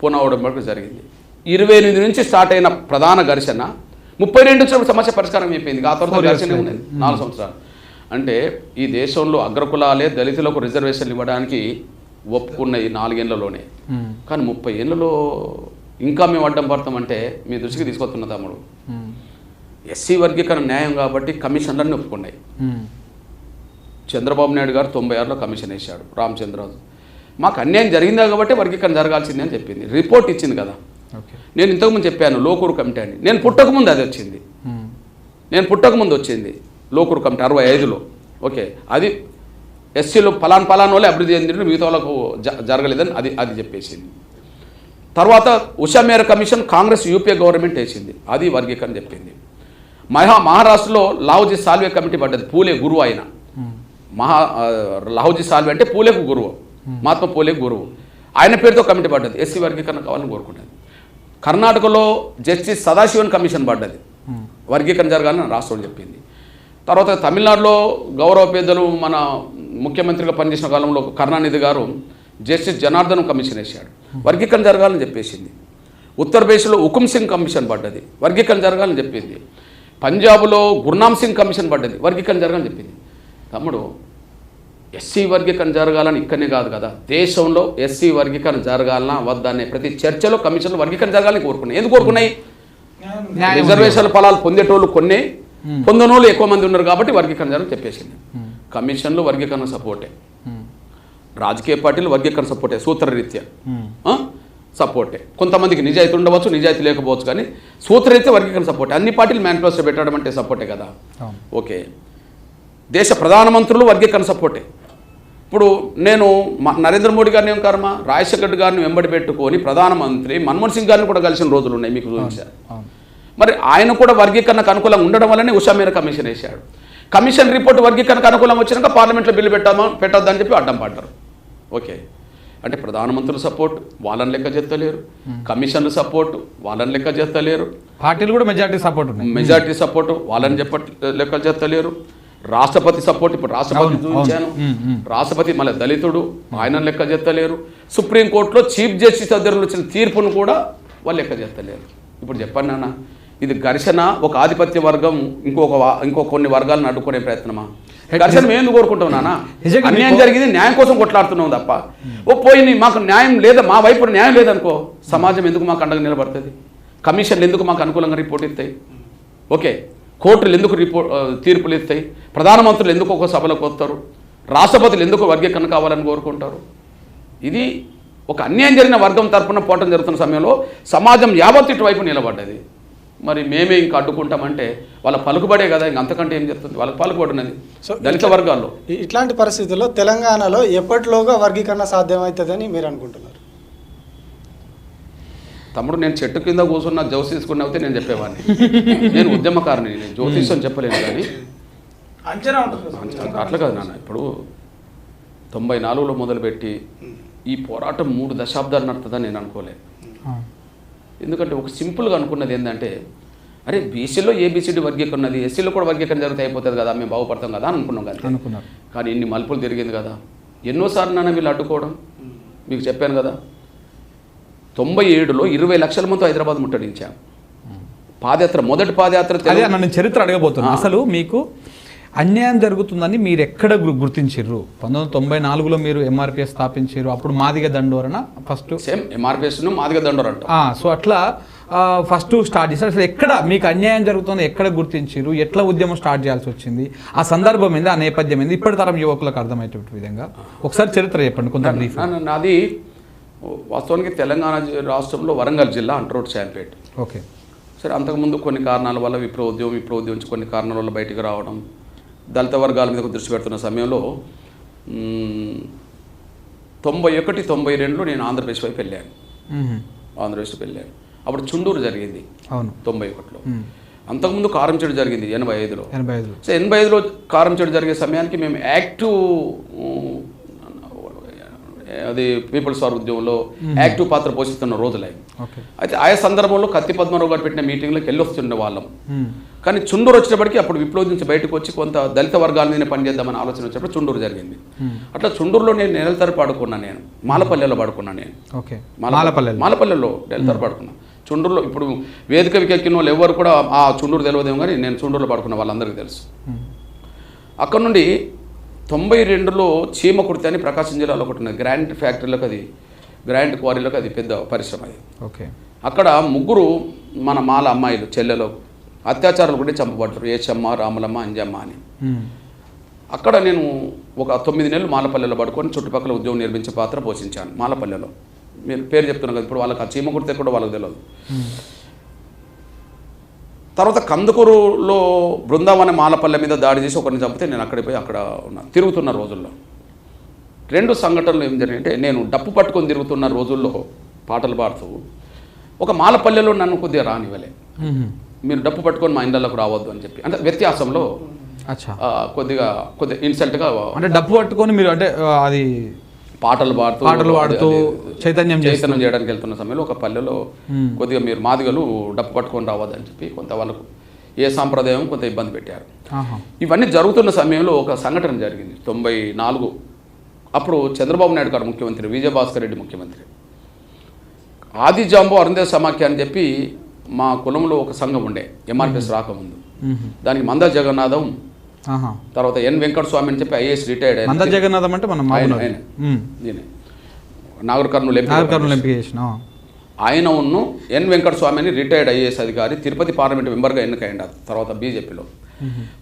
పూనా ఉడంబడిక జరిగింది. 28 నుంచి స్టార్ట్ అయిన ప్రధాన ఘర్షణ 32 నుంచి సమస్య పరిష్కారం అయిపోయింది. ఆ తర్వాత ఘర్షణ ఉన్నది 4 సంవత్సరాలు. అంటే ఈ దేశంలో అగ్రకులాలే దళితులకు రిజర్వేషన్లు ఇవ్వడానికి ఒప్పుకున్న ఈ 4 ఏళ్లలోనే, కానీ 30 ఏళ్ళలో ఇంకా మేము అడ్డం పడతామంటే మీ దృష్టికి తీసుకొస్తున్న తమ్ముడు, ఎస్సీ వర్గీకరణ న్యాయం కాబట్టి కమిషన్లన్నీ ఒప్పుకున్నాయి. చంద్రబాబు నాయుడు గారు 96లో కమిషన్ వేశాడు, రామచంద్రరాజు. మాకు అన్యాయం జరిగిందా కాబట్టి వర్గీకరణ జరగాల్సిందే అని చెప్పింది, రిపోర్ట్ ఇచ్చింది కదా. నేను ఇంతకుముందు చెప్పాను లోకూరు కమిటీ అని. నేను పుట్టకముందు అది వచ్చింది, వచ్చింది లోకూరు కమిటీ 65లో. ఓకే, అది ఎస్సీలో పలాన్ వాళ్ళే అభివృద్ధి చెందిన మిగతా వాళ్ళకు జరగలేదని అది చెప్పేసింది. తర్వాత ఉషా మేర కమిషన్ కాంగ్రెస్ యూపీఏ గవర్నమెంట్ వేసింది, అది వర్గీకరణ చెప్పింది. మహారాష్ట్రలో లాహోజీ సాల్వే కమిటీ పడ్డది, పూలే గురువు ఆయన. లాహోజీ సాల్వే అంటే పూలేకు గురువు, మహాత్మా పూలేకు గురువు. ఆయన పేరుతో కమిటీ పడ్డది, ఎస్సీ వర్గీకరణ కావాలని కోరుకుంటుంది. కర్ణాటకలో జస్టిస్ సదాశివన్ కమిషన్ పడ్డది, వర్గీకరణ జరగాలని రాష్ట్రం చెప్పింది. తర్వాత తమిళనాడులో గౌరవ పెద్దలు మన ముఖ్యమంత్రిగా పనిచేసిన కాలంలో కరుణానిధి గారు జస్టిస్ జనార్దన్ కమిషన్ వేశాడు, వర్గీకరణ జరగాలని చెప్పేసింది. ఉత్తరప్రదేశ్లో హుకుమ్ సింగ్ కమిషన్ పడ్డది, వర్గీకరణ జరగాలని చెప్పింది. పంజాబ్లో గుర్నామ్ సింగ్ కమిషన్ పడ్డది, వర్గీకరణ జరగాలని చెప్పింది. తమ్ముడు, ఎస్సీ వర్గీకరణ జరగాలని ఇక్కడనే కాదు కదా, దేశంలో ఎస్సీ వర్గీకరణ జరగాలన్నా వద్దనే ప్రతి చర్చలో కమిషన్లు వర్గీకరణ జరగాలని కోరుకున్నాయి. ఎందుకు కోరుకున్నాయి? రిజర్వేషన్ ఫలాలు పొందేటోళ్ళు కొన్ని, పొందనోళ్ళు ఎక్కువ మంది ఉన్నారు కాబట్టి వర్గీకరణ జరగాలని చెప్పేసింది. కమిషన్లు వర్గీకరణ సపోర్టే, రాజకీయ పార్టీలు వర్గీకరణ సపోర్టే, సూత్రరీత్యా సపోర్టే. కొంతమందికి నిజాయితీ ఉండవచ్చు, నిజాయితీ లేకపోవచ్చు, కానీ సూత్రరీత్యా వర్గీకరణ సపోర్టే. అన్ని పార్టీలు మేనిఫెస్టో పెట్టడం అంటే సపోర్టే కదా. ఓకే, దేశ ప్రధానమంత్రులు వర్గీకరణ సపోర్టే. ఇప్పుడు నేను నరేంద్ర మోడీ గారిని ఏం కర్మ, రాజశేఖర్ గారిని వెంబడి పెట్టుకొని ప్రధానమంత్రి మన్మోహన్ సింగ్ గారిని కూడా కలిసిన రోజులు ఉన్నాయి, మీకు చూపించారు. మరి ఆయన కూడా వర్గీకరణకు అనుకూలంగా ఉండడం వల్లనే ఉషా మేర కమిషన్ వేశాడు. కమిషన్ రిపోర్ట్ వర్గీకరణకు అనుకూలంగా వచ్చినాక పార్లమెంట్లో బిల్లు పెట్టొద్దని చెప్పి అడ్డం పడ్డారు. ఓకే, అంటే ప్రధానమంత్రుల సపోర్ట్ వాళ్ళని లెక్క చేస్తలేరు, కమిషన్ల సపోర్ట్ వాళ్ళని లెక్క చేస్తలేరు, పార్టీలు కూడా మెజారిటీ సపోర్ట్ వాళ్ళని లెక్క చేస్తలేరు, రాష్ట్రపతి సపోర్ట్, ఇప్పుడు రాష్ట్రపతి చూపించాను, రాష్ట్రపతి మళ్ళీ దళితుడు, ఆయన లెక్క చేస్తలేరు. సుప్రీంకోర్టులో చీఫ్ జస్టిస్ అధ్యక్షులు వచ్చిన తీర్పును కూడా వాళ్ళు లెక్క చేస్తలేరు. ఇప్పుడు చెప్పండి నాన్న, ఇది ఘర్షణ ఒక ఆధిపత్య వర్గం ఇంకో కొన్ని వర్గాలను అడ్డుకునే ప్రయత్నమా? ఘర్షణ మేము ఎందుకు కోరుకుంటాం నాన్న? అన్యాయం జరిగింది, న్యాయం కోసం కొట్లాడుతున్నాం తప్ప పోయి మాకు న్యాయం లేదా, మా వైపు న్యాయం లేదనుకో, సమాజం ఎందుకు మాకు అండగా నిలబడుతుంది? కమిషన్లు ఎందుకు మాకు అనుకూలంగా రిపోర్ట్ ఇస్తాయి? ఓకే, కోర్టులు ఎందుకు తీర్పులు ఇస్తాయి? ప్రధానమంత్రులు ఎందుకు ఒక సభలకు వస్తారు? రాష్ట్రపతులు ఎందుకు వర్గీకరణ కావాలని కోరుకుంటారు? ఇది ఒక అన్యాయం జరిగిన వర్గం తరపున పోవటం జరుగుతున్న సమయంలో సమాజం యావత్ ఇటువైపు నిలబడ్డది. మరి మేమే ఇంకా అడ్డుకుంటామంటే వాళ్ళ పలుకుబడే కదా, ఇంక అంతకంటే ఏం చెప్తుంది? వాళ్ళకి పలుకుబడి ఉన్నది దళిత వర్గాల్లో. ఇట్లాంటి పరిస్థితుల్లో తెలంగాణలో ఎప్పటిలోగా వర్గీకరణ సాధ్యమవుతుందని మీరు అనుకుంటున్నారు? తమ్ముడు, నేను చెట్టు కింద కూర్చున్న జ్యోతిష్ తీసుకుని అయితే నేను చెప్పేవాడిని. నేను ఉద్యమకారిని, నేను జ్యోతిషం చెప్పలేను. కానీ అట్లా కాదు నాన్న. ఇప్పుడు 94లో మొదలుపెట్టి ఈ పోరాటం 3 దశాబ్దాలు నడుతుందని నేను అనుకోలేదు. ఎందుకంటే ఒక సింపుల్గా అనుకున్నది ఏంటంటే, అరే బీసీలో ఏబిసిడి వర్గీకరణ ఉన్నది, ఎస్సీలో కూడా వర్గీకరణ జరిగితే అయిపోతుంది కదా, మేము బాగుపడతాం కదా అని అనుకున్నాం కదా. అనుకున్నారు. కానీ ఇన్ని మలుపులు తిరిగింది కదా. ఎన్నోసార్లు నన్ను వీళ్ళు అడ్డుకోవడం మీకు చెప్పాను కదా. 97లో 20 లక్షల మంది హైదరాబాద్ ముట్టడించాం. పాదయాత్ర, మొదటి పాదయాత్ర. అదే అన్న నేను చరిత్ర అడగబోతున్నాను. అసలు మీకు అన్యాయం జరుగుతుందని మీరు ఎక్కడ గుర్తించారు? 1994లో మీరు ఎంఆర్పిఎస్ స్థాపించారు. అప్పుడు మాదిగ దండోరణ ఫస్ట్. సేమ్ ఎంఆర్పిఎస్ను మాదిగ దండోర అంట. సో అట్లా ఫస్ట్ స్టార్ట్ చేశారు. అసలు ఎక్కడ మీకు అన్యాయం జరుగుతుందో ఎక్కడ గుర్తించారు? ఎట్లా ఉద్యమం స్టార్ట్ చేయాల్సి వచ్చింది? ఆ సందర్భం ఏంది, ఆ నేపథ్యం ఏంది, ఇప్పటి తరం యువకులకు అర్థమయ్యేటువంటి విధంగా ఒకసారి చరిత్ర చెప్పండి కొంత బ్రీఫ్. నాది వాస్తవానికి తెలంగాణ రాష్ట్రంలో వరంగల్ జిల్లా అంటరోడ్ శాంపేట్. ఓకే. సరే, అంతకుముందు కొన్ని కారణాల వల్ల విప్లవోద్యమం నుంచి కొన్ని కారణాల వల్ల బయటికి రావడం, దళిత వర్గాల మీద దృష్టి పెడుతున్న సమయంలో 91-92లో నేను ఆంధ్రప్రదేశ్ వైపు వెళ్ళాను. ఆంధ్రప్రదేశ్ వెళ్ళాను. అప్పుడు చుండూరు జరిగింది. అవును, 91లో. అంతకుముందు కారంచేడు జరిగింది 85లో. సో 85లో కారంచేడు జరిగే సమయానికి మేము యాక్టివ్, అది పీపుల్స్ వార్ ఉద్యమంలో యాక్టివ్ పాత్ర పోషిస్తున్న రోజులై. అయితే ఆయా సందర్భంలో కత్తి పద్మరావు గారు పెట్టిన మీటింగ్లోకి వెళ్ళి వస్తుండే వాళ్ళం. కానీ చుండూరు వచ్చేటప్పటికి అప్పుడు విప్లవం నుంచి బయటకు వచ్చి కొంత దళిత వర్గాల మీద పనిచేద్దామని ఆలోచన వచ్చినప్పుడు చుండూరు జరిగింది. అట్లా చుండూరులో నేను నెలల తరపు పడుకున్నాను. నేను మాలపల్లెలో పడుకున్నాను. నేను మాలపల్లెలో నెలల తరపు పడుకున్నాను. చుండూరులో ఇప్పుడు వేదికకి ఎక్కిన వాళ్ళు ఎవరు కూడా ఆ చుండూరు తెలియదేమో, కానీ నేను చుండూరులో పడుకున్న వాళ్ళందరికీ తెలుసు. అక్కడ నుండి 92లో చీమకుర్తి అని ప్రకాశం జిల్లాలో ఒకటి ఉన్నది. గ్రాండ్ ఫ్యాక్టరీలకు, అది గ్రాండ్ క్వారీలకు అది పెద్ద పరిశ్రమ. అది ఓకే. అక్కడ 3 మన మాల అమ్మాయిలు చెల్లెలో అత్యాచారాలు కూడా చంపబడ్డారు. ఏచమ్మ, రాములమ్మ, అంజమ్మ అని. అక్కడ నేను ఒక 9 నెలలు మాలపల్లెలో పడుకొని చుట్టుపక్కల ఉద్యోగం నిర్మించే పాత్ర పోషించాను మాలపల్లెలో. మీరు పేరు చెప్తున్నారు కదా, ఇప్పుడు వాళ్ళకి ఆ చీమకుర్తి కూడా వాళ్ళకి తెలియదు. తర్వాత కందుకూరులో బృందావన మాలపల్లె మీద దాడి చేసి ఒకరిని చంపితే నేను అక్కడికి పోయి అక్కడ ఉన్నాను తిరుగుతున్న రోజుల్లో. 2 సంఘటనలు ఏం జరిగాయంటే, నేను డప్పు పట్టుకొని తిరుగుతున్న రోజుల్లో పాటలు పాడుతూ ఒక మాలపల్లెలో నన్ను కొద్దిగా రానివ్వలే. మీరు డప్పు పట్టుకొని మా ఇండ్లకు రావద్దు అని చెప్పి, అంటే వ్యత్యాసంలో కొద్దిగా ఇన్సల్ట్గా, అంటే డప్పు పట్టుకొని మీరు అంటే అది పాటలు పాడుతూ చైతన్యం చేయడానికి వెళ్తున్న సమయంలో ఒక పల్లెలో కొద్దిగా మీరు మాదిగలు డప్పు పట్టుకొని రావద్దని చెప్పి కొంత వాళ్ళకు ఏ సాంప్రదాయం కొంత ఇబ్బంది పెట్టారు. ఇవన్నీ జరుగుతున్న సమయంలో ఒక సంఘటన జరిగింది 94. అప్పుడు చంద్రబాబు నాయుడు గారు ముఖ్యమంత్రి, విజయభాస్కర్ రెడ్డి ముఖ్యమంత్రి. ఆది జాంబో అరుంధేయ సమాఖ్య అని చెప్పి మా కులంలో ఒక సంఘం ఉండే, ఎంఆర్పిఎస్ రాకముందు. దానికి మంద జగన్నాథం, తర్వాత ఎన్ వెంకట స్వామి అని చెప్పి ఐఏఎస్ రిటైర్డ్ అయిన జగన్నాథం అంటే నాగర్ కర్నూలు ఎంపీ ఆయన ఉన్ను ఎన్ వెంకట స్వామి అని రిటైర్డ్ ఐఏఎస్ అధికారి, తిరుపతి పార్లమెంట్ మెంబర్గా ఎన్నికైంది. తర్వాత బీజేపీలో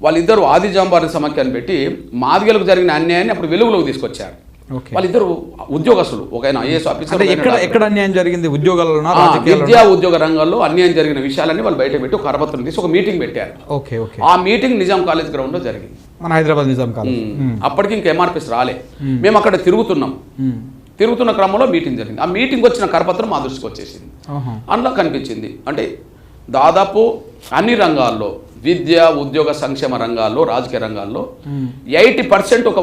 వాళ్ళిద్దరూ ఆది జాంబారి సమాఖ్యను పెట్టి మాదిగలకు జరిగిన అన్యాయాన్ని అప్పుడు వెలుగులోకి తీసుకొచ్చారు. వాళ్ళిద్దరు ఉద్యోగస్తులు, ఒక ఆయన ఐఏఎస్ ఆఫీసర్. ఎక్కడ అన్యాయం జరిగింది? ఉద్యోగాల్లో, విద్యా ఉద్యోగ రంగంలో అన్యాయం జరిగిన విషయాలన్నీ వాళ్ళు బయట పెట్టి ఒక కరపత్రం తీసి ఒక మీటింగ్ పెట్టారు. ఆ మీటింగ్ నిజాం కాలేజ్ గ్రౌండ్ లో జరిగింది, మన హైదరాబాద్ నిజాం కాలేజ్. అప్పటికి ఇంకా ఎంఆర్పిఎస్ రాలే. మేము అక్కడ తిరుగుతున్న క్రమంలో మీటింగ్ జరిగింది. ఆ మీటింగ్ వచ్చిన కరపత్రం మా దృష్టికి వచ్చేసింది. అందులో కనిపించింది అంటే దాదాపు అన్ని రంగాల్లో, విద్య, ఉద్యోగ, సంక్షేమ రంగాల్లో, రాజకీయ రంగాల్లో 80% ఒక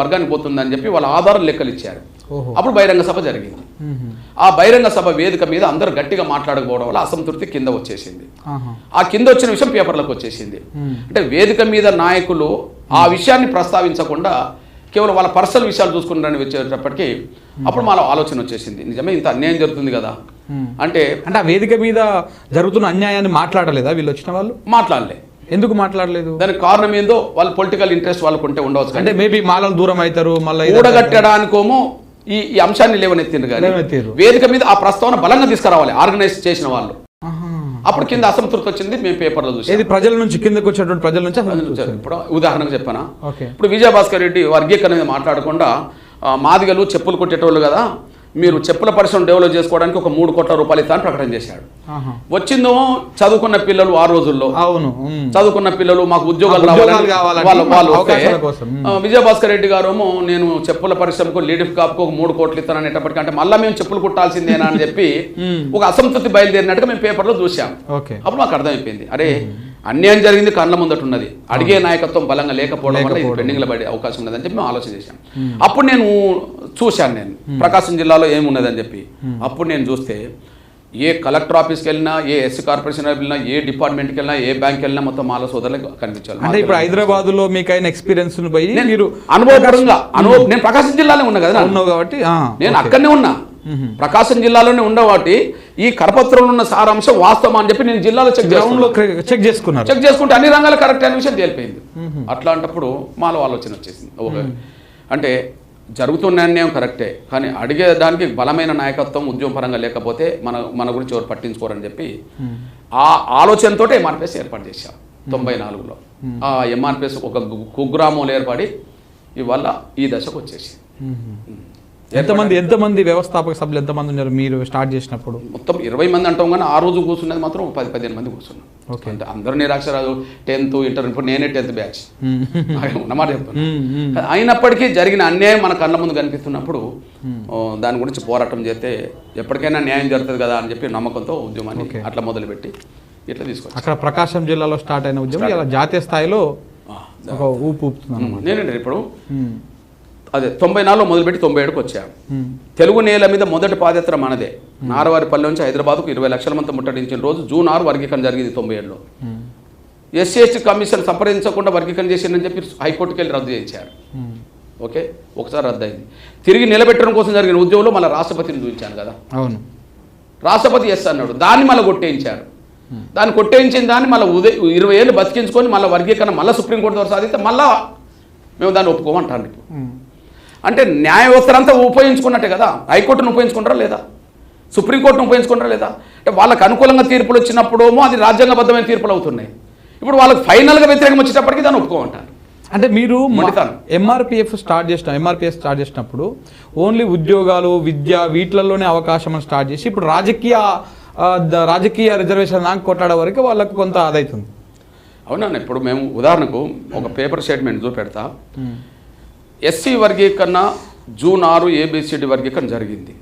వర్గానికి పోతుందని చెప్పి వాళ్ళ ఆధారం లెక్కలు ఇచ్చారు. అప్పుడు బహిరంగ సభ జరిగింది. ఆ బహిరంగ సభ వేదిక మీద అందరూ గట్టిగా మాట్లాడకపోవడం వల్ల అసంతృప్తి కింద వచ్చేసింది. ఆ కింద వచ్చిన విషయం పేపర్లకు వచ్చేసింది. అంటే వేదిక మీద నాయకులు ఆ విషయాన్ని ప్రస్తావించకుండా కేవలం వాళ్ళ పర్సనల్ విషయాలు చూసుకుంటారని వచ్చేటప్పటికీ అప్పుడు మాలో ఆలోచన వచ్చేసింది, నిజమే ఇంత అన్యాయం జరుగుతుంది కదా. అంటే ఆ వేదిక మీద జరుగుతున్న అన్యాయాన్ని మాట్లాడలేదా వీళ్ళు వచ్చిన వాళ్ళు? మాట్లాడలే. ఎందుకు మాట్లాడలేదు? దానికి కారణం ఏందో వాళ్ళ పొలిటికల్ ఇంట్రెస్ట్ వాళ్ళకు ఉంటే ఉండవచ్చు. అంటే మేబీ మాలలు దూరం అవుతారు, మళ్ళీ కూడగట్టడానికోమో ఈ అంశాన్ని లేవనెత్తిండ్రు. కానీ వేదిక మీద ఆ ప్రస్తావన బలంగా తీసుకురావాలి ఆర్గనైజ్ చేసిన వాళ్ళు. అప్పుడు కింద అసంతృప్తి వచ్చింది, మేము పేపర్లో చూసి. ప్రజల నుంచి కిందకు వచ్చేటువంటి ప్రజల నుంచి. ఇప్పుడు ఉదాహరణకు చెప్పానా, ఇప్పుడు విజయభాస్కర్ రెడ్డి వర్గీకరణ మీద మాట్లాడకుండా మాదిగలు చెప్పులు కొట్టేటోళ్ళు కదా, మీరు చెప్పుల పరిశ్రమ డెవలప్ చేసుకోవడానికి ఒక 3 కోట్ల రూపాయలు ఇస్తానని ప్రకటన చేశాడు. వచ్చిందో చదువుకున్న పిల్లలు, ఆ రోజుల్లో చదువుకున్న పిల్లలు మాకు ఉద్యోగాలు విజయభాస్కర్ రెడ్డి గారు నేను చెప్పుల పరిశ్రమకు లీడర్ కాపుకు ఒక 3 కోట్లు ఇస్తాను అనేటప్పటికీ, అంటే మళ్ళీ మేము చెప్పులు కుట్టాల్సిందేనా అని చెప్పి ఒక అసంతృప్తి బయలుదేరినట్టుగా మేము పేపర్లో చూసాం. అప్పుడు మాకు అర్థమైపోయింది, అరే అన్యాయం జరిగింది, కళ్ళ ముందట ఉన్నది, అడిగే నాయకత్వం బలంగా లేకపోవడం వల్ల ఇది పెండింగ్లో పడే అవకాశం ఉన్నదని చెప్పి మేము ఆలోచన చేశాం. అప్పుడు నేను చూశాను, నేను ప్రకాశం జిల్లాలో ఏమున్నదని చెప్పి. అప్పుడు నేను చూస్తే ఏ కలెక్టర్ ఆఫీస్కి వెళ్ళినా, ఏ ఎస్సీ కార్పొరేషన్ వెళ్ళినా, ఏ డిపార్ట్మెంట్కి వెళ్ళినా, ఏ బ్యాంక్కి వెళ్ళినా మొత్తం మాల సోదరులకు కనిపించాలి. అంటే ఇప్పుడు హైదరాబాద్లో మీకు అయిన ఎక్స్పీరియన్స్ పోయి మీరు అనుభవపరంగా నేను ప్రకాశం జిల్లాలో ఉన్నా కదా, ఉన్నావు కాబట్టి నేను అక్కడనే ఉన్నా, ప్రకాశం జిల్లాలోనే ఉన్న వాటి ఈ కరపత్రంలో ఉన్న సారాంశం వాస్తవం అని చెప్పి నేను జిల్లాలో చెక్ చేసుకున్నారు. చెక్ చేసుకుంటే అన్ని రంగాలు కరెక్ట్ అనే విషయం తేలిపోయింది. అట్లాంటప్పుడు మాలో ఆలోచన వచ్చేసింది. అంటే జరుగుతున్న అన్యాయం కరెక్టే, కానీ అడిగేదానికి బలమైన నాయకత్వం ఉద్యమ పరంగా లేకపోతే మన గురించి ఎవరు పట్టించుకోరని చెప్పి ఆ ఆలోచనతో ఎంఆర్పిఎస్ ఏర్పాటు చేశాం 94లో. ఆ ఎంఆర్పిఎస్ ఒక కుగ్రామంలో ఏర్పడి ఇవాళ ఈ దశకు వచ్చేసి ఎంతమంది వ్యవస్థాపక సభ్యులు ఎంతమంది ఉన్నారు మీరు స్టార్ట్ చేసినప్పుడు? మొత్తం 20 మంది అంటాం, కానీ ఆ రోజు కూర్చున్నది మాత్రం 10-15 మంది కూర్చున్నాం. అంటే అందరూ నిరాక్షరాలు, 10th ఇంటర్, ఇప్పుడు నేనే 10th బ్యాచ్ ఉన్నమాట చెప్తాను. అయినప్పటికీ జరిగిన అన్యాయం మన కళ్ళ ముందు కనిపిస్తున్నప్పుడు దాని గురించి పోరాటం చేస్తే ఎప్పటికైనా న్యాయం జరుగుతుంది కదా అని చెప్పి నమ్మకంతో ఉద్యమాన్ని అట్లా మొదలుపెట్టి ఇట్లా తీసుకొచ్చి అక్కడ ప్రకాశం జిల్లాలో స్టార్ట్ అయిన ఉద్యమం ఇలా జాతీయ స్థాయిలో ఒక ఊపు ఊపుతున్నాను. నేనండి ఇప్పుడు అదే 94లో మొదలుపెట్టి 97కి వచ్చాను. తెలుగు నేల మీద మొదటి పాదయాత్ర మనదే. నారవారిపల్లి నుంచి హైదరాబాద్కు 20 లక్షల మంది ముట్టడించిన రోజు జూన్ 6 వర్గీకరణ జరిగింది 97లో. ఎస్సీ ఎస్టీ కమిషన్ సంప్రదించకుండా వర్గీకరణ చేసిందని చెప్పి హైకోర్టుకి వెళ్ళి రద్దు చేయించారు. ఓకే, ఒకసారి రద్దు అయింది. తిరిగి నిలబెట్టడం కోసం జరిగిన ఉద్యమంలో మళ్ళీ రాష్ట్రపతిని చూపించాను కదా. అవును, రాష్ట్రపతి ఎస్ అన్నాడు, దాన్ని మళ్ళీ కొట్టేయించారు. దాన్ని కొట్టేయించిన దాన్ని మళ్ళీ 20 ఏళ్ళు బతికించుకొని మళ్ళీ వర్గీకరణ మళ్ళీ సుప్రీంకోర్టు ద్వారా సాధిస్తే మళ్ళీ మేము దాన్ని ఒప్పుకోమంటాను. అంటే న్యాయ వ్యవస్థ అంతా ఉపయోగించుకున్నట్టే కదా. హైకోర్టును ఉపయోగించుకుంటారా లేదా, సుప్రీంకోర్టును ఉపయోగించుకుంటారా లేదా? అంటే వాళ్ళకి అనుకూలంగా తీర్పులు వచ్చినప్పుడేమో అది రాజ్యాంగబద్ధమైన తీర్పులు అవుతున్నాయి. ఇప్పుడు వాళ్ళకి ఫైనల్గా వ్యతిరేకం వచ్చేటప్పటికి దాన్ని ఒప్పుకోమంటారు. అంటే మీరు ఎంఆర్పిఎస్ స్టార్ట్ చేసినప్పుడు ఓన్లీ ఉద్యోగాలు, విద్య వీటిలలోనే అవకాశం స్టార్ట్ చేసి ఇప్పుడు రాజకీయ రిజర్వేషన్ నాకు కొట్లాడే వరకు వాళ్ళకు కొంత అదవుతుంది. అవునా? ఇప్పుడు మేము ఉదాహరణకు ఒక పేపర్ స్టేట్మెంట్ చూపెడతా. ఎస్సీ వర్గీకరణ జూన్ 6 ఏబిసిడి వర్గీకరణ జరిగింది.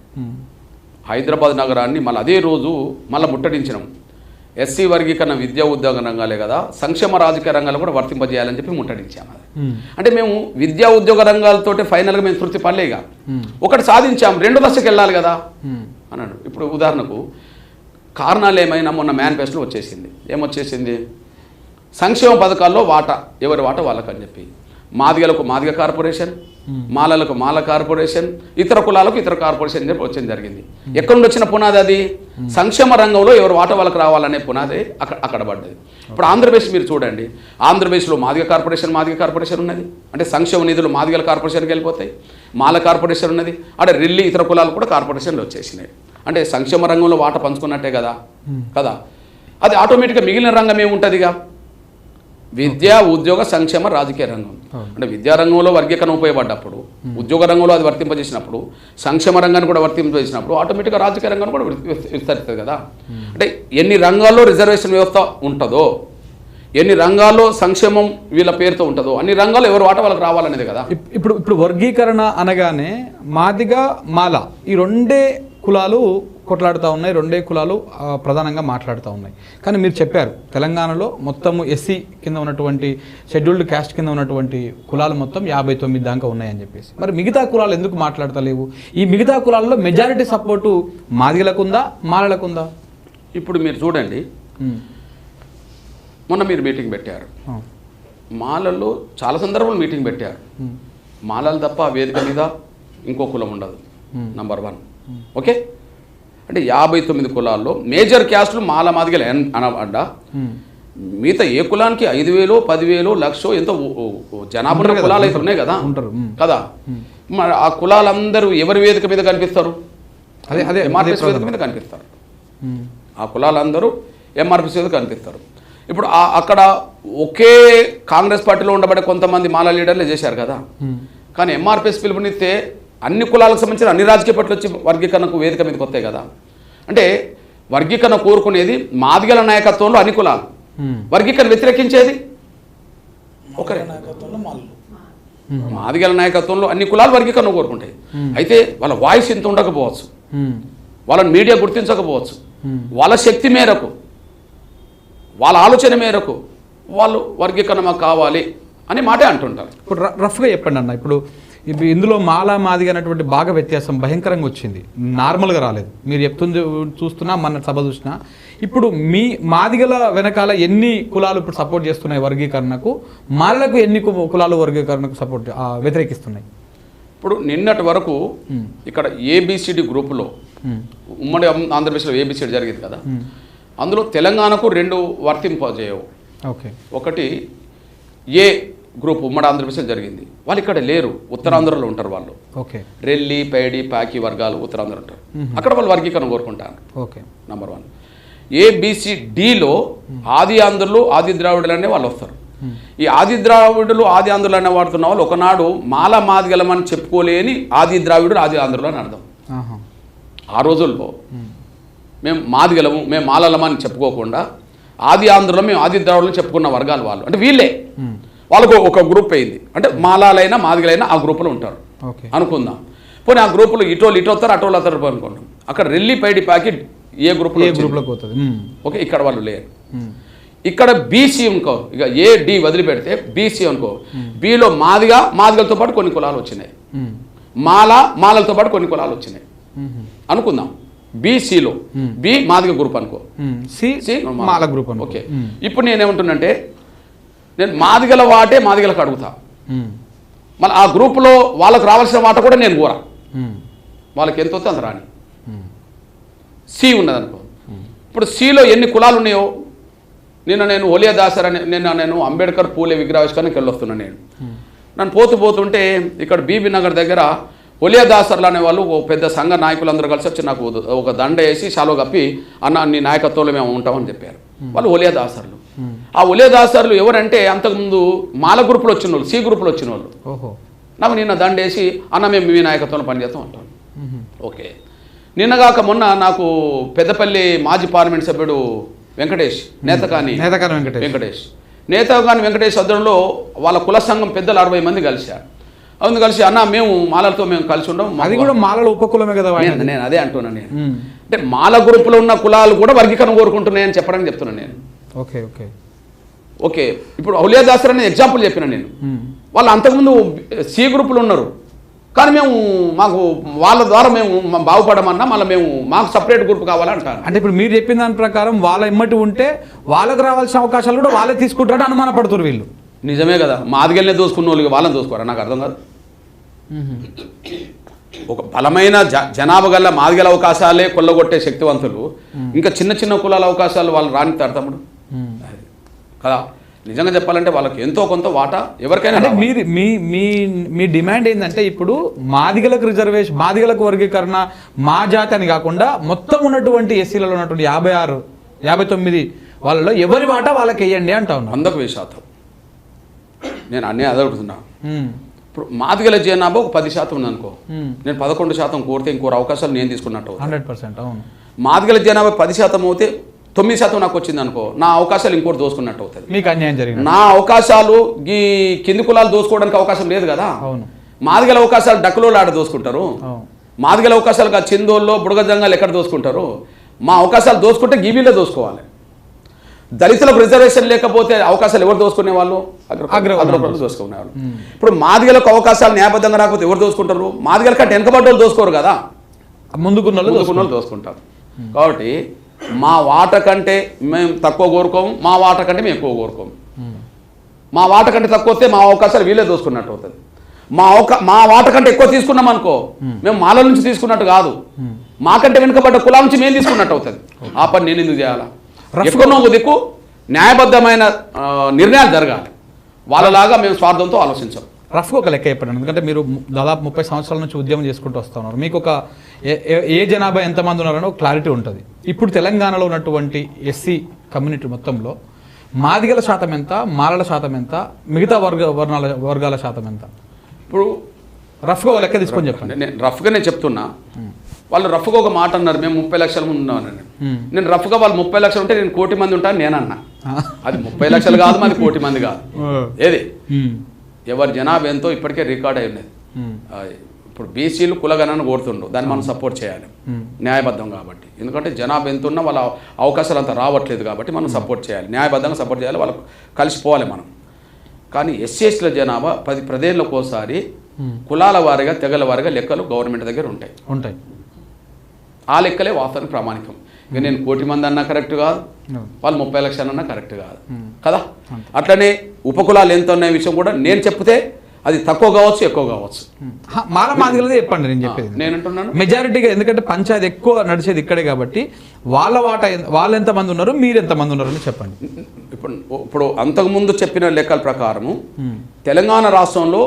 హైదరాబాద్ నగరాన్ని మళ్ళీ అదే రోజు మళ్ళీ ముట్టడించినాం. ఎస్సీ వర్గీకరణ విద్యా ఉద్యోగ రంగాలే కదా, సంక్షేమ రాజకీయ రంగాలు కూడా వర్తింపజేయాలని చెప్పి ముట్టడించాము. అంటే మేము విద్యా ఉద్యోగ రంగాలతోటి ఫైనల్గా మేము తృప్తి పడలేగా, ఒకటి సాధించాం, 2 దశకు వెళ్ళాలి కదా అన్నాడు. ఇప్పుడు ఉదాహరణకు కారణాలు ఏమైనా మొన్న మేనిఫెస్టోలో వచ్చేసింది. ఏమొచ్చేసింది? సంక్షేమ పథకాల్లో వాటా, ఎవరి వాటా వాళ్ళకని చెప్పి, మాదిగలకు మాదిగ కార్పొరేషన్, మాలలకు మాల కార్పొరేషన్, ఇతర కులాలకు ఇతర కార్పొరేషన్ చెప్పి వచ్చింది జరిగింది. ఎక్కడి నుండి వచ్చిన పునాది అది? సంక్షేమ రంగంలో ఎవరు వాటా వాళ్ళకి రావాలనే పునాది అక్కడ పడ్డది. ఇప్పుడు ఆంధ్రప్రదేశ్ మీరు చూడండి, ఆంధ్రప్రదేశ్లో మాదిగ కార్పొరేషన్ ఉన్నది. అంటే సంక్షేమ నిధులు మాదిగల కార్పొరేషన్కి వెళ్ళిపోతాయి. మాల కార్పొరేషన్ ఉన్నది. అక్కడ రెల్లి ఇతర కులాలు కూడా కార్పొరేషన్లు వచ్చేసినాయి. అంటే సంక్షేమ రంగంలో వాటా పంచుకున్నట్టే కదా. అది ఆటోమేటిక్గా మిగిలిన రంగం ఏముంటుందిగా? విద్యా ఉద్యోగ సంక్షేమ రాజకీయ రంగం. అంటే విద్యారంగంలో వర్గీకరణ ఉపయోగపడ్డప్పుడు, ఉద్యోగ రంగంలో అది వర్తింపజేసినప్పుడు, సంక్షేమ రంగాన్ని కూడా వర్తింపజేసినప్పుడు ఆటోమేటిక్గా రాజకీయ రంగాన్ని కూడా విస్తరిస్తుంది కదా. అంటే ఎన్ని రంగాల్లో రిజర్వేషన్ వ్యవస్థ ఉంటుందో, ఎన్ని రంగాల్లో సంక్షేమం వీళ్ళ పేరుతో ఉంటుందో అన్ని రంగాల్లో ఎవరు వాటా వాళ్ళకి రావాలనేది కదా. ఇప్పుడు వర్గీకరణ అనగానే మాదిగ మాల ఈ 2 కులాలు కొట్లాడుతూ ఉన్నాయి, 2 కులాలు ప్రధానంగా మాట్లాడుతూ ఉన్నాయి. కానీ మీరు చెప్పారు తెలంగాణలో మొత్తము ఎస్సీ కింద ఉన్నటువంటి షెడ్యూల్డ్ క్యాస్ట్ కింద ఉన్నటువంటి కులాలు మొత్తం 59 దాకా ఉన్నాయని చెప్పేసి, మరి మిగతా కులాలు ఎందుకు మాట్లాడతలేవు? ఈ మిగతా కులాల్లో మెజారిటీ సపోర్టు మాదిగలకుందా, మాలలకుందా? ఇప్పుడు మీరు చూడండి, మొన్న మీరు మీటింగ్ పెట్టారు, మాలల్లో చాలా సందర్భాలు మీటింగ్ పెట్టారు. మాలలు తప్ప వేదిక మీద ఇంకో కులం ఉండదు, నంబర్ 1. ఓకే, అంటే 59 కులాల్లో మేజర్ క్యాస్టులు మాల మాదిగలు అనబడ్డా, మిగతా ఏ కులానికి 5,000, 10,000, 1,00,000 ఎంతో జనాభా కులాలు అయితే ఉన్నాయి కదా కదా. మరి ఆ కులాలందరూ ఎవరి వేదిక మీద కనిపిస్తారు? ఎంఆర్పిఎస్ వేదిక మీద కనిపిస్తారు. ఆ కులాలందరూ ఎంఆర్పిఎస్ వేదిక కనిపిస్తారు. ఇప్పుడు అక్కడ ఒకే కాంగ్రెస్ పార్టీలో ఉండబడే కొంతమంది మాల లీడర్లే చేశారు కదా. కానీ ఎంఆర్పిఎస్ పిలుపునిస్తే అన్ని కులాలకు సంబంధించిన అన్ని రాజకీయ పార్టీలు వచ్చి వర్గీకరణకు వేదిక మీదకి వస్తాయి కదా. అంటే వర్గీకరణ కోరుకునేది మాదిగల నాయకత్వంలో అన్ని కులాలు, వర్గీకరణ వ్యతిరేకించేది ఒకరే, మాదిగల నాయకత్వంలో అన్ని కులాలు వర్గీకరణ కోరుకుంటాయి. అయితే వాళ్ళ వాయిస్ ఇంత ఉండకపోవచ్చు, వాళ్ళని మీడియా గుర్తించకపోవచ్చు, వాళ్ళ శక్తి మేరకు, వాళ్ళ ఆలోచన మేరకు వాళ్ళు వర్గీకరణ మాకు కావాలి అని మాటే అంటుంటారు. ఇప్పుడు రఫ్గా చెప్పండి అన్న, ఇప్పుడు ఇందులో మాల మాదిగ అనేటువంటి బాగా వ్యత్యాసం భయంకరంగా వచ్చింది, నార్మల్గా రాలేదు. మీరు చెప్తుంది చూస్తున్నా, మన సభ చూసినా. ఇప్పుడు మీ మాదిగల వెనకాల ఎన్ని కులాలు ఇప్పుడు సపోర్ట్ చేస్తున్నాయి వర్గీకరణకు, మాలలకు ఎన్ని కులాలు వర్గీకరణకు సపోర్ట్ వ్యతిరేకిస్తున్నాయి? ఇప్పుడు నిన్నటి వరకు ఇక్కడ ఏబిసిడి గ్రూపులో ఉమ్మడి ఆంధ్రప్రదేశ్లో ఏబిసిడి జరిగింది కదా, అందులో తెలంగాణకు 2 వర్తింపజేయవు. ఓకే, ఒకటి ఏ గ్రూప్ ఉమ్మడి ఆంధ్రప్రదేశ్లో జరిగింది, వాళ్ళు ఇక్కడ లేరు, ఉత్తరాంధ్రలో ఉంటారు వాళ్ళు. ఓకే, రెల్లి, పైడి, పాకి వర్గాలు ఉత్తరాంధ్ర ఉంటారు, అక్కడ వాళ్ళు వర్గీకరణ కోరుకుంటారు. Okay, number 1. ఏబిసిడిలో ఆది ఆంధ్రులు, ఆది ద్రావిడులు అనే వాళ్ళు వస్తారు. ఈ ఆది ద్రావిడులు, ఆది ఆంధ్రులు అనే వాడుతున్న వాళ్ళు ఒకనాడు మాల మాదిగలమని చెప్పుకోలేని ఆది ద్రావిడులు, ఆది ఆంధ్రులు అని అర్థం. ఆ రోజుల్లో మేము మాదిగలము, మేము మాలలమని చెప్పుకోకుండా ఆది ఆంధ్రులు, మేము ఆది ద్రావిడులు చెప్పుకున్న వర్గాలు వాళ్ళు. అంటే వీళ్ళే వాళ్ళకు ఒక గ్రూప్ అయింది. అంటే మాలాలైనా మాదిగలైనా ఆ గ్రూపులో ఉంటారు అనుకుందాం. పోనీ ఆ గ్రూపులు ఇటోళ్ళు ఇటు వస్తారు, అటోళ్ళు వస్తారు అనుకుంటాం. అక్కడ రెల్లి, పైడి, పాకి ఏ గ్రూప్లో పోతుంది. ఓకే, ఇక్కడ వాళ్ళు లేరు. ఇక్కడ బీసీ అనుకో, ఇక ఏడి వదిలిపెడితే బీసీ అనుకో, బిలో మాదిగలతో పాటు కొన్ని కులాలు వచ్చినాయి, మాలలతో పాటు కొన్ని కులాలు వచ్చినాయి అనుకుందాం. బీసీలో బి మాదిగ గ్రూప్ అనుకో, సి మాల గ్రూప్. ఓకే, ఇప్పుడు నేనేమంటున్నంటే నేను మాదిగల వాటే మాదిగలకు అడుగుతా. మళ్ళీ ఆ గ్రూపులో వాళ్ళకు రావాల్సిన వాట కూడా నేను కోరా, వాళ్ళకి ఎంత వస్తే అంత రాని. సి ఉన్నదనుకో, ఇప్పుడు సిలో ఎన్ని కులాలు ఉన్నాయో, నేను ఓలియా దాసర్ అని నేను అంబేద్కర్ పూలే విగ్రహావిష్కరణకి వెళ్ళొస్తున్నాను. నన్ను పోతుంటే ఇక్కడ బీబీ నగర్ దగ్గర ఒలియా దాసర్లు అనే వాళ్ళు పెద్ద సంఘ నాయకులందరూ కలిసి వచ్చి నాకు ఒక దండ వేసి షాలో కప్పి, అన్న నీ నాయకత్వంలో మేము ఉంటామని చెప్పారు. వాళ్ళు ఒలియా దాసర్లు. ఆ ఒలియా దాసర్లు ఎవరంటే అంతకుముందు మాల గ్రూపులో వచ్చిన వాళ్ళు, సి గ్రూపులో వచ్చిన వాళ్ళు. నాకు నిన్న దండ వేసి, అన్న మేము మీ నాయకత్వంలో పనిచేస్తాం అంటాను. ఓకే, నిన్నగాక మొన్న నాకు పెద్దపల్లి మాజీ పార్లమెంట్ సభ్యుడు వెంకటేష్, నేతకాని వెంకటేష్ అధ్వర్యంలో వాళ్ళ కుల సంఘం పెద్దలు 60 మంది కలిశారు. అవును, కలిసి అన్న మేము మాలలతో మేము కలిసి ఉండం. అది కూడా మాలలో ఉపకులమే కదా. నేను అదే అంటున్నాను. నేను అంటే మాల గ్రూపులో ఉన్న కులాలు కూడా వర్గీకరణ కోరుకుంటున్నాయని చెప్పడానికి చెప్తున్నాను నేను. ఓకే ఓకే ఓకే, ఇప్పుడు ఔలియా దాసర్ అనే ఎగ్జాంపుల్ చెప్పిన నేను. వాళ్ళు అంతకుముందు సి గ్రూపులు ఉన్నారు, కానీ మేము మాకు వాళ్ళ ద్వారా మేము బాగుపడమన్నా మళ్ళీ మేము మాకు సపరేట్ గ్రూప్ కావాలంటారు. అంటే ఇప్పుడు మీరు చెప్పిన దాని ప్రకారం వాళ్ళ ఎమ్మటి ఉంటే వాళ్ళకి రావాల్సిన అవకాశాలు కూడా వాళ్ళే తీసుకుంటారని అనుమానపడుతున్నారు వీళ్ళు. నిజమే కదా, మాదిగల్నే దోసుకున్న వాళ్ళకి వాళ్ళని దోసుకోరా? నాకు అర్థం కాదు. ఒక బలమైన జనాభా గల్ల మాదిగల అవకాశాలే కొల్లగొట్టే శక్తివంతులు ఇంకా చిన్న చిన్న కులాల అవకాశాలు వాళ్ళు రానిస్తారు తమ్ముడు కదా. నిజంగా చెప్పాలంటే వాళ్ళకి ఎంతో కొంత వాటా ఎవరికైనా. అంటే మీరు మీ డిమాండ్ ఏంటంటే ఇప్పుడు మాదిగలకు రిజర్వేషన్, మాదిగలకు వర్గీకరణ మా జాతి అని కాకుండా మొత్తం ఉన్నటువంటి ఎస్సీలలో ఉన్నటువంటి 59 వాళ్ళలో ఎవరి వాటా వాళ్ళకి వేయండి అంటా ఉన్నా. 100% నేను అన్నీ అడుగుతున్నా. ఇప్పుడు మాదిగల జనాభా ఒక 10% ఉందనుకో, నేను 11% కోరితే ఇంకో అవకాశాలు నేను తీసుకున్నట్టు 100%. అవును, మాదిగల జనాభా 10% అవుతే 9% నాకు వచ్చింది అనుకో, నా అవకాశాలు ఇంకోటి దోసుకున్నట్టు అవుతుంది. మీకు అన్యాయం జరిగింది. నా అవకాశాలు ఈ కింది కులాలు దోసుకోవడానికి అవకాశం లేదు కదా. అవును, మాదిగల అవకాశాలు డక్కులో ఆడ దోసుకుంటారు, మాదిగల అవకాశాలు చిందోల్లో బుడగజంగాలు ఎక్కడ దోసుకుంటారు. మా అవకాశాలు దోసుకుంటే గీబీలో దోసుకోవాలి. దళితులకు రిజర్వేషన్ లేకపోతే అవకాశాలు ఎవరు దోసుకునే వాళ్ళు? అగ్రకులాలు దోసుకునేవాళ్ళు. ఇప్పుడు మాదిగలకు అవకాశాలు న్యాయబద్ధంగా రాకపోతే ఎవరు దోసుకుంటారు? మాదిగల కంటే వెనకబడ్డ వాళ్ళు దోసుకోరు కదా, ముందుకున్న వాళ్ళు దోసుకుంటారు. కాబట్టి మా వాట కంటే మేము తక్కువ కోరుకోము, మా వాట కంటే మేము ఎక్కువ కోరుకోము. మా వాట కంటే తక్కువ వస్తే మా అవకాశాలు వీళ్ళే దోసుకున్నట్టు అవుతుంది. మా వాట కంటే ఎక్కువ తీసుకున్నాం అనుకో, మేము మాల నుంచి తీసుకున్నట్టు కాదు, మాకంటే వెనుకబడ్డ కులాల నుంచి మేము తీసుకున్నట్టు అవుతుంది. ఆ పని నేను ఎందుకు చేయాలా? ఎక్కడో ఒక దిక్కు న్యాయబద్ధమైన నిర్ణయాలు జరగాలి. వాళ్ళలాగా మేము స్వార్థంతో ఆలోచించాం. రఫ్గా ఒక లెక్క చెప్పండి, ఎందుకంటే మీరు దాదాపు 30 సంవత్సరాల నుంచి ఉద్యమం చేసుకుంటూ వస్తూ ఉన్నారు. మీకు ఒక ఏ జనాభా ఎంతమంది ఉన్నారని ఒక క్లారిటీ ఉంటుంది. ఇప్పుడు తెలంగాణలో ఉన్నటువంటి ఎస్సీ కమ్యూనిటీ మొత్తంలో మాదిగల శాతం ఎంత, మాలల శాతం ఎంత, మిగతా వర్గాల శాతం ఎంత? ఇప్పుడు రఫ్గా ఒక లెక్క తీసుకొని చెప్పండి. నేను రఫ్గానే చెప్తున్నా. వాళ్ళు రఫ్గా ఒక మాట అన్నారు, మేము 30 లక్షల మంది ఉన్నామని. నేను రఫ్గా వాళ్ళు 30 లక్షలు ఉంటే నేను 1 కోటి మంది ఉంటాను నేను అన్నా. అది 30 లక్షలు కాదు, మాది 1 కోటి మంది కాదు. ఏది ఎవరి జనాభా ఎంతో ఇప్పటికే రికార్డ్ అయి ఉన్నది. ఇప్పుడు బీసీలు కులగణను కోరుతుండ్రు, దాన్ని మనం సపోర్ట్ చేయాలి న్యాయబద్ధం కాబట్టి. ఎందుకంటే జనాభా ఎంత ఉన్నా వాళ్ళ అవకాశాలు అంతా రావట్లేదు కాబట్టి మనం సపోర్ట్ చేయాలి, న్యాయబద్ధంగా సపోర్ట్ చేయాలి, వాళ్ళకు కలిసిపోవాలి మనం. కానీ ఎస్సీఎస్ల జనాభా 10 ఏళ్ళకు ఒకసారి కులాల వారిగా తెగల వారిగా లెక్కలు గవర్నమెంట్ దగ్గర ఉంటాయి. ఉంటాయి. ఆ లెక్కలే వాస్తవానికి ప్రామాణికం. ఇక నేను 1 కోటి మంది అన్నా కరెక్ట్ కాదు, వాళ్ళు 30 లక్షలు అన్నా కరెక్ట్ కాదు కదా. అట్లనే ఉపకులాలు ఎంత ఉన్న విషయం కూడా నేను చెప్తే అది తక్కువ కావచ్చు, ఎక్కువ కావచ్చు. మాదిగలదే చెప్పండి నేను చెప్పేది. నేను అంటున్నాను మెజారిటీగా, ఎందుకంటే పంచాయతీ ఎక్కువ నడిచేది ఇక్కడే కాబట్టి వాళ్ళ వాటా వాళ్ళు ఎంతమంది ఉన్నారు, మీరు ఎంతమంది ఉన్నారు అని చెప్పండి. ఇప్పుడు అంతకుముందు చెప్పిన లెక్కల ప్రకారము తెలంగాణ రాష్ట్రంలో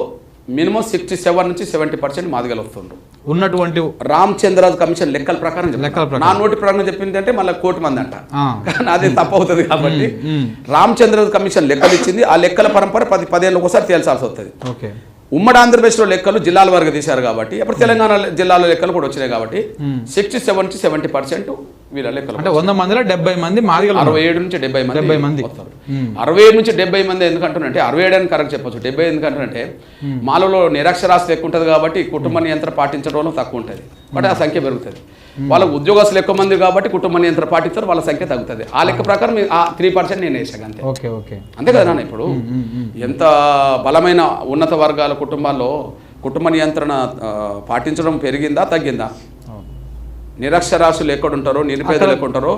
మినిమం 67 నుంచి 70% మాదిగలు వస్తుండ్రు ఉన్నటువంటి రామచంద్రరాజు కమిషన్ లెక్కల ప్రకారం. నా నోటి ప్రకారం చెప్పింది అంటే మళ్ళీ 1 కోటి మంది అంట, కానీ అదే తప్పు అవుతుంది. కాబట్టి రామచంద్రరాజు కమిషన్ లెక్కలు ఇచ్చింది. ఆ లెక్కల పరంపర 10 ఏళ్ళకి ఒకసారి తేల్చాల్సి వస్తుంది. ఉమ్మడి ఆంధ్రప్రదేశ్లో లెక్కలు జిల్లాల వరకు తీశారు కాబట్టి, అప్పుడు తెలంగాణ జిల్లాల లెక్కలు కూడా వచ్చినాయి కాబట్టి 67 నుంచి 70% వీళ్ళ లెక్కలు. అంటే 100 మందిలో 70 మంది మాదిగలు, 67 నుంచి 70 మంది వస్తారు. 67 నుంచి 70 మంది ఎందుకంటే 67 అని కరెక్ట్ చెప్పొచ్చు. 70 ఎందుకంటే మాలలో నిరక్షరాస్యత ఎక్కువ ఉంటుంది కాబట్టి కుటుంబ నియంత్రణ పాటించడం తక్కువ ఉంటుంది, బట్ ఆ సంఖ్య పెరుగుతుంది. వాళ్ళకు ఉద్యోగస్తులు ఎక్కువ మంది కాబట్టి కుటుంబ నియంత్రణ పాటిస్తారు, వాళ్ళ సంఖ్య తగ్గుతుంది. ఆ లెక్క ప్రకారం ఆ 3% నేను వేసాను అంతే. అంతే కదా నాన్న. ఇప్పుడు ఎంత బలమైన ఉన్నత వర్గాల కుటుంబాల్లో కుటుంబ నియంత్రణ పాటించడం పెరిగిందా తగ్గిందా? నిరక్షరాస్యులు ఎక్కడుంటారో, నిరుపేదలు ఎక్కడుంటారో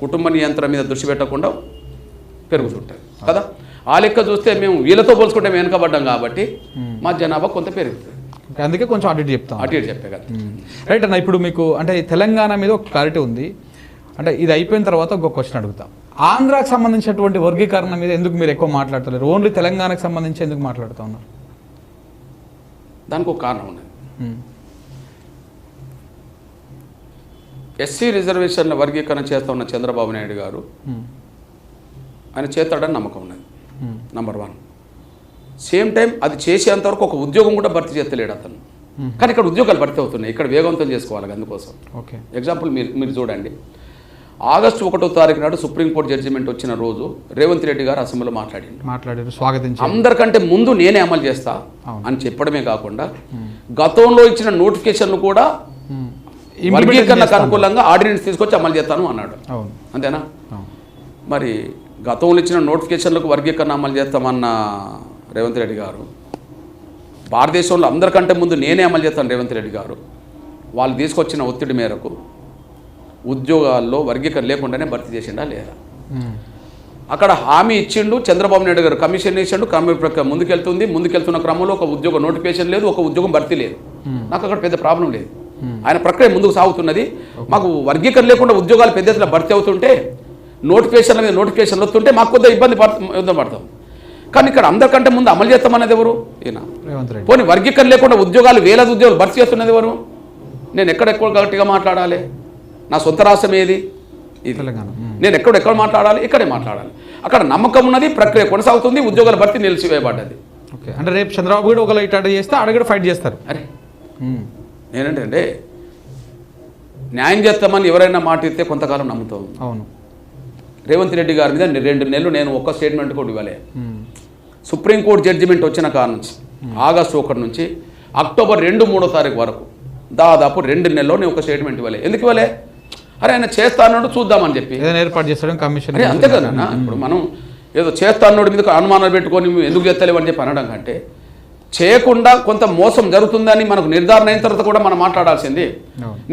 కుటుంబ నియంత్రణ మీద దృష్టి పెట్టకుండా పెరుగుతుంటాయి కదా. ఆ లెక్క చూస్తే మేము వీళ్ళతో పోల్చుకుంటే మేము వెనుకబడ్డాం కాబట్టి మా జనాభా కొంత పెరుగుతుంది. అందుకే కొంచెం అటు చెప్తాం, అటు చెప్పే కదా. రైట్ అన్న. ఇప్పుడు మీకు అంటే తెలంగాణ మీద ఒక క్లారిటీ ఉంది. అంటే ఇది అయిపోయిన తర్వాత ఒక క్వశ్చన్ అడుగుతాం. ఆంధ్రాకి సంబంధించినటువంటి వర్గీకరణ మీద ఎందుకు మీరు ఎక్కువ మాట్లాడతలేరు? ఓన్లీ తెలంగాణకు సంబంధించి ఎందుకు మాట్లాడుతూ ఉన్నారు? దానికి ఒక కారణం ఉన్నది. ఎస్సీ రిజర్వేషన్ల వర్గీకరణ చేస్తూ ఉన్న చంద్రబాబు నాయుడు గారు ఆయన చేస్తాడని నమ్మకం ఉన్నది, నంబర్ 1. సేమ్ టైం అది చేసేంతవరకు ఒక ఉద్యోగం కూడా భర్తీ చేస్తలేడు అతను. కానీ ఇక్కడ ఉద్యోగాలు భర్తీ అవుతున్నాయి, ఇక్కడ వేగవంతం చేసుకోవాలి. అందుకోసం ఎగ్జాంపుల్ మీరు చూడండి. ఆగస్టు 1వ తారీఖు నాడు సుప్రీంకోర్టు జడ్జిమెంట్ వచ్చిన రోజు రేవంత్ రెడ్డి గారు అసెంబ్లీలో మాట్లాడారు, స్వాగతించారు. అందరికంటే ముందు నేనే అమలు చేస్తా అని చెప్పడమే కాకుండా గతంలో ఇచ్చిన నోటిఫికేషన్లు కూడా వర్గీకరణకు అనుకూలంగా ఆర్డినెన్స్ తీసుకొచ్చి అమలు చేస్తాను అన్నాడు. అంతేనా? మరి గతంలో ఇచ్చిన నోటిఫికేషన్లకు వర్గీకరణ అమలు చేస్తామన్న రేవంత్ రెడ్డి గారు, భారతదేశంలో అందరికంటే ముందు నేనే అమలు చేస్తాను రేవంత్ రెడ్డి గారు, వాళ్ళు తీసుకొచ్చిన ఒత్తిడి మేరకు ఉద్యోగాల్లో వర్గీకరణ లేకుండానే భర్తీ చేసిండా లేదా? అక్కడ హామీ ఇచ్చిండు చంద్రబాబు నాయుడు గారు, కమిషన్ వేసిండు, ముందుకెళ్తున్న క్రమంలో ఒక ఉద్యోగ నోటిఫికేషన్ లేదు, ఒక ఉద్యోగం భర్తీ లేదు. నాకు అక్కడ పెద్ద ప్రాబ్లం లేదు, ఆయన ప్రక్రియ ముందుకు సాగుతున్నది. మాకు వర్గీకరణ లేకుండా ఉద్యోగాలు పెద్ద ఎత్తున భర్తీ అవుతుంటే, నోటిఫికేషన్ల మీద నోటిఫికేషన్లు వస్తుంటే మాకు కొద్దిగా ఇబ్బంది పడతాం. కానీ ఇక్కడ అందరికంటే ముందు అమలు చేస్తామన్నది ఎవరు? ఈయన. పోనీ వర్గీకరణ లేకుండా ఉద్యోగాలు వేలాది ఉద్యోగాలు భర్తీ చేస్తున్నది ఎవరు? నేను ఎక్కువ గట్టిగా మాట్లాడాలి? నా సొంత రాష్ట్రం ఏది? ఇది. నేను ఎక్కడ మాట్లాడాలి? ఇక్కడే మాట్లాడాలి. అక్కడ నమ్మకం ఉన్నది, ప్రక్రియ కొనసాగుతుంది, ఉద్యోగాల భర్తీ నిలిచివేయబడ్డది. అంటే రేపు చంద్రబాబు కూడా ఒకవేళ ఇట్లా చేస్తే అక్కడ ఫైట్ చేస్తారు. అరే నేనంటే న్యాయం చేస్తామని ఎవరైనా మాట ఇస్తే కొంతకాలం నమ్ముతాం. అవును. రేవంత్ రెడ్డి గారి మీద 2 నెలలు నేను ఒక్క స్టేట్మెంట్ కూడా ఇవ్వలే. సుప్రీంకోర్టు జడ్జిమెంట్ వచ్చిన కాడ నుంచి ఆగస్టు 1 నుంచి అక్టోబర్ 2-3 తారీఖు వరకు దాదాపు 2 నెలల్లో నేను ఒక స్టేట్మెంట్ ఇవ్వలే. ఎందుకు ఇవ్వలే? అరే ఆయన చేస్తాను చూద్దామని చెప్పి ఏర్పాటు చేస్తాడు కమిషన్. అంతే కదా. ఇప్పుడు మనం ఏదో చేస్తాను మీద అనుమానాలు పెట్టుకొని ఎందుకు చేస్తలేవని చెప్పి అనడం కంటే, చేయకుండా కొంత మోసం జరుగుతుందని మనకు నిర్ధారణ అయిన తర్వాత కూడా మనం మాట్లాడాల్సింది.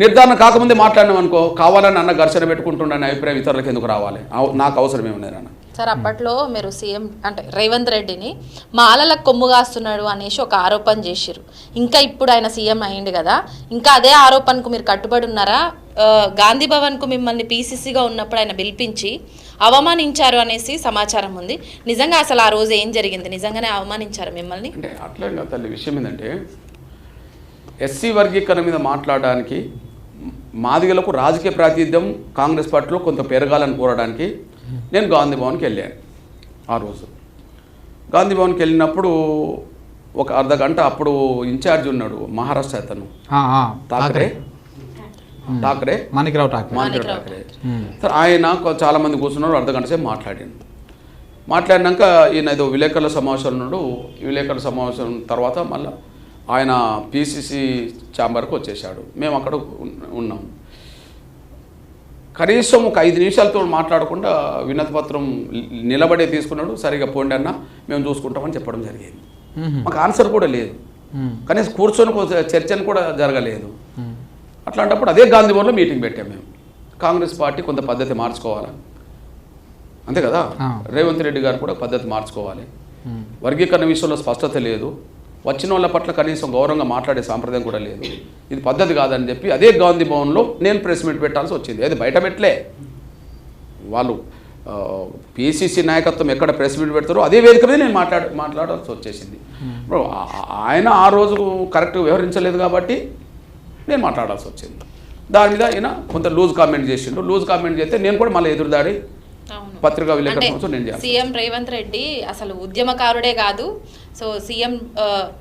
నిర్ధారణ కాకముందే మాట్లాడినాం అనుకో, కావాలని అన్న ఘర్షణ పెట్టుకుంటుండని అభిప్రాయం ఇతరులకు ఎందుకు రావాలి? నాకు అవసరం ఏమన్నారు అన్న. సార్, అప్పట్లో మీరు సీఎం అంటే రేవంత్ రెడ్డిని మాలలకు కొమ్ముగాస్తున్నాడు అనేసి ఒక ఆరోపణ చేసిరు. ఇంకా ఇప్పుడు ఆయన సీఎం అయ్యింది కదా, ఇంకా అదే ఆరోపణకు మీరు కట్టుబడి ఉన్నారా? గాంధీ భవన్కు మిమ్మల్ని పీసీసీగా ఉన్నప్పుడు ఆయన పిలిపించి అవమానించారు అనేసి సమాచారం ఉంది. నిజంగా అసలు ఆ రోజు ఏం జరిగింది? నిజంగానే అవమానించారు మిమ్మల్ని? అంటే అట్లా కాదు తల్లి. విషయం ఏంటంటే, ఎస్సీ వర్గీకరణ మీద మాట్లాడడానికి మాదిగలకు రాజకీయ ప్రాతినిధ్యం కాంగ్రెస్ పార్టీలో కొంత పెరగాలని కోరడానికి నేను గాంధీ భవన్కి వెళ్ళాను. ఆ రోజు గాంధీ భవన్కి వెళ్ళినప్పుడు ఒక అర్ధగంట అప్పుడు ఇన్ఛార్జ్ ఉన్నాడు మహారాష్ట్ర అతను, ఠాకరే, మాణిక్రావు ఠాకరే. ఆయన చాలా మంది కూర్చున్నారు, అర్ధగంట సేపు మాట్లాడినాక ఈయన ఏదో విలేకరుల సమావేశం ఉన్నాడు. విలేకరుల సమావేశం తర్వాత మళ్ళీ ఆయన పీసీసీ ఛాంబర్కి వచ్చేసాడు. మేము అక్కడ ఉన్నాం. కనీసం ఒక 5 నిమిషాలతో మాట్లాడకుండా వినతి పత్రం నిలబడే తీసుకున్నాడు. సరిగా పోండి అన్న, మేము చూసుకుంటామని చెప్పడం జరిగింది. మాకు ఆన్సర్ కూడా లేదు. కనీసం కూర్చొని చర్చను కూడా జరగలేదు. అట్లాంటప్పుడు అదే గాంధీ భవన్లో మీటింగ్ పెట్టాం మేము. కాంగ్రెస్ పార్టీ కొంత పద్ధతి మార్చుకోవాలి, అంతే కదా. రేవంత్ రెడ్డి గారు కూడా పద్ధతి మార్చుకోవాలి. వర్గీకరణ విషయంలో స్పష్టత లేదు, వచ్చిన వాళ్ళ పట్ల కనీసం గౌరవంగా మాట్లాడే సాంప్రదాయం కూడా లేదు. ఇది పద్ధతి కాదని చెప్పి అదే గాంధీ భవన్లో నేను ప్రెస్ మీట్ పెట్టాల్సి వచ్చింది. అది బయట పెట్టలే, వాళ్ళు పిసిసి నాయకత్వం ఎక్కడ ప్రెస్ మీట్ పెడతారో అదే వేదిక మీద నేను మాట్లాడాల్సి వచ్చేసింది. ఆయన ఆ రోజు కరెక్ట్గా వ్యవహరించలేదు కాబట్టి నేను మాట్లాడాల్సి వచ్చింది. దాని మీద ఆయన కొంత లూజ్ కామెంట్ చేసిండు. లూజ్ కామెంట్ చేస్తే నేను కూడా మళ్ళీ ఎదురుదాడి పత్రికా విలేకరులతో నేను చేయాలి. సీఎం రేవంత్ రెడ్డి అసలు ఉద్యమకారుడే కాదు, సో సీఎం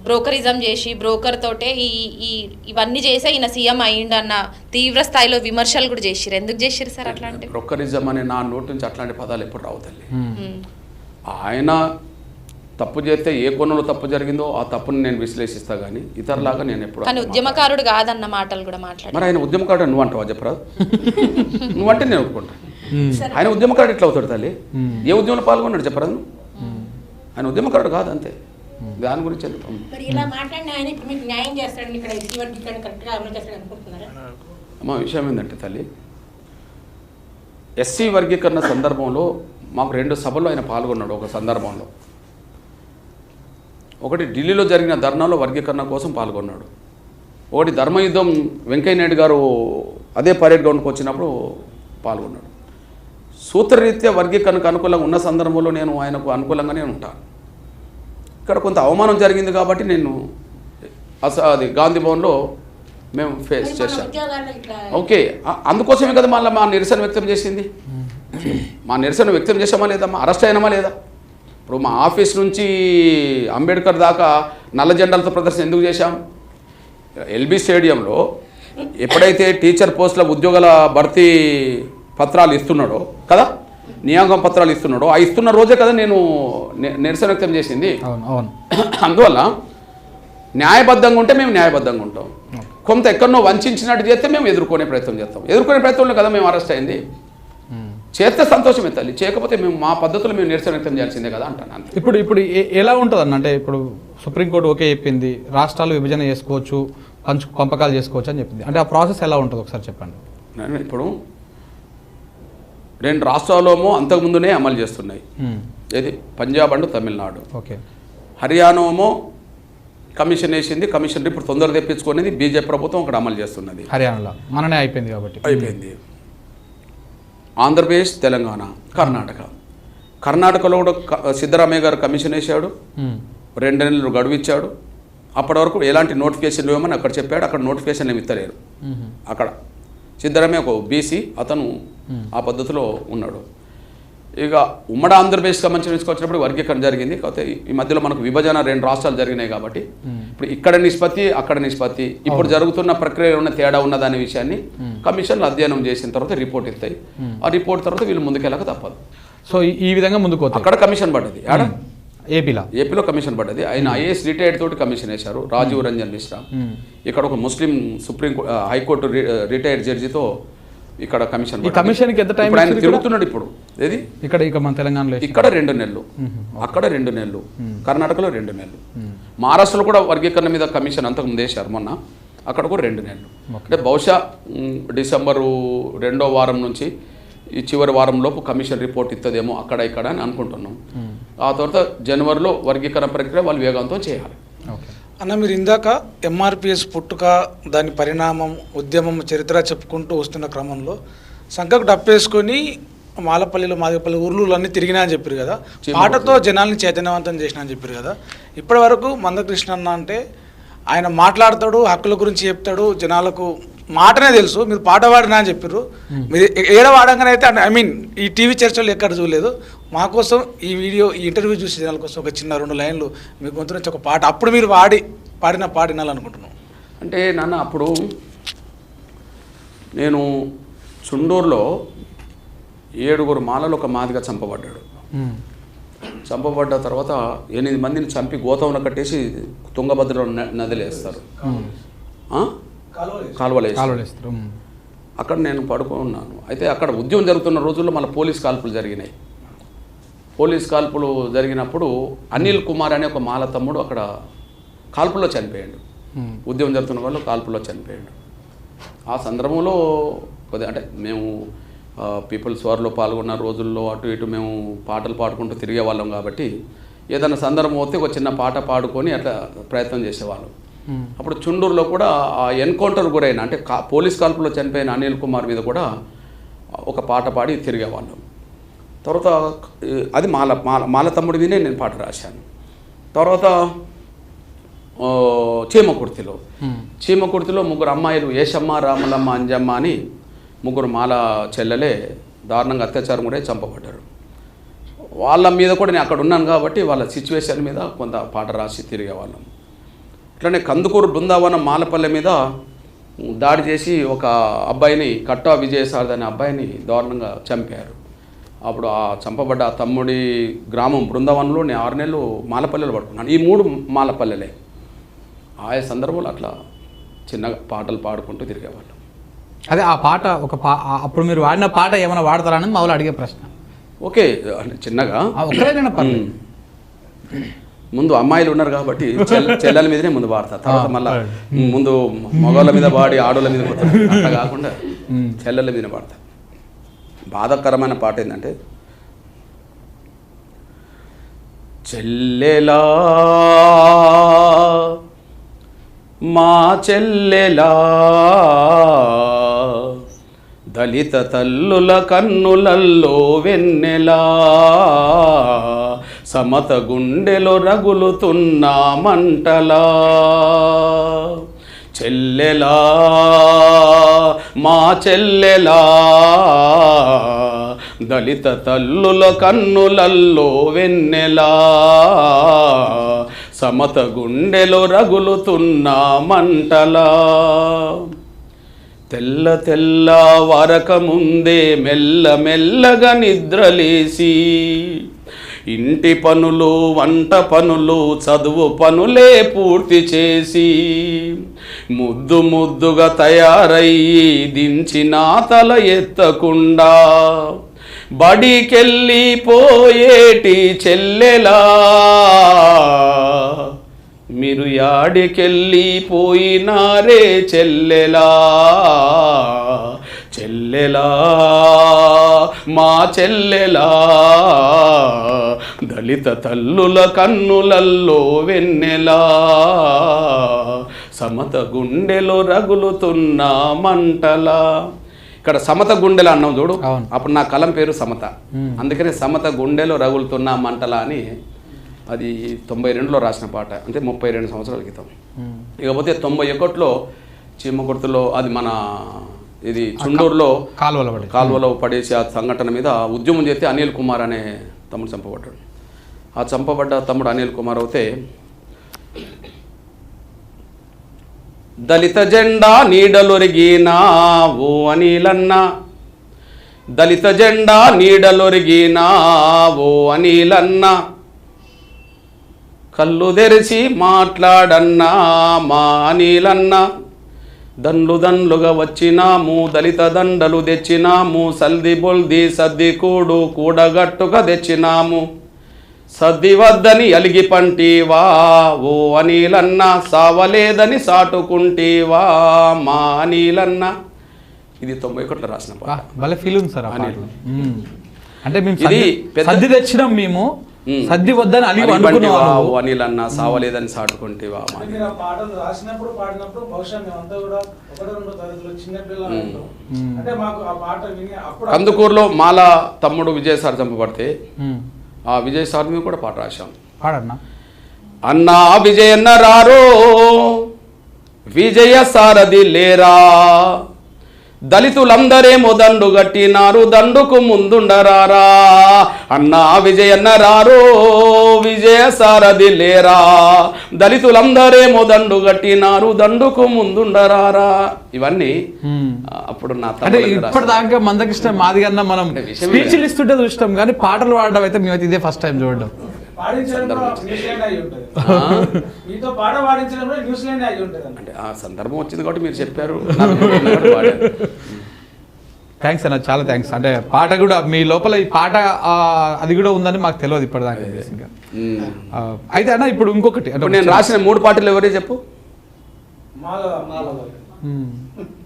బ్రోకరిజం చేసి బ్రోకర్ తోటే ఇవన్నీ చేసే ఈయన సీఎం అయ్యిండు అన్న తీవ్ర స్థాయిలో విమర్శలు కూడా చేసిరు. ఎందుకు చేసిరు సార్ అట్లాంటి? బ్రోకరిజం అనే నా నోటి నుంచి అట్లాంటి పదాలు ఎప్పుడు రావు తల్లి. ఆయన తప్పు చేస్తే ఏ కోణంలో తప్పు జరిగిందో ఆ తప్పుని నేను విశ్లేషిస్తా కానీ ఇతరులాగా నేను ఎప్పుడు. కానీ ఉద్యమకారుడు కాదన్న మాటలు కూడా మాట్లాడు. మరి ఆయన ఉద్యమకారుడు నువ్వు అంటావా చెప్పరా? నువ్వంటే నేను ఒప్పుకుంటా. ఆయన ఉద్యమకారుడు ఎట్లా అవుతాడు తల్లి? ఏ ఉద్యమంలో పాల్గొన్నాడు చెప్పరా? ఆయన ఉద్యమకారుడు కాదు, అంతే. దాని గురించి మరి ఇలా మాట్లాడిన ఆయన ఇప్పుడు మీకు న్యాయం చేస్తాడని ఇక్కడ ఎస్సీ వర్గీకరణ కరెక్ట్గా అమలు చేస్తాడు అనుకుంటున్నారా? అమ్మ, విషయం ఏంటంటే తల్లి, ఎస్సీ వర్గీకరణ సందర్భంలో మాకు 2 సభల్లో ఆయన పాల్గొన్నాడు. ఒక సందర్భంలో ఒకటి ఢిల్లీలో జరిగిన ధర్నాలో వర్గీకరణ కోసం పాల్గొన్నాడు. ఒకటి ధర్మయుద్ధం వెంకయ్య నాయుడు గారు అదే పరేడ్ గ్రౌండ్కి వచ్చినప్పుడు పాల్గొన్నాడు. సూత్రరీత్యా వర్గీకరణకు అనుకూలంగా ఉన్న సందర్భంలో నేను ఆయనకు అనుకూలంగానే ఉంటాను. ఇక్కడ కొంత అవమానం జరిగింది కాబట్టి నేను అది గాంధీ భవన్లో మేము ఫేస్ చేశాం. ఓకే, అందుకోసమే కదా మళ్ళీ మా నిరసన వ్యక్తం చేసింది. మా నిరసన వ్యక్తం చేసామా లేదమ్మా? అరెస్ట్ అయినామా లేదా? ఇప్పుడు మా ఆఫీస్ నుంచి అంబేద్కర్ దాకా నల్ల జెండాలతో ప్రదర్శన ఎందుకు చేశాం? ఎల్బీ స్టేడియంలో ఎప్పుడైతే టీచర్ పోస్టుల ఉద్యోగాల భర్తీ పత్రాలు ఇస్తున్నాడో కదా, నియామకం పత్రాలు ఇస్తున్నాడో ఆ ఇస్తున్న రోజే కదా నేను నిరసన వ్యక్తం చేసింది. అందువల్ల న్యాయబద్ధంగా ఉంటే మేము న్యాయబద్ధంగా ఉంటాం. కొంత ఎక్కడనో వంచినట్టు చేస్తే మేము ఎదుర్కొనే ప్రయత్నం చేస్తాం. ఎదుర్కొనే ప్రయత్నంలో కదా మేము అరెస్ట్ అయింది. చేస్తే సంతోషమే తల్లి, చేయకపోతే మేము మా పద్ధతులు మేము నిరసన వ్యక్తం చేయాల్సిందే కదా అంటాను. ఇప్పుడు ఎలా ఉంటుంది అన్న? అంటే ఇప్పుడు సుప్రీంకోర్టు ఓకే చెప్పింది, రాష్ట్రాలు విభజన చేసుకోవచ్చు, పంపకాలు చేసుకోవచ్చు అని చెప్పింది. అంటే ఆ ప్రాసెస్ ఎలా ఉంటుంది ఒకసారి చెప్పండి. ఇప్పుడు 2 రాష్ట్రాలేమో అంతకుముందునే అమలు చేస్తున్నాయి. ఏది? పంజాబ్ అండ్ తమిళనాడు. ఓకే. హర్యానా ఏమో కమిషన్ వేసింది, కమిషన్ ఇప్పుడు తొందర తెప్పించుకునేది బీజేపీ ప్రభుత్వం అక్కడ అమలు చేస్తున్నది. హర్యానాలో మననే అయిపోయింది కాబట్టి అయిపోయింది. ఆంధ్రప్రదేశ్, తెలంగాణ, కర్ణాటకలో కూడా సిద్ధరామయ్య గారు కమిషన్ వేసాడు, 2 నెలలు గడువు ఇచ్చాడు. అప్పటి వరకు ఎలాంటి నోటిఫికేషన్ ఇవ్వమని అక్కడ చెప్పాడు. అక్కడ నోటిఫికేషన్ ఏమి ఇస్తలేరు. అక్కడ సిద్ధరామయ్య ఒక బీసీ, అతను ఆ పద్ధతిలో ఉన్నాడు. ఇక ఉమ్మడి ఆంధ్రప్రదేశ్ కమిషన్ తీసుకొచ్చినప్పుడు వర్గీకరణ జరిగింది. కాకపోతే ఈ మధ్యలో మనకు విభజన 2 రాష్ట్రాలు జరిగినాయి కాబట్టి ఇప్పుడు ఇక్కడ నిష్పత్తి, అక్కడ నిష్పత్తి, ఇప్పుడు జరుగుతున్న ప్రక్రియ ఉన్న తేడా ఉన్నదనే విషయాన్ని కమిషన్లు అధ్యయనం చేసిన తర్వాత రిపోర్ట్ ఇస్తాయి. ఆ రిపోర్ట్ తర్వాత వీళ్ళు ముందుకెళ్ళక తప్పదు. సో ఈ విధంగా ముందుకు అక్కడ కమిషన్ పడ్డది. ఏపీలో కమిషన్ పడ్డది. ఆయన ఐఏఎస్ రిటైర్డ్ తోటి కమిషన్ వేశారు, రాజీవ్ రంజన్ మిశ్రా. ఇక్కడ ఒక ముస్లిం హైకోర్టు రిటైర్డ్ జడ్జితో ఇక్కడ కమిషన్ ఎంత టైం ఆయన తిరుగుతున్నాడు. ఇప్పుడు ఏది ఇక్కడ మన తెలంగాణలో ఇక్కడ 2 నెలలు, అక్కడ 2 నెలలు, కర్ణాటకలో 2 నెలలు, మహారాష్ట్రలో కూడా వర్గీకరణ మీద కమిషన్ అంతకు ముందు వేశారు మొన్న, అక్కడ కూడా 2 నెలలు. అంటే బహుశా డిసెంబరు 2వ వారం నుంచి ఈ చివరి వారం లోపు కమిషన్ రిపోర్ట్ ఇస్తుందేమో అక్కడ ఇక్కడ అని అనుకుంటున్నాం. ఆ తర్వాత జనవరిలో వర్గీకరణ ప్రక్రియ వాళ్ళు వేగంతో చేయాలి. అన్న, మీరు ఇందాక ఎంఆర్పిఎస్ పుట్టుక, దాని పరిణామం, ఉద్యమం, చరిత్ర చెప్పుకుంటూ వస్తున్న క్రమంలో సంఖకు డప్పేసుకొని మాలపల్లిలో, మాదిపల్లి ఊర్లు అన్నీ తిరిగినా అని చెప్పారు కదా, పాటతో జనాల్ని చైతన్యవంతం చేసినా అని చెప్పారు కదా. ఇప్పటి వరకు మందకృష్ణ అన్న అంటే ఆయన మాట్లాడతాడు, హక్కుల గురించి చెప్తాడు, జనాలకు మాటనే తెలుసు. మీరు పాట పాడినా అని చెప్పారు. మీరు ఏడ వాడంగానే అయితే ఐ మీన్ ఈ టీవీ చర్చలు ఎక్కడ చూడలేదు. మా కోసం ఈ ఇంటర్వ్యూ చూసే జనాల కోసం ఒక చిన్న 2 లైన్లు మీ గొంతు నుంచి ఒక పాట అప్పుడు మీరు పాడినాలనుకుంటున్నాం. అంటే నాన్న, అప్పుడు నేను చుండూరులో 7 మాలలు ఒక మాదిగా చంపబడ్డాడు. చంపబడ్డ తర్వాత 8 మందిని చంపి గోతంలో కట్టేసి తుంగభద్రలో నదిలో వేస్తారు, కాలువలు వేస్తారు. అక్కడ నేను పడుకున్నాను. అయితే అక్కడ ఉద్యమం జరుగుతున్న రోజుల్లో మళ్ళీ పోలీస్ కాల్పులు జరిగినాయి. పోలీస్ కాల్పులు జరిగినప్పుడు అనిల్ కుమార్ అనే ఒక మాల తమ్ముడు అక్కడ కాల్పుల్లో చనిపోయాడు. ఉద్యమం జరుగుతున్న వాళ్ళు కాల్పుల్లో చనిపోయాడు. ఆ సందర్భంలో కొద్దిగా అంటే మేము పీపుల్స్ వార్లో పాల్గొన్న రోజుల్లో అటు ఇటు మేము పాటలు పాడుకుంటూ తిరిగే వాళ్ళం కాబట్టి ఏదైనా సందర్భం వస్తే ఒక చిన్న పాట పాడుకొని అట్లా ప్రయత్నం చేసేవాళ్ళం. అప్పుడు చుండూరులో కూడా ఆ ఎన్కౌంటర్ గురైన అంటే పోలీస్ కాల్పులో చనిపోయిన అనిల్ కుమార్ మీద కూడా ఒక పాట పాడి తిరిగేవాళ్ళం. తర్వాత అది మాల తమ్ముడి వినే నేను పాట రాశాను. తర్వాత చీమకుర్తిలో ముగ్గురు అమ్మాయిలు ఏషమ్మ, రాములమ్మ, అంజమ్మ అని ముగ్గురు మాల చెల్లెలే దారుణంగా అత్యాచారం కూడా చంపబడ్డారు. వాళ్ళ మీద కూడా నేను అక్కడ ఉన్నాను కాబట్టి వాళ్ళ సిచ్యువేషన్ మీద కొంత పాట రాసి తిరిగేవాళ్ళం. అట్లనే కందుకూరు బృందావనం మాలపల్లె మీద దాడి చేసి ఒక అబ్బాయిని కట్టా విజయసారథి అనే అబ్బాయిని దారుణంగా చంపారు. అప్పుడు ఆ చంపబడ్డ ఆ తమ్ముడి గ్రామం బృందావనంలో నేను 6 నెలలు మాలపల్లెలు పడుకున్నాను. ఈ 3 మాలపల్లెలే. ఆయా సందర్భంలో అట్లా చిన్నగా పాటలు పాడుకుంటూ తిరిగేవాళ్ళం. అదే ఆ పాట అప్పుడు మీరు వాడిన పాట ఏమైనా వాడతారని మా వాళ్ళు అడిగే ప్రశ్న. ఓకే, అంటే చిన్నగా ముందు అమ్మాయిలు ఉన్నారు కాబట్టి చెల్లెల మీదనే ముందు పాడతారు. తర్వాత మళ్ళీ ముందు మగవాళ్ళ మీద పాడి ఆడోళ్ళ మీద పోతారు. అట్లా కాకుండా చెల్లెల మీదనే పాడతారు. బాధాకరమైన పాట ఏంటంటే, చెల్లెలా మా చెల్లెలా దళిత తల్లుల కన్నులల్లో వెన్నెలా సమత గుండెలో రగులుతున్న మంటలా చెల్లెలా మా చెల్లెలా దళిత తల్లుల కన్నులల్లో వెన్నెలా సమత గుండెలో రగులుతున్న మంటలా తెల్ల తెల్ల వరక ముందే మెల్ల మెల్లగా నిద్రలేసి ఇంటి పనులు, వంట పనులు, చదువు పనులే పూర్తి చేసి ముద్దు ముద్దుగా తయారయ్యి దించిన తల ఎత్తకుండా బడికెళ్ళి పోయేటి చెల్లెలా మీరు యాడికెళ్ళి పోయినారే చెల్లెలా చెల్లెలా మా చెల్లెలా దళిత తల్లుల కన్నులల్లో వెన్నెలా సమత గుండెలో రగులుతున్న మంటలా. ఇక్కడ సమత గుండెలు అన్నాం చూడు, అప్పుడు నా కలం పేరు సమత, అందుకనే సమత గుండెలో రగులుతున్న మంటలా అని అది 92లో రాసిన పాట, అంటే 32 సంవత్సరాల క్రితం. ఇకపోతే 91లో చీమకుర్తిలో అది మన ఇది చుండూరులో కాలువలో పడేసి ఆ సంఘటన మీద ఉద్యమం చేస్తే అనిల్ కుమార్ అనే తమ్ముడు చంపబడ్డాడు. ఆ చంపబడ్డ తమ్ముడు అనిల్ కుమార్ అయితే దళిత జెండా నీడలొరిగినా ఓ అనిలన్న, దళిత జెండా నీడలొరిగినా ఓ అనిలన్న, కళ్ళు తెరిచి మాట్లాడన్నా మా అనిలన్న, దండ్లు దండ్లుగా వచ్చినాము దళిత దండలు తెచ్చినాము, సల్ది బొల్ది సద్ది కూడగట్టుగా తెచ్చినాము, సద్ది వద్దని అలిగి పంటివా ఓ అనిలన్న, సావలేదని సాటుకుంటేవా మా అనిలన్న. ఇది 91లో రాసిన పాట. భలే ఫీల్ ఉంది సార్ అంటే మేము సద్ది తెచ్చినాం, మేము సద్ది వద్దని అనిలన్న, సావలేదని సాటుకుంటేవా. కందుకూరులో మాల తమ్ముడు విజయసారి చంపబడితే ఆ విజయసారి మీద కూడా పాట రాశాం. అన్నా విజయన్న రారో విజయ సారథి లేరా, దళితులందరేమో దండు గట్టినారు దండుకు ముందుండరారా, అన్నా విజయన్న రారో విజయ సారథి లేరా, దళితులందరేమో దండు గట్టినారు దండుకు ముందుండరారా. ఇవన్నీ అప్పుడు నా ఇప్పటిదాకా మందకృష్ణ మాదిగన్న మనం స్పీచ్లు ఇస్తుంటే చూస్తాం, కానీ పాటలు పాడడం అయితే మేమైతే ఇదే ఫస్ట్ టైం చూడడం. అంటే ఆ సందర్భం వచ్చింది కాబట్టి మీరు చెప్పారు. థ్యాంక్స్ అన్న, చాలా థ్యాంక్స్. అంటే పాట కూడా మీ లోపల ఈ పాట అది కూడా ఉందని మాకు తెలియదు ఇప్పటిదాకా. ఇంకా అయితే అన్న ఇప్పుడు ఇంకొకటి అంటే ఇప్పుడు నేను రాసిన 3 పాటలు ఎవరే చెప్పు?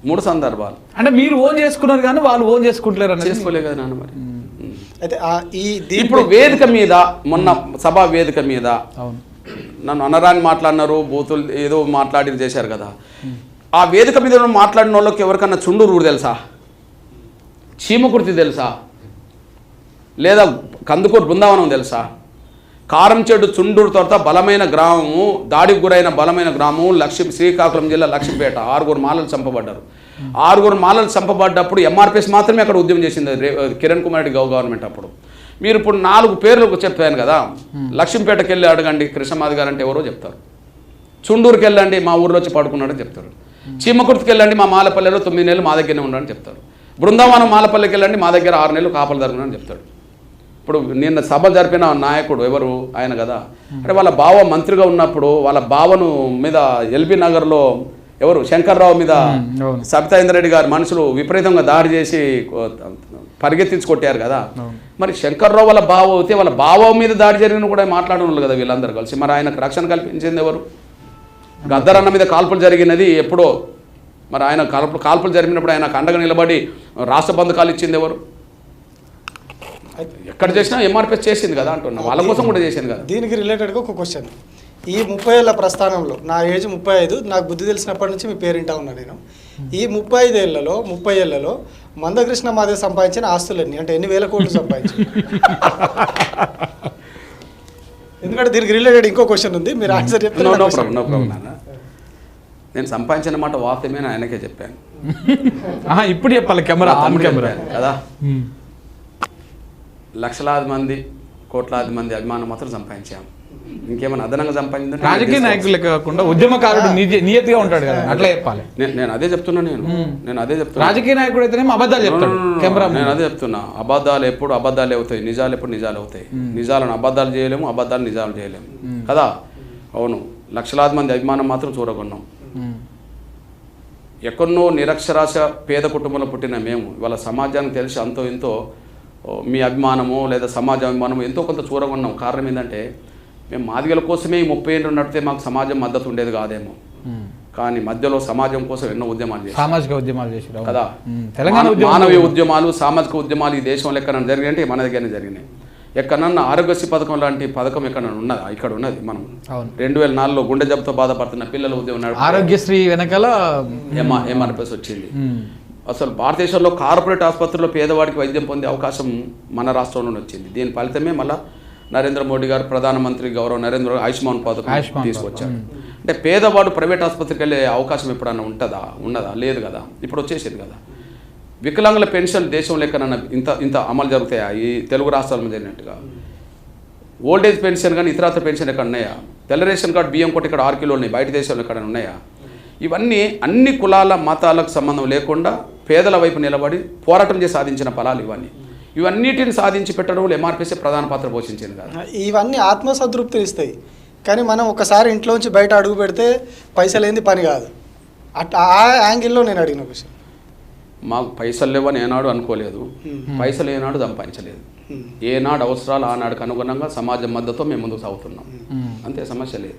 3 సందర్భాలు. అంటే మీరు ఓన్ చేసుకున్నారు కానీ వాళ్ళు ఓన్ చేసుకుంటలేరు అన్నది చేసుకోలే కదా నాన్న మరి. అయితే ఇప్పుడు వేదిక మీద మొన్న సభా వేదిక మీద అవును నన్ను అనరాని మాట్లాడినారు, బూతులు ఏదో మాట్లాడి చేశారు కదా. ఆ వేదిక మీద మాట్లాడిన వాళ్ళకి ఎవరికన్నా చుండూరు ఊరు తెలుసా, చీమకుర్తి తెలుసా, లేదా కందుకూరు బృందావనం తెలుసా? కారంచెడు చుండూరు తర్వాత బలమైన గ్రామము, దాడికి గురైన బలమైన గ్రామం శ్రీకాకుళం జిల్లా లక్ష్మీపేట. 6 మాలలు చంపబడ్డారు. 6 మాలలు చంపబడ్డప్పుడు ఎంఆర్పిఎస్ మాత్రమే అక్కడ ఉద్యమం చేసింది, కిరణ్ కుమార్ రెడ్డి గవర్నమెంట్ అప్పుడు. మీరు ఇప్పుడు 4 పేర్లు చెప్పాను కదా. లక్ష్మీపేటకి వెళ్ళి అడగండి కృష్ణమాది గారు అంటే ఎవరో చెప్తారు. చుండూరుకి వెళ్ళండి మా ఊర్లో వచ్చి పడుకున్నాడని చెప్తారు. చీమకుర్తికి వెళ్ళండి మా మాలపల్లెలో 9 నెలలు మా దగ్గరనే ఉన్నాడని చెప్తారు. బృందావనం మాలపల్లికి వెళ్ళండి మా దగ్గర 6 నెలలు కాపలు జరుగునని చెప్తాడు. ఇప్పుడు నిన్న సభ జరిపిన నాయకుడు ఎవరు ఆయన కదా. అంటే వాళ్ళ బావ మంత్రిగా ఉన్నప్పుడు వాళ్ళ బావను మీద ఎల్బీ నగర్లో ఎవరు శంకర్రావు మీద సబితా ఇంద్రెడ్డి గారు మనుషులు విపరీతంగా దాడి చేసి పరిగెత్తించి కొట్టారు కదా. మరి శంకర్రావు వాళ్ళ బావ అయితే వాళ్ళ బావ మీద దాడి జరిగిన కూడా మాట్లాడడం కదా వీళ్ళందరూ కలిసి. మరి ఆయనకు రక్షణ కల్పించింది ఎవరు? గద్దరన్న మీద కాల్పులు జరిగినది ఎప్పుడో. మరి ఆయన కాల్పులు జరిగినప్పుడు ఆయన అండగా నిలబడి రాష్ట్ర బంధకాలు ఇచ్చింది ఎవరు? ఎక్కడ చేసినా ఎంఆర్పిఎస్ చేసింది కదా అంటున్నా, వాళ్ళ కోసం కూడా చేసింది కదా. దీనికి రిలేటెడ్గా ఒక క్వశ్చన్. ఈ 30 ఏళ్ల ప్రస్థానంలో నా ఏజ్ 35, నాకు బుద్ధి తెలిసినప్పటి నుంచి మీ పేరింటా ఉన్నా నేను. ఈ 30 ఏళ్లలో మందకృష్ణ మాదే సంపాదించిన ఆస్తులన్నీ అంటే ఎన్ని వేల కోట్లు సంపాదించారు? ఎందుకంటే దీనికి రిలేటెడ్ ఇంకో క్వశ్చన్ ఉంది, మీరు ఆన్సర్ చెప్తే. నేను సంపాదించిన మాట వాస్తవమే ఆయనకే చెప్పాను. ఇప్పుడు చెప్పాలి కెమెరా కదా. లక్షలాది మంది కోట్లాది మంది అభిమానం మాత్రం సంపాదించాము. ఇంకేమైనా అదనంగా సంపాదించిందంటే రాజకీయ నాయకులు కాకుండా ఉద్యమకారుడు నియతిగా ఉంటాడు కదా, అట్లా చెప్పాలి. నేను అదే చెప్తున్నా. నేను అదే చెప్తున్నా. రాజకీయ నాయకుడు అయితేనేమో అబద్ధాలు చెప్తాడు కెమెరా. నేను అదే చెప్తున్నా. అబద్ధాలు ఎప్పుడు అబద్ధాలు అవుతాయి, నిజాలు ఎప్పుడు నిజాలు అవుతాయి. నిజాలను అబద్ధాలు చేయలేము, అబద్ధాలు నిజాలు చేయలేము కదా. అవును, లక్షలాది మంది అభిమానం మాత్రం చూరగొన్నాం. ఎక్కడో నిరక్షరాశ పేద కుటుంబంలో పుట్టిన మేము ఇవాళ సమాజానికి తెలిసి అంతో ఎంతో మీ అభిమానము లేదా సమాజ అభిమానము ఎంతో కొంత చూరగొన్నాం. కారణం ఏంటంటే మేము మాదిగల కోసమే ఈ 30 ఏళ్ళు నడితే మాకు సమాజం మద్దతు ఉండేది కాదేమో, కానీ మధ్యలో సమాజం కోసం ఎన్నో ఉద్యమాలు చేశారు, సామాజిక ఉద్యమాలు చేశారు కదా. తెలంగాణ మానవీయ ఉద్యమాలు, సామాజిక ఉద్యమాలు ఈ దేశంలో ఎక్కడైనా జరిగినాయంటే మన దగ్గరనే జరిగినాయి. ఎక్కడన్నా ఆరోగ్యశ్రీ పథకం లాంటి పథకం ఎక్కడన్నా ఉన్నదా? ఇక్కడ ఉన్నది. మనం 2004లో గుండె జబ్బుతో బాధపడుతున్న పిల్లల ఉద్యమం ఆరోగ్యశ్రీ వెనకాల ఎంఆర్పిఎస్ వచ్చింది. అసలు భారతదేశంలో కార్పొరేట్ ఆసుపత్రుల్లో పేదవాడికి వైద్యం పొందే అవకాశం మన రాష్ట్రంలోనే వచ్చింది. దీని ఫలితమే మళ్ళీ నరేంద్ర మోడీ గారు ప్రధానమంత్రి గౌరవ నరేంద్ర ఆయుష్మాన్ పథకం తీసుకొచ్చారు. అంటే పేదవాడు ప్రైవేట్ ఆసుపత్రికి వెళ్ళే అవకాశం ఎప్పుడన్నా ఉన్నదా? లేదు కదా. ఇప్పుడు వచ్చేసేది కదా. వికలాంగుల పెన్షన్ దేశంలో ఎక్కడన్నా ఇంత అమలు జరుగుతాయా? ఈ తెలుగు రాష్ట్రాల్లో జరిగినట్టుగా. ఓల్డేజ్ పెన్షన్ కానీ ఇతరత్ర పెన్షన్ ఎక్కడ ఉన్నాయా? తెల్ల రేషన్ కార్డు బియ్యం కొట్టి ఇక్కడ 6 కిలోలు ఉన్నాయి, బయట దేశంలో ఎక్కడైనా ఉన్నాయా? ఇవన్నీ అన్ని కులాల మతాలకు సంబంధం లేకుండా పేదల వైపు నిలబడి పోరాటం చేసి సాధించిన ఫలాలు ఇవన్నిటిని సాధించి పెట్టడంలో ఎంఆర్పిఎస్ ప్రధాన పాత్ర పోషించింది కదా. ఇవన్నీ ఆత్మసంతృప్తిని ఇస్తాయి, కానీ మనం ఒకసారి ఇంట్లోంచి బయట అడుగు పెడితే పైసలు ఏంది పని కాదు. అట్లా ఆ యాంగిల్లో నేను అడిగిన క్వశ్చన్. మాకు పైసలు లేవని ఏనాడు అనుకోలేదు, పైసలు ఏనాడు సంపాదించలేదు. ఏనాడు అవసరాలు ఆనాడుకు అనుగుణంగా సమాజం మద్దతు మేము ముందుకు సాగుతున్నాం, అంతే. సమస్య లేదు.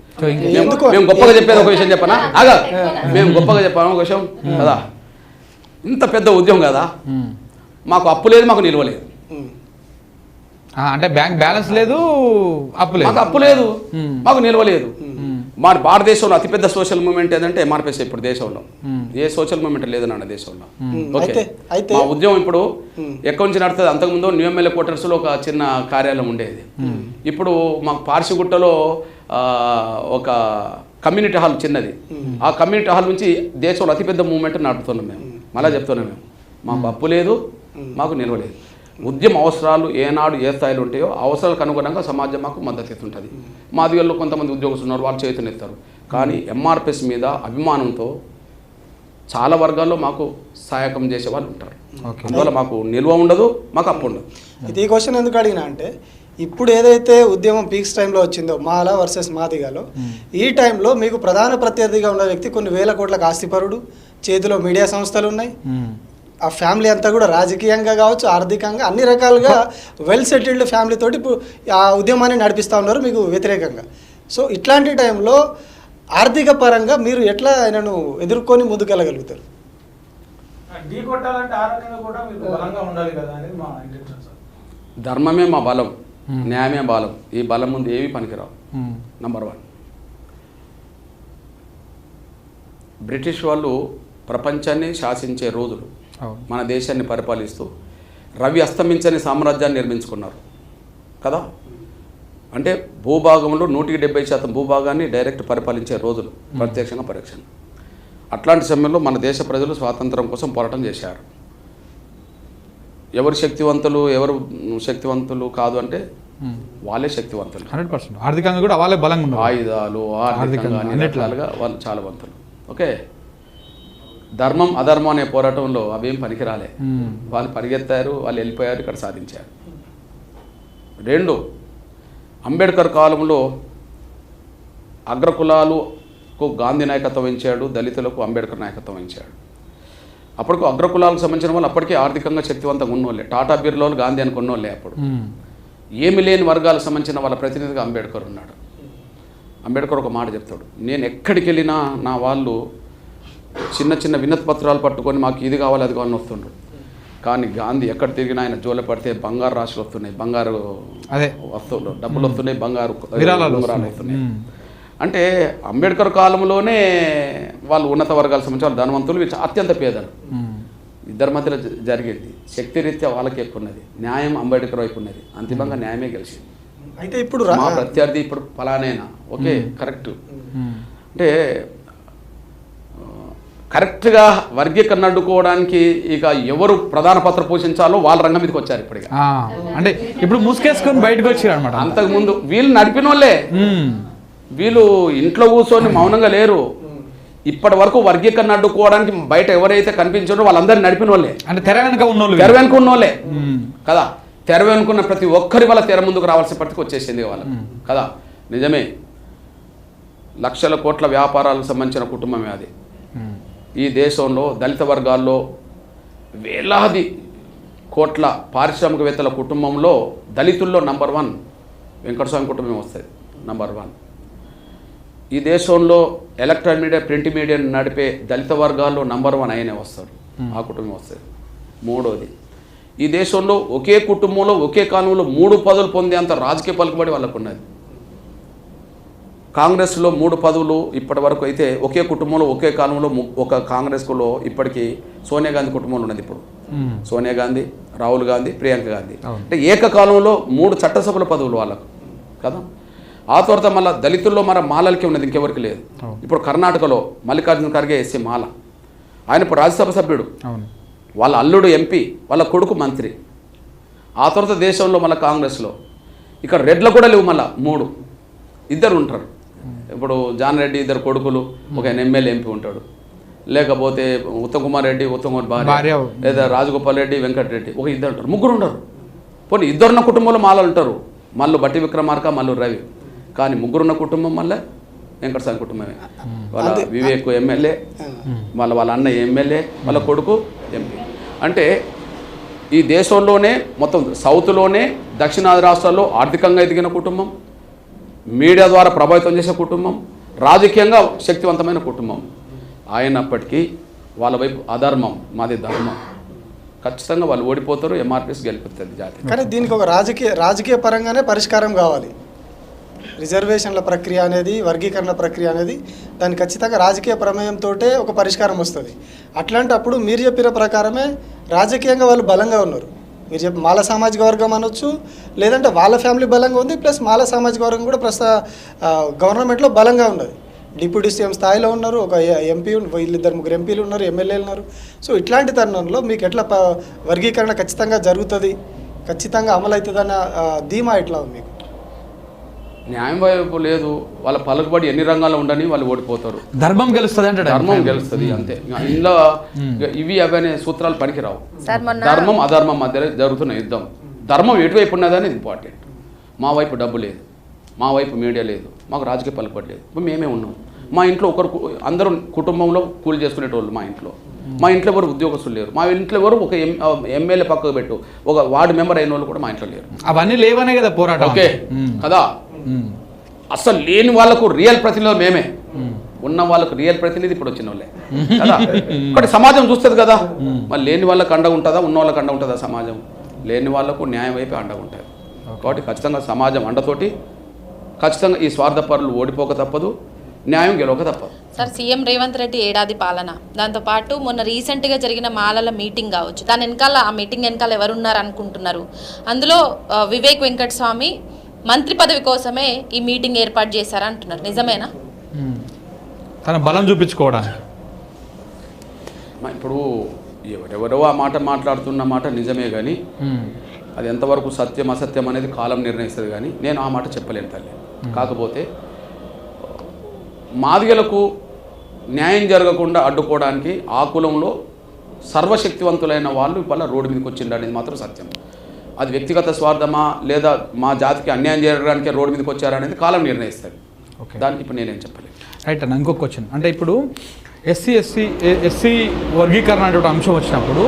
మేము గొప్పగా చెప్పేది ఒక విషయం చెప్పనా? మేము గొప్పగా చెప్పాము ఒక విషయం కదా. ఇంత పెద్ద ఉద్యమం కదా, మాకు అప్పు లేదు, మాకు నిల్వ లేదు. అంటే బ్యాంక్ బ్యాలెన్స్ లేదు, అప్పు లేదు, మాకు నిల్వ లేదు. మన భారతదేశంలో అతిపెద్ద సోషల్ మూవ్మెంట్ ఏదంటే ఎంఆర్పిఎస్. ఇప్పుడు దేశంలో ఏ సోషల్ మూవ్మెంట్ లేదు నాన్న దేశంలో. ఓకే, మా ఉద్యమం ఇప్పుడు ఎక్కడి నుంచి నడుతుంది? అంతకుముందు న్యూ ఎమ్మెల్యే క్వార్టర్స్లో ఒక చిన్న కార్యాలయం ఉండేది. ఇప్పుడు మాకు పార్సిగుట్టలో ఒక కమ్యూనిటీ హాల్ చిన్నది. ఆ కమ్యూనిటీ హాల్ నుంచి దేశంలో అతిపెద్ద మూవ్మెంట్ నడుపుతున్నాం మేము. మళ్ళీ చెప్తున్నాం, మేము మాకు అప్పు లేదు, మాకు నిల్వ లేదు. ఉద్యమ అవసరాలు ఏనాడు ఏ స్థాయిలో ఉంటాయో అవసరాలకు అనుగుణంగా సమాజం మాకు మద్దతు ఇస్తుంటుంది. మాదిగల్లో కొంతమంది ఉద్యోగస్తులు ఉన్నారు, వాళ్ళు చేతునెత్తారు. కానీ ఎంఆర్పిఎస్ మీద అభిమానంతో చాలా వర్గాల్లో మాకు సహాయకం చేసే వాళ్ళు ఉంటారు. అందువల్ల మాకు నిల్వ ఉండదు, మాకు అప్పు ఉండదు. ఇది ఈ క్వశ్చన్ ఎందుకు అడిగినా అంటే, ఇప్పుడు ఏదైతే ఉద్యమం పీక్స్ టైంలో వచ్చిందో మాల వర్సెస్ మాదిగలో, ఈ టైంలో మీకు ప్రధాన ప్రత్యర్థిగా ఉన్న వ్యక్తి కొన్ని వేల కోట్లకు ఆస్తిపరుడు, చేతిలో మీడియా సంస్థలు ఉన్నాయి, ఆ ఫ్యామిలీ అంతా కూడా రాజకీయంగా కావచ్చు, ఆర్థికంగా అన్ని రకాలుగా వెల్ సెటిల్డ్ ఫ్యామిలీ తోటి ఇప్పుడు ఆ ఉద్యమాన్ని నడిపిస్తూ ఉన్నారు మీకు వ్యతిరేకంగా. సో ఇట్లాంటి టైంలో ఆర్థిక పరంగా మీరు ఎట్లా ఆయనను ఎదుర్కొని ముందుకెళ్ళగలుగుతారు? ఢీ కొట్టాలంటే ఆరోగ్యంగా కూడా మీరు బలంగా ఉండాలి కదా అనేది మా ఇంటెన్షన్ సార్. ధర్మమే మా బలం, న్యాయమే బలం. ఈ బలం ముందు ఏవి పనికిరావు. నంబర్ 1, బ్రిటిష్ వాళ్ళు ప్రపంచాన్ని శాసించే రోజులు, మన దేశాన్ని పరిపాలిస్తూ రవి అస్తమించని సామ్రాజ్యాన్ని నిర్మించుకున్నారు కదా. అంటే భూభాగంలో 170% భూభాగాన్ని డైరెక్ట్ పరిపాలించే రోజులు, ప్రత్యక్షంగా పరోక్షంగా. అట్లాంటి సమయంలో మన దేశ ప్రజలు స్వాతంత్రం కోసం పోరాటం చేశారు. ఎవరు శక్తివంతులు కాదు అంటే వాళ్ళే శక్తివంతులు. 100% ఆర్థికంగా కూడా వాళ్ళే బలంగా ఉన్నారు. ఆయుధాలు, ఆర్థికంగా అన్ని రకాలుగా వాళ్ళు చాలా వంతులు. ఓకే, ధర్మం అధర్మం అనే పోరాటంలో అవేం పనికిరాలే. వాళ్ళు పరిగెత్తారు, వాళ్ళు వెళ్ళిపోయారు, ఇక్కడ సాధించారు. 2, అంబేద్కర్ కాలంలో అగ్రకులాలకు గాంధీ నాయకత్వం వహించాడు, దళితులకు అంబేద్కర్ నాయకత్వం వహించాడు. అప్పటికి అగ్రకులాలకు సంబంధించిన వాళ్ళు అప్పటికే ఆర్థికంగా శక్తివంతంగా ఉన్నోళ్ళే. టాటా బిర్లాలు గాంధీ అనుకున్నోళ్ళే. అప్పుడు ఏమి లేని వర్గాలకు సంబంధించిన వాళ్ళ ప్రతినిధిగా అంబేద్కర్ ఉన్నాడు. అంబేద్కర్ ఒక మాట చెప్తాడు, నేను ఎక్కడికి వెళ్ళినా నా వాళ్ళు చిన్న చిన్న వినతి పత్రాలు పట్టుకొని మాకు ఇది కావాలి అది కావాలని వస్తుండ్రు. కానీ గాంధీ ఎక్కడ తిరిగినా ఆయన జోల పడితే బంగారు రాశులు వస్తున్నాయి, బంగారు వస్తువులు, డబ్బులు వస్తున్నాయి, బంగారు విరాళాలు వస్తున్నాయి. అంటే అంబేద్కర్ కాలంలోనే వాళ్ళు ఉన్నత వర్గాలకు సంబంధించి వాళ్ళు ధనవంతులు, అత్యంత పేదలు. ఇద్దరి మధ్యలో జరిగేది. శక్తి రీత్యా వాళ్ళకి ఎక్కువ ఉన్నది, న్యాయం అంబేద్కర్ వైపు ఉన్నది. అంతిమంగా న్యాయమే గెలిచింది. అయితే ఇప్పుడు మా ప్రత్యర్థి ఇప్పుడు ఫలానేనా, ఓకే కరెక్ట్ అంటే కరెక్ట్గా వర్గీకరణ అడ్డుకోవడానికి ఇక ఎవరు ప్రధాన పాత్ర పోషించాలో వాళ్ళ రంగం మీదకి వచ్చారు. ఇప్పుడు అంటే ఇప్పుడు ముసుకేసుకొని బయటకు వచ్చారు అనమాట. అంతకుముందు వీళ్ళు నడిపిన వాళ్ళే, వీళ్ళు ఇంట్లో కూర్చొని మౌనంగా లేరు. ఇప్పటి వరకు వర్గీకరణ అడ్డుకోవడానికి బయట ఎవరైతే కనిపించారో వాళ్ళందరినీ నడిపిన వాళ్ళే. అంటే తెర వెనుక ఉన్నోళ్ళే కదా. తెర వెనుకున్న ప్రతి ఒక్కరి వల్ల తెర ముందుకు రావాల్సిన పరిస్థితికి వచ్చేసింది వాళ్ళకి కదా. నిజమే, లక్షల కోట్ల వ్యాపారాలకు సంబంధించిన కుటుంబమే అది. ఈ దేశంలో దళిత వర్గాల్లో వేలాది కోట్ల పారిశ్రామికవేత్తల కుటుంబంలో దళితుల్లో నంబర్ 1 వెంకటస్వామి కుటుంబం వస్తుంది. నంబర్ 1 ఈ దేశంలో ఎలక్ట్రానిక్ మీడియా, ప్రింట్ మీడియా నడిపే దళిత వర్గాల్లో నంబర్ 1 ఆయనే వస్తాడు, ఆ కుటుంబం వస్తుంది. 3వది, ఈ దేశంలో ఒకే కుటుంబంలో ఒకే కాలంలో 3 పదవులు పొందేంత రాజకీయ పలుకుబడి వాళ్ళకు ఉన్నది. కాంగ్రెస్లో 3 పదవులు ఇప్పటి వరకు అయితే ఒకే కుటుంబంలో ఒకే కాలంలో ఒక కాంగ్రెస్లో ఇప్పటికీ సోనియా గాంధీ కుటుంబంలో ఉన్నది. ఇప్పుడు సోనియా గాంధీ, రాహుల్ గాంధీ, ప్రియాంక గాంధీ, అంటే ఏకకాలంలో 3 చట్టసభల పదవులు వాళ్ళకు కదా. ఆ తర్వాత మళ్ళీ దళితుల్లో మన మాలలకి ఉన్నది, ఇంకెవరికి లేదు. ఇప్పుడు కర్ణాటకలో మల్లికార్జున ఖర్గే ఎస్సీ మాల, ఆయన ఇప్పుడు రాజ్యసభ సభ్యుడు, వాళ్ళ అల్లుడు ఎంపీ, వాళ్ళ కొడుకు మంత్రి. ఆ తర్వాత దేశంలో మళ్ళీ కాంగ్రెస్లో ఇక్కడ రెడ్లు కూడా లేవు, మళ్ళీ 3 ఇద్దరు ఉంటారు. ఇప్పుడు జాన్ రెడ్డి 2 కొడుకులు, ఒక ఎమ్మెల్యే ఎంపీ ఉంటాడు. లేకపోతే ఉత్తమ్ కుమార్ రెడ్డి, ఉత్తమ్ కుమార్ భార్య, లేదా రాజగోపాల్ రెడ్డి, వెంకటరెడ్డి, ఒక 2 ఉంటారు, 3 ఉండరు. పోనీ 2 ఉన్న కుటుంబంలో మాలలు ఉంటారు, మళ్ళీ బట్టి విక్రమార్క, మళ్ళీ రవి. కానీ 3 ఉన్న కుటుంబం మళ్ళీ వెంకటస్వామి కుటుంబమే. వాళ్ళ వివేక్ ఎమ్మెల్యే, వాళ్ళ అన్న ఎమ్మెల్యే, వాళ్ళ కొడుకు ఎంపీ. అంటే ఈ దేశంలోనే మొత్తం సౌత్లోనే దక్షిణాది రాష్ట్రాల్లో ఆర్థికంగా ఎదిగిన కుటుంబం, మీడియా ద్వారా ప్రభావితం చేసే కుటుంబం, రాజకీయంగా శక్తివంతమైన కుటుంబం. అయినప్పటికీ వాళ్ళ వైపు అధర్మం, మాది ధర్మం. ఖచ్చితంగా వాళ్ళు ఓడిపోతారు, ఎంఆర్పీఎస్ గెలుపుతుంది జాతి. కానీ దీనికి ఒక రాజకీయ పరంగానే పరిష్కారం కావాలి. రిజర్వేషన్ల ప్రక్రియ అనేది, వర్గీకరణ ప్రక్రియ అనేది దానికి ఖచ్చితంగా రాజకీయ ప్రమేయంతో ఒక పరిష్కారం వస్తుంది. అట్లాంటప్పుడు మీరు చెప్పిన ప్రకారమే రాజకీయంగా వాళ్ళు బలంగా ఉన్నారు. మీరు చెప్పి మాల సామాజిక వర్గం అనొచ్చు, లేదంటే వాళ్ళ ఫ్యామిలీ బలంగా ఉంది, ప్లస్ మాల సామాజిక వర్గం కూడా ప్రస్తుత గవర్నమెంట్లో బలంగా ఉన్నది. డిప్యూటీ సీఎం స్థాయిలో ఉన్నారు, ఒక ఎంపీ, 2-3 ఎంపీలు ఉన్నారు, ఎమ్మెల్యేలు ఉన్నారు. సో ఇట్లాంటి తరుణంలో మీకు ఎట్లా వర్గీకరణ ఖచ్చితంగా జరుగుతుంది, ఖచ్చితంగా అమలు అవుతుందన్న ధీమా ఎట్లా ఉంది మీకు? న్యాయం వైపు లేదు, వాళ్ళ పలుకుబడి ఎన్ని రంగాల్లో ఉండని వాళ్ళు ఓడిపోతారు. ధర్మం గెలుస్తుంది అంటే ధర్మం గెలుస్తుంది అంతే. ఇందులో ఇవి అవి అనే సూత్రాలు పనికిరావు. ధర్మం అధర్మం మధ్య జరుగుతున్న యుద్ధం. ధర్మం ఎటువైపు ఉన్నదని ఇంపార్టెంట్. మా వైపు డబ్బు లేదు, మా వైపు మీడియా లేదు, మాకు రాజకీయ పలుకుబడి లేదు, మేమే ఉన్నాం. మా ఇంట్లో ఒకరు అందరూ కుటుంబంలో కూలి చేసుకునేటోళ్ళు మా ఇంట్లో ఎవరు ఉద్యోగస్తులు లేరు, మా ఇంట్లో ఎవరు ఒక ఎమ్మెల్యే పక్కకు పెట్టు ఒక వార్డు మెంబర్ అయిన వాళ్ళు కూడా మా ఇంట్లో లేరు. అవన్నీ లేవనే కదా పోరాటం. ఓకే కదా, అసలు లేని వాళ్ళకు రియల్ ప్రతినిధులు మేమే, ఉన్న వాళ్ళకు రియల్ ప్రతినిధి ఇప్పుడు వచ్చిన వాళ్ళే కదా. ఒకటి సమాజం చూస్తుంది కదా, మరి లేని వాళ్ళకి అండగా ఉంటుందా, ఉన్న వాళ్ళకి అండగా ఉంటుందా సమాజం? లేని వాళ్ళకు న్యాయం వైపు అండగా ఉంటుంది. కాబట్టి ఖచ్చితంగా సమాజం అండతోటి ఖచ్చితంగా ఈ స్వార్థపరులు ఓడిపోక తప్పదు, న్యాయం గెలవక తప్పదు. సార్, సీఎం రేవంత్ రెడ్డి ఏడాది పాలన, దాంతోపాటు మొన్న రీసెంట్గా జరిగిన మాలల మీటింగ్ కావచ్చు, దాని వెనకాల ఆ మీటింగ్ వెనకాల ఎవరున్నారు అనుకుంటున్నారు? అందులో వివేక్ వెంకటస్వామి మంత్రి పదవి కోసమే ఈ మీటింగ్ ఏర్పాటు చేశారా అంటున్నారు, నిజమేనా? తన బలం చూపించుకోవడానికి. ఇప్పుడు ఎవరెవరో ఆ మాట మాట్లాడుతున్న మాట నిజమే కానీ అది ఎంతవరకు సత్యం అసత్యం అనేది కాలం నిర్ణయిస్తుంది, కానీ నేను ఆ మాట చెప్పలేను తల్లి. కాకపోతే మాదిగలకు న్యాయం జరగకుండా అడ్డుకోవడానికి ఆ కులంలో సర్వశక్తివంతులైన వాళ్ళు ఇవాళ రోడ్డు మీదకి వచ్చిండ్రు అనేది మాత్రం సత్యం. అది వ్యక్తిగత స్వార్థమా లేదా మా జాతికి అన్యాయం చేయడానికి రోడ్డు మీదకి వచ్చారనేది కాలం నిర్ణయిస్తుంది. దానికి ఇప్పుడు నేనేం చెప్పలేదు. రైట్ అన్న, ఇంకొక క్వశ్చన్. అంటే ఇప్పుడు ఎస్సీ వర్గీకరణ అనే అంశం వచ్చినప్పుడు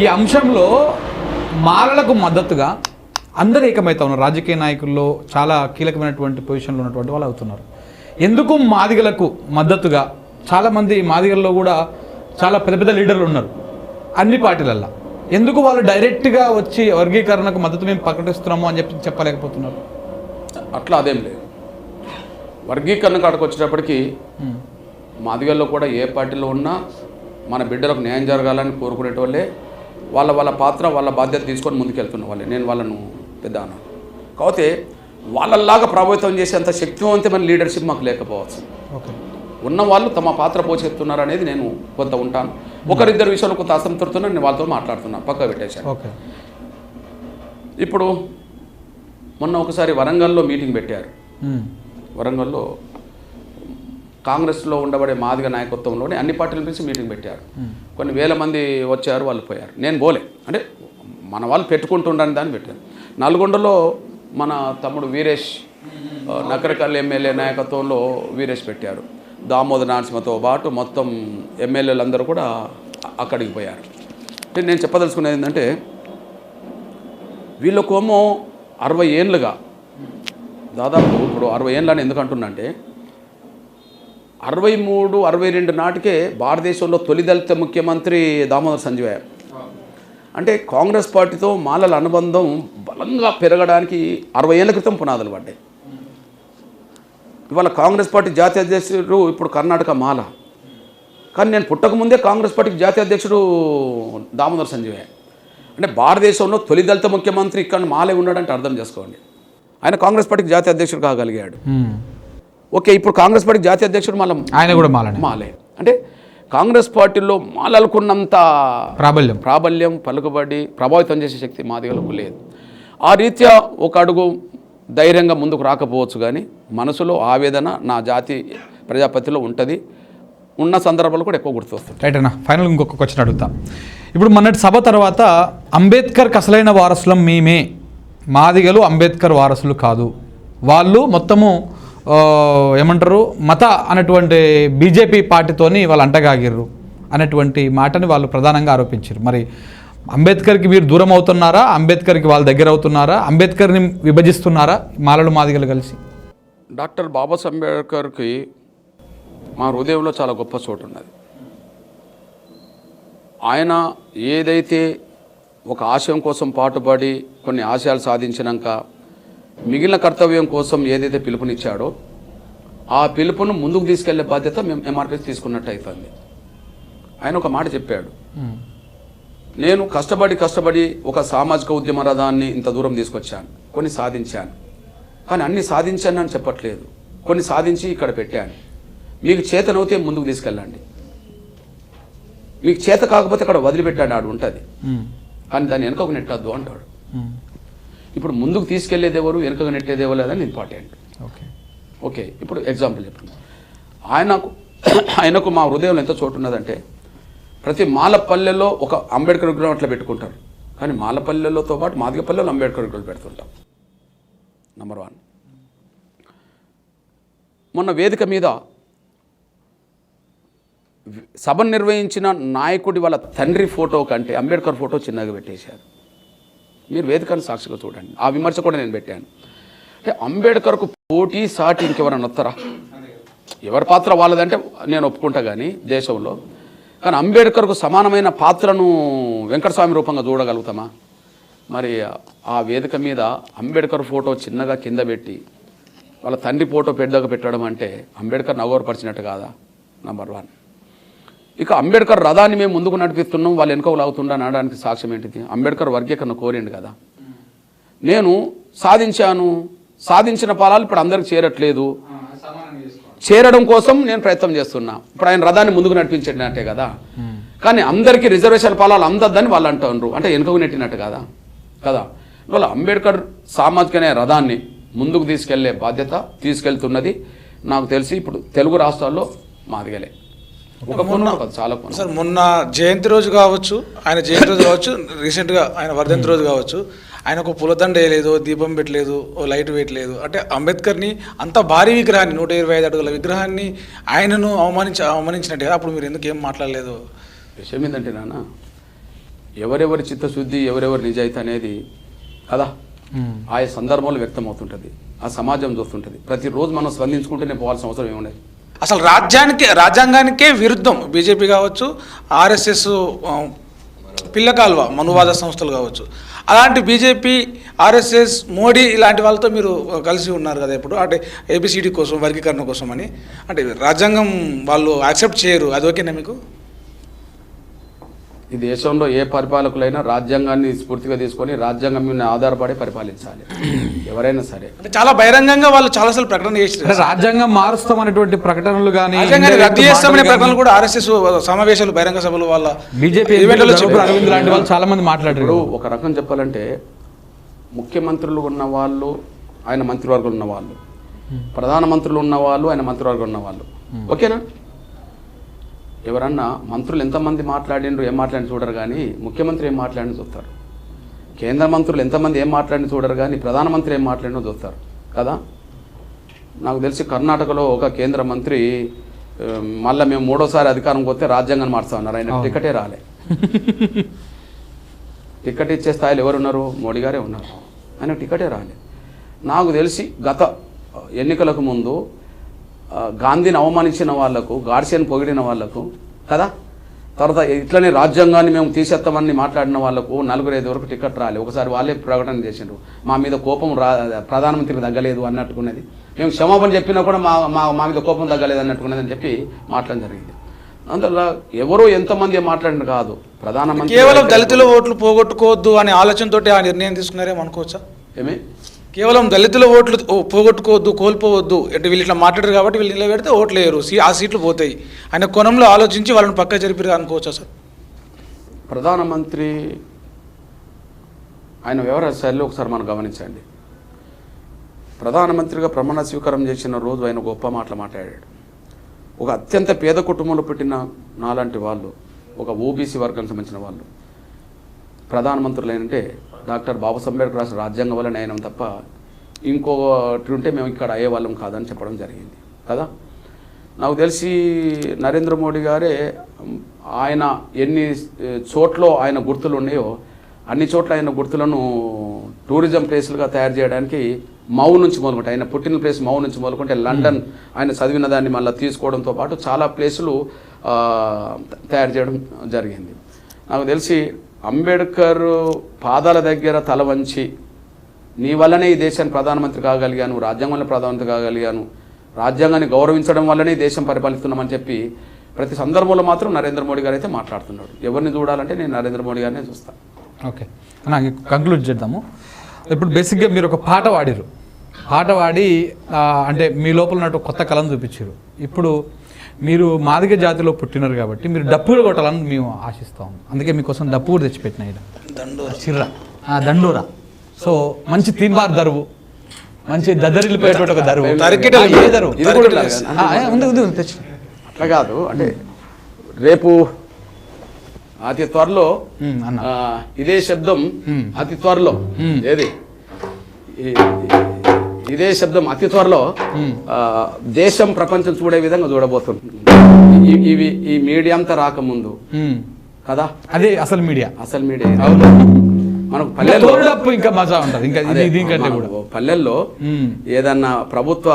ఈ అంశంలో మాలలకు మద్దతుగా అందరూ ఏకమైతా ఉన్నారు. రాజకీయ నాయకుల్లో చాలా కీలకమైనటువంటి పొజిషన్లో ఉన్నటువంటి వాళ్ళు అవుతున్నారు. ఎందుకు మాదిగలకు మద్దతుగా చాలామంది మాదిగల్లో కూడా చాలా పెద్ద పెద్ద లీడర్లు ఉన్నారు అన్ని పార్టీలల్లో, ఎందుకు వాళ్ళు డైరెక్ట్గా వచ్చి వర్గీకరణకు మద్దతు మేము ప్రకటిస్తున్నాము అని చెప్పలేకపోతున్నారు? అట్లా అదేం లేదు. వర్గీకరణ కాడికి వచ్చేటప్పటికి మాదిగల్లో కూడా ఏ పార్టీలో ఉన్నా మన బిడ్డలకు న్యాయం జరగాలని కోరుకునేటోళ్ళే, వాళ్ళ పాత్ర వాళ్ళ బాధ్యత తీసుకొని ముందుకెళ్తున్న వాళ్ళే. నేను వాళ్ళను పెద్ద అన్నాను. కాకపోతే వాళ్ళలాగా ప్రభావితం చేసేంత శక్తివంతమైన లీడర్షిప్ మాకు లేకపోవచ్చు. ఉన్న వాళ్ళు తమ పాత్ర పోషిస్తున్నారు అనేది నేను కొంత ఉంటాను. ఒకరిద్దరు విషయంలో కొంత అసంతృప్తితో నేను వాళ్ళతో మాట్లాడుతున్నాను, పక్క పెట్టేశాను. ఇప్పుడు మొన్న ఒకసారి వరంగల్లో మీటింగ్ పెట్టారు. వరంగల్లో కాంగ్రెస్లో ఉండబడే మాదిగ నాయకత్వంలోనే అన్ని పార్టీల నుంచి మీటింగ్ పెట్టారు. కొన్ని వేల మంది వచ్చారు, వాళ్ళు పోయారు. నేను పోలే, అంటే మన వాళ్ళు పెట్టుకుంటుండని దాన్ని పెట్టారు. నల్గొండలో మన తమ్ముడు వీరేష్ నకరకల్ ఎమ్మెల్యే నాయకత్వంలో వీరేష్ పెట్టారు. దామోదర్ నరసింహతో పాటు మొత్తం ఎమ్మెల్యేలందరూ కూడా అక్కడికి పోయారు. నేను చెప్పదలుచుకునేది ఏంటంటే వీళ్ళకేమో 60 ఏళ్ళుగా దాదాపు ఇప్పుడు 60 ఏళ్ళని ఎందుకు అంటున్నా అంటే 63, 62 నాటికే భారతదేశంలో తొలి దళిత ముఖ్యమంత్రి దామోదర్ సంజయ్. అంటే కాంగ్రెస్ పార్టీతో మాలల అనుబంధం బలంగా పెరగడానికి 60 ఏళ్ల క్రితం పునాదులు పడ్డాయి. ఇవాళ కాంగ్రెస్ పార్టీ జాతీయ అధ్యక్షుడు ఇప్పుడు కర్ణాటక మాల, కానీ నేను పుట్టకముందే కాంగ్రెస్ పార్టీకి జాతీయ అధ్యక్షుడు దామోదర్ సంజయ్. అంటే భారతదేశంలో తొలి దళిత ముఖ్యమంత్రి ఇక్కడ మాలే ఉన్నాడంటే అర్థం చేసుకోండి. ఆయన కాంగ్రెస్ పార్టీకి జాతీయ అధ్యక్షుడు కాగలిగాడు. ఓకే, ఇప్పుడు కాంగ్రెస్ పార్టీకి జాతీయ అధ్యక్షుడు ఆయన కూడా మాలే. అంటే కాంగ్రెస్ పార్టీలో మాలనుకున్నంత ప్రాబల్యం పలుకుబడి ప్రభావితం చేసే శక్తి మాదిగలకు లేదు. ఆ రీత్యా ఒక అడుగు ధైర్యంగా ముందుకు రాకపోవచ్చు, కానీ మనసులో ఆవేదన నా జాతి ప్రజాపతిలో ఉంటుంది. ఉన్న సందర్భాలు కూడా ఎక్కువ గుర్తొస్తుంది. రైట్ అన్న, ఫైనల్ ఇంకొక క్వశ్చన్ అడుగుతా. ఇప్పుడు మొన్నటి సభ తర్వాత అంబేద్కర్కి అసలైన వారసులం మేమే, మాదిగలు అంబేద్కర్ వారసులు కాదు, వాళ్ళు మొత్తము ఏమంటారు మత అనేటువంటి బీజేపీ పార్టీతోని వాళ్ళు అంటగాగిర్రు అనేటువంటి మాటని వాళ్ళు ప్రధానంగా ఆరోపించారు. మరి అంబేద్కర్కి మీరు దూరం అవుతున్నారా, అంబేద్కర్కి వాళ్ళు దగ్గర అవుతున్నారా, అంబేద్కర్ని విభజిస్తున్నారా మాలలు మాదిగలు కలిసి? డాక్టర్ బాబాసాహెబ్ అంబేద్కర్కి మా హృదయంలో చాలా గొప్ప చోటు ఉన్నది. ఆయన ఏదైతే ఒక ఆశయం కోసం పాటుపడి కొన్ని ఆశయాలు సాధించినాక మిగిలిన కర్తవ్యం కోసం ఏదైతే పిలుపునిచ్చాడో ఆ పిలుపును ముందుకు తీసుకెళ్లే బాధ్యత మేము ఎంఆర్పీఎస్ తీసుకున్నట్టు అవుతుంది. ఆయన ఒక మాట చెప్పాడు, నేను కష్టపడి ఒక సామాజిక ఉద్యమ రథాన్ని ఇంత దూరం తీసుకొచ్చాను, కొన్ని సాధించాను, కానీ అన్ని సాధించాను అని చెప్పట్లేదు, కొన్ని సాధించి ఇక్కడ పెట్టాను, మీకు చేతనవుతే ముందుకు తీసుకెళ్ళండి, మీకు చేత కాకపోతే అక్కడ వదిలిపెట్టాడు ఆడు ఉంటుంది, కానీ దాన్ని వెనుకకు నెట్టద్దు అంటాడు. ఇప్పుడు ముందుకు తీసుకెళ్లేది ఎవరు, వెనుకకు నెట్టేది ఎవరు లేదని ఇంపార్టెంట్. ఓకే, ఇప్పుడు ఎగ్జాంపుల్ చెప్పండి. ఆయనకు మా హృదయంలో ఎంత చోటు ఉన్నదంటే ప్రతి మాలపల్లెలో ఒక అంబేద్కర్ విగ్రహం అట్లా పెట్టుకుంటారు, కానీ మాలపల్లెలతో పాటు మాదిగపల్లెలో అంబేద్కర్ విగ్రహాలు పెడుతుంటాం. నంబర్ 1. మొన్న వేదిక మీద సభను నిర్వహించిన నాయకుడి వాళ్ళ తండ్రి ఫోటో కంటే అంబేద్కర్ ఫోటో చిన్నగా పెట్టేశారు. మీరు వేదికను సాక్షిగా చూడండి. ఆ విమర్శ కూడా నేను పెట్టాను. అంటే అంబేద్కర్కు పోటీ సాటి ఇంకెవరన్నా వస్తారా? ఎవరి పాత్ర వాళ్ళదంటే నేను ఒప్పుకుంటా కానీ దేశంలో, కానీ అంబేద్కర్కు సమానమైన పాత్రను వెంకటస్వామి రూపంగా చూడగలుగుతామా? మరి ఆ వేదిక మీద అంబేద్కర్ ఫోటో చిన్నగా కింద పెట్టి వాళ్ళ తండ్రి ఫోటో పెద్దగా పెట్టడం అంటే అంబేద్కర్ నగోరపరిచినట్టు కాదా? నంబర్ 1. ఇక అంబేద్కర్ రథాన్ని మేము ముందుకు నడిపిస్తున్నాం, వాళ్ళు వెనుకలు అవుతుండ అనడానికి సాక్ష్యం ఏంటిది? అంబేద్కర్ వర్గీకరణ కోరిండు కదా. నేను సాధించిన ఫలాలు ఇప్పుడు అందరికి చేరట్లేదు, చేరడం కోసం నేను ప్రయత్నం చేస్తున్నా. ఇప్పుడు ఆయన రథాన్ని ముందుకు నడిపించినట్టే కదా. కానీ అందరికీ రిజర్వేషన్ ఫలాలు అందద్దని వాళ్ళు అంటున్నారు, అంటే వెనుకకు నెట్టినట్టు కదా కదా. ఇవాళ అంబేద్కర్ సామాజిక రథాన్ని ముందుకు తీసుకెళ్లే బాధ్యత తీసుకెళ్తున్నది నాకు తెలిసి ఇప్పుడు తెలుగు రాష్ట్రాల్లో మాదిగలే. ఒక కొన్న చాలా కొన్న సార్, మొన్న జయంతి రోజు కావచ్చు, ఆయన జయంతి రోజు కావచ్చు, రీసెంట్గా ఆయన వర్ధంతి రోజు కావచ్చు, ఆయన ఒక పులదండ వేయలేదు, దీపం పెట్టలేదు, ఓ లైట్ వేయట్లేదు. అంటే అంబేద్కర్ని అంత భారీ విగ్రహాన్ని 125 అడుగుల విగ్రహాన్ని ఆయనను అవమానించినట్టు కదా. అప్పుడు మీరు ఎందుకు ఏం మాట్లాడలేదు? విషయం ఏంటంటే నాన్న, ఎవరెవరి చిత్తశుద్ధి ఎవరెవరి నిజాయితీ అనేది కదా ఆయా సందర్భంలో వ్యక్తమవుతుంటుంది, ఆ సమాజం చూస్తుంటుంది. ప్రతిరోజు మనం స్పందించుకుంటూనే పోవాల్సిన అవసరం ఏముండదు. అసలు రాజ్యాంగానికే విరుద్ధం బీజేపీ కావచ్చు, ఆర్ఎస్ఎస్ పిల్లకాల్వ మనువాద సంస్థలు కావచ్చు. అలాంటి బీజేపీ, ఆర్ఎస్ఎస్, మోడీ ఇలాంటి వాళ్ళతో మీరు కలిసి ఉన్నారు కదా ఇప్పుడు, అంటే ఏబిసిడి కోసం, వర్గీకరణ కోసం అని. అంటే రాజ్యాంగం వాళ్ళు యాక్సెప్ట్ చేయరు, అది ఓకేనా మీకు? ఈ దేశంలో ఏ పరిపాలకులైనా రాజ్యాంగాన్ని స్ఫూర్తిగా తీసుకొని రాజ్యాంగం మీద ఆధారపడి పరిపాలించాలి ఎవరైనా సరే. అంటే చాలా బహిరంగంగా వాళ్ళు చాలాసార్లు ప్రకటన చేశారు, రాజ్యాంగం మారుస్తాం అనేటువంటి ప్రకటనలు కానీ రద్దు చేస్తామనే ప్రకటనలు కూడా ఆర్ఎస్ఎస్ సమావేశాలు, బహిరంగ సభలు, వాళ్ళ బీజేపీ అరవింద్ లాంటి వాళ్ళు చాలా మంది మాట్లాడారు. ఒక రకం చెప్పాలంటే ముఖ్యమంత్రులు ఉన్న వాళ్ళు, ఆయన మంత్రివర్గం ఉన్న వాళ్ళు, ప్రధానమంత్రులు ఉన్న వాళ్ళు, ఆయన మంత్రివర్గం ఉన్న వాళ్ళు, ఓకేనా? ఎవరన్నా మంత్రులు ఎంతమంది మాట్లాడిండ్రు ఏం మాట్లాడి చూడరు కానీ ముఖ్యమంత్రి ఏం మాట్లాడిన చూస్తారు. కేంద్ర మంత్రులు ఎంతమంది ఏం మాట్లాడిన చూడరు కానీ ప్రధానమంత్రి ఏం మాట్లాడినో చూస్తారు కదా. నాకు తెలిసి కర్ణాటకలో ఒక కేంద్ర మంత్రి మళ్ళీ మేము 3వ అధికారంకి వస్తే రాజ్యాంగాన్ని మార్చామన్నారు. ఆయన టికెటే రాలే. టికెట్ ఇచ్చే స్థాయిలో ఎవరు ఉన్నారు? మోడీ గారే ఉన్నారు. ఆయన టికెటే రాలే. నాకు తెలిసి గత ఎన్నికలకు ముందు గాంధీని అవమానించిన వాళ్లకు, గాడ్సేని పొగిడిన వాళ్లకు కదా, తర్వాత ఇట్లనే రాజ్యాంగాన్ని మేము తీసేస్తామని మాట్లాడిన వాళ్లకు 4-5 వరకు టికెట్ రాలే. ఒకసారి వాళ్ళే ప్రకటన చేసిండ్రు, మా మీద కోపం ప్రధానమంత్రికి తగ్గలేదు అన్నట్టుకున్నది. మేము క్షమాపణ చెప్పినా కూడా మా మీద కోపం తగ్గలేదు అన్నట్టుకున్నది అని చెప్పి మాట్లాడడం జరిగింది. అందువల్ల ఎవరో ఎంతమంది మాట్లాడిన కాదు, ప్రధానమంత్రి కేవలం దళితుల ఓట్లు పోగొట్టుకోవద్దు అనే ఆలోచనతో ఆ నిర్ణయం తీసుకున్నారేమో అనుకోవచ్చా? ఏమి కేవలం దళితుల ఓట్లు పోగొట్టుకోవద్దు, కోల్పోవద్దు అంటే వీళ్ళు ఇట్లా మాట్లాడారు కాబట్టి వీళ్ళు నిలబెడితే ఓట్లు వేయరు, ఆ సీట్లు పోతాయి అనే కోణంలో ఆలోచించి వాళ్ళని పక్క జరిపిరు అనుకోవచ్చా సార్? ప్రధానమంత్రి ఆయన వ్యవహార శైలిలో ఒకసారి మనం గమనించండి. ప్రధానమంత్రిగా ప్రమాణ స్వీకారం చేసిన రోజు ఆయన గొప్ప మాటలు మాట్లాడాడు. ఒక అత్యంత పేద కుటుంబంలో పుట్టిన నాలాంటి వాళ్ళు, ఒక ఓబీసీ వర్గానికి సంబంధించిన వాళ్ళు ప్రధానమంత్రులు ఏంటంటే డాక్టర్ బాబాసాహెబ్ అంబేద్కర్ రాసిన రాజ్యాంగం వల్ల అయినాం తప్ప ఇంకోటి ఉంటే మేము ఇక్కడ అయ్యేవాళ్ళం కాదని చెప్పడం జరిగింది కదా. నాకు తెలిసి నరేంద్ర మోడీ గారే ఆయన ఎన్ని చోట్ల ఆయన గుర్తులు ఉన్నాయో అన్ని చోట్ల ఆయన గుర్తులను టూరిజం ప్లేసులుగా తయారు చేయడానికి మౌ నుంచి మొదలుకుంటే, ఆయన పుట్టిన ప్లేస్ మౌ నుంచి మొదలుకుంటే లండన్ ఆయన చదివిన దాన్ని మళ్ళీ తీసుకోవడంతో పాటు చాలా ప్లేసులు తయారు చేయడం జరిగింది. నాకు తెలిసి అంబేద్కర్ పాదాల దగ్గర తల వంచి నీ వల్లనే ఈ దేశాన్ని ప్రధానమంత్రి కాగలిగాను, రాజ్యాంగంలో ప్రధానమంత్రి కాగలిగాను, రాజ్యాంగాన్ని గౌరవించడం వల్లనే ఈ దేశం పరిపాలిస్తున్నామని చెప్పి ప్రతి సందర్భంలో మాత్రం నరేంద్ర మోడీ గారు అయితే మాట్లాడుతున్నాడు. ఎవరిని చూడాలంటే నేను నరేంద్ర మోడీ గారినే చూస్తాను. ఓకే, నాకు కంక్లూడ్ చేద్దాము. ఇప్పుడు బేసిక్గా మీరు ఒక పాట పాడిరు, పాట పాడి అంటే మీ లోపల ఉన్నట్టు కొత్త కళను చూపించారు. ఇప్పుడు మీరు మాదిగ జాతిలో పుట్టినారు కాబట్టి మీరు డప్పులు కొట్టాలని మేము ఆశిస్తాం. అందుకే మీకోసం డప్పు కూడా తెచ్చిపెట్టిన చిర్రా దండూరా. సో మంచి తీన్బార్ దరువు, మంచి దద్దరిల్లిపోయేటువంటి ఒక దరువు తెచ్చి అట్లా కాదు. అంటే రేపు అతి త్వరలో ఇదే శబ్దం అతి త్వరలో ఏది ఇదే శబ్దం అతి త్వరలో దేశం ప్రపంచం చూడే విధంగా చూడబోతుంది. ఇవి ఈ మీడియా అంతా రాకముందు ఉమ్. కదా అదే అసలు మీడియా. అసలు మీడియా అవును. మనకు ఇంకా పల్లెల్లో తోడుడప్పు ఇంకా మజా ఉంటుంది ఇంకా అదే, దీనికంటే మనకు కూడా. పల్లెల్లో ఉమ్. ఏదన్నా ప్రభుత్వ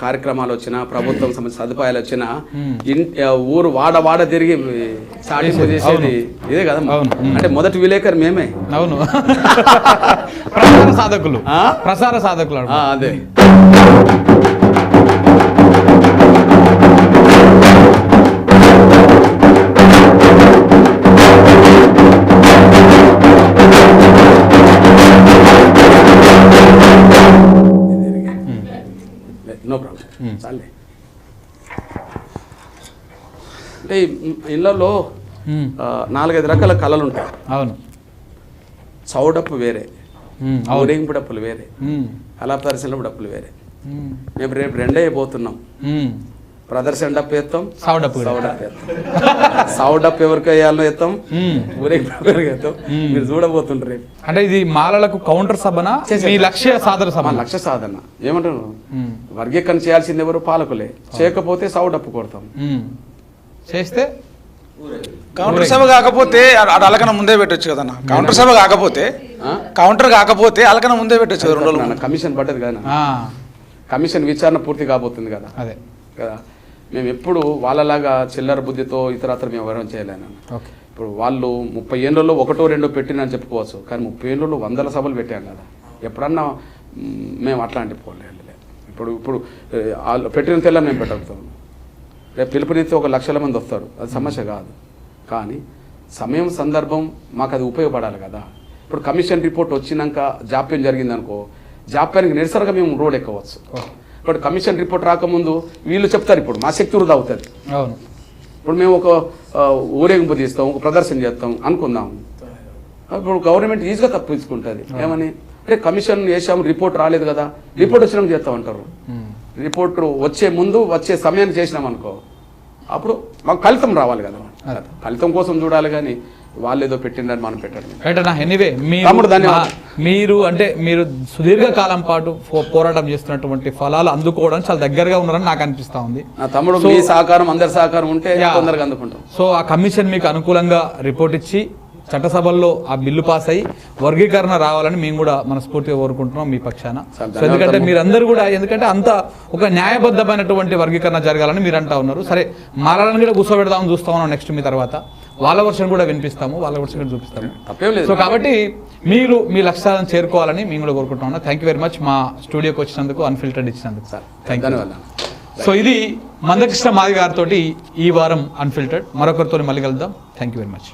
కార్యక్రమాలు వచ్చినా ప్రభుత్వం సంబంధించిన సదుపాయాలు వచ్చినా ఉమ్. ఊరు వాడ తిరిగి చాటింపు చేసేది ఇదే కదా. అవును. ఉమ్. అంటే మొదటి విలేకరు మేమే. అవును. ప్రసార సాధకులు. ఆ? ప్రసార సాధకులు ఆ, అదే నో ప్రాబ్లం చాలే. అంటే ఇళ్ళల్లో ఉమ్. 4-5 రకాల కళలు ఉంటాయి. అవును. చౌడప్పు వేరే, ఉమ్. అవును. ఊరేగింపు డప్పులు వేరే, ఉమ్. కళా ప్రదర్శనలు డప్పులు వేరే. ఉమ్. మేము రేపు రెండే పోతున్నాం. ఉమ్. ప్రదర్శన డప్పు వేస్తాం, సావుడప్పు కూడా. సౌడప్పు వేస్తాం. సౌడప్పు ఎవరికి వేయాలో వేస్తాం, ఉమ్. ఊరేగింపు ఎవరికి వేస్తాం. మీరు చూడబోతుండ్రు రేపు. అంటే ఇది మాలలకు కౌంటర్ సభనా మీ లక్ష్య సాధన సభ? మా లక్ష్య సాధన ఏమంటారు, ఉమ్. వర్గీకరణ చేయాల్సింది ఎవరు? పాలకులే. చేయకపోతే సౌడప్పు కొడతాం. ఉమ్. చేస్తే కౌంటర్ సభ కాకపోతే అది అలకన ముందే పెట్టొచ్చు కదన్న. కౌంటర్ సభ కాకపోతే కౌంటర్ కాకపోతే అలకన ముందే పెట్టొచ్చు కదా 2 రోజులు. నాన్న, కమిషన్ పడ్డది కదా. ఆ, కమిషన్ విచారణ పూర్తి కాబోతుంది కదా. అదే. కదా మేము ఎప్పుడు వాళ్ళలాగా చిల్లర బుద్ధితో ఇతరత్ర మేము ఎవరైనా చేయలేను. ఓకే. ఇప్పుడు వాళ్ళు 30 ఏళ్ళలో 1-2 పెట్టినని చెప్పుకోవచ్చు, కానీ 30 ఏళ్ళలో 100 సభలు పెట్టాం కదా. ఎప్పుడన్నా మేము అట్లాంటి పోలేదు. ఇప్పుడు వాళ్ళు పెట్టిన తెల్ల మేము పెట్టగలుగుతాం. రేపు పిలుపునిస్తే 1 లక్షల మంది వస్తారు, అది సమస్య కాదు. కానీ సమయం సందర్భం మాకు అది ఉపయోగపడాలి కదా. ఇప్పుడు కమిషన్ రిపోర్ట్ వచ్చినాక జాప్యం జరిగిందనుకో, జాప్యానికి నిరసనగా మేము రోడ్ ఎక్కవచ్చు. ఇప్పుడు కమిషన్ రిపోర్ట్ రాకముందు వీళ్ళు చెప్తారు, ఇప్పుడు మా శక్తి వృధా అవుతుంది. అవును. ఇప్పుడు మేము ఒక ఊరేగింపు తీస్తాం, ఒక ప్రదర్శన చేస్తాం అనుకుందాం. ఇప్పుడు గవర్నమెంట్ ఈజీగా తప్పించుకుంటుంది. ఏమని అంటే కమిషన్ వేసాము, రిపోర్ట్ రాలేదు కదా, రిపోర్ట్ వచ్చినాక చేస్తామంటారు. రిపోర్ట్ వచ్చే ముందు వచ్చే సమయాన్ని చేసినాం అనుకో, అప్పుడు మాకు ఫలితం రావాలి కదా. ఫలితం కోసం చూడాలి, కానీ వాళ్ళు ఏదో పెట్టిందని మనం పెట్టడం. రైట్ అన్న. ఎనీవే తమ్ముడు ధన్యవాదాలు. మీరు సుదీర్ఘకాలం పాటు పోరాటం చేస్తున్నటువంటి ఫలాలు అందుకోవడానికి చాలా దగ్గరగా ఉన్నారని నాకు అనిపిస్తా ఉంది. నా తమ్ముడు మీ సహకారం, అందరి సహకారం ఉంటే తొందరగా అందుకుంటాం. సో ఆ కమిషన్ మీకు అనుకూలంగా రిపోర్ట్ ఇచ్చి చట్టసభల్లో ఆ బిల్లు పాస్ అయ్యి వర్గీకరణ రావాలని మేము కూడా మనస్ఫూర్తిగా కోరుకుంటున్నాం మీ పక్షాన. సో ఎందుకంటే మీరందరూ కూడా ఎందుకంటే అంత ఒక న్యాయబద్ధమైనటువంటి వర్గీకరణ జరగాలని మీరు అంటా ఉన్నారు. సరే, మారాలని కూడా కూర్చోబెడదామని చూస్తా ఉన్నాం. నెక్స్ట్ మీ తర్వాత వాళ్ళ వర్షన్ కూడా వినిపిస్తాము, వాళ్ళ వర్షన్ కూడా చూపిస్తాము. సో కాబట్టి మీరు మీ లక్ష్యాలను చేరుకోవాలని మేము కూడా కోరుకుంటున్నాం. థ్యాంక్ యూ వెరీ మచ్ మా స్టూడియోకి వచ్చినందుకు, అన్ఫిల్టర్డ్ ఇచ్చినందుకు. Thank you. సో ఇది మందకృష్ణ మాది గారితో ఈ వారం అన్ఫిల్టర్డ్. మరొకరితో మళ్ళీ కలుద్దాం. Thank you very much.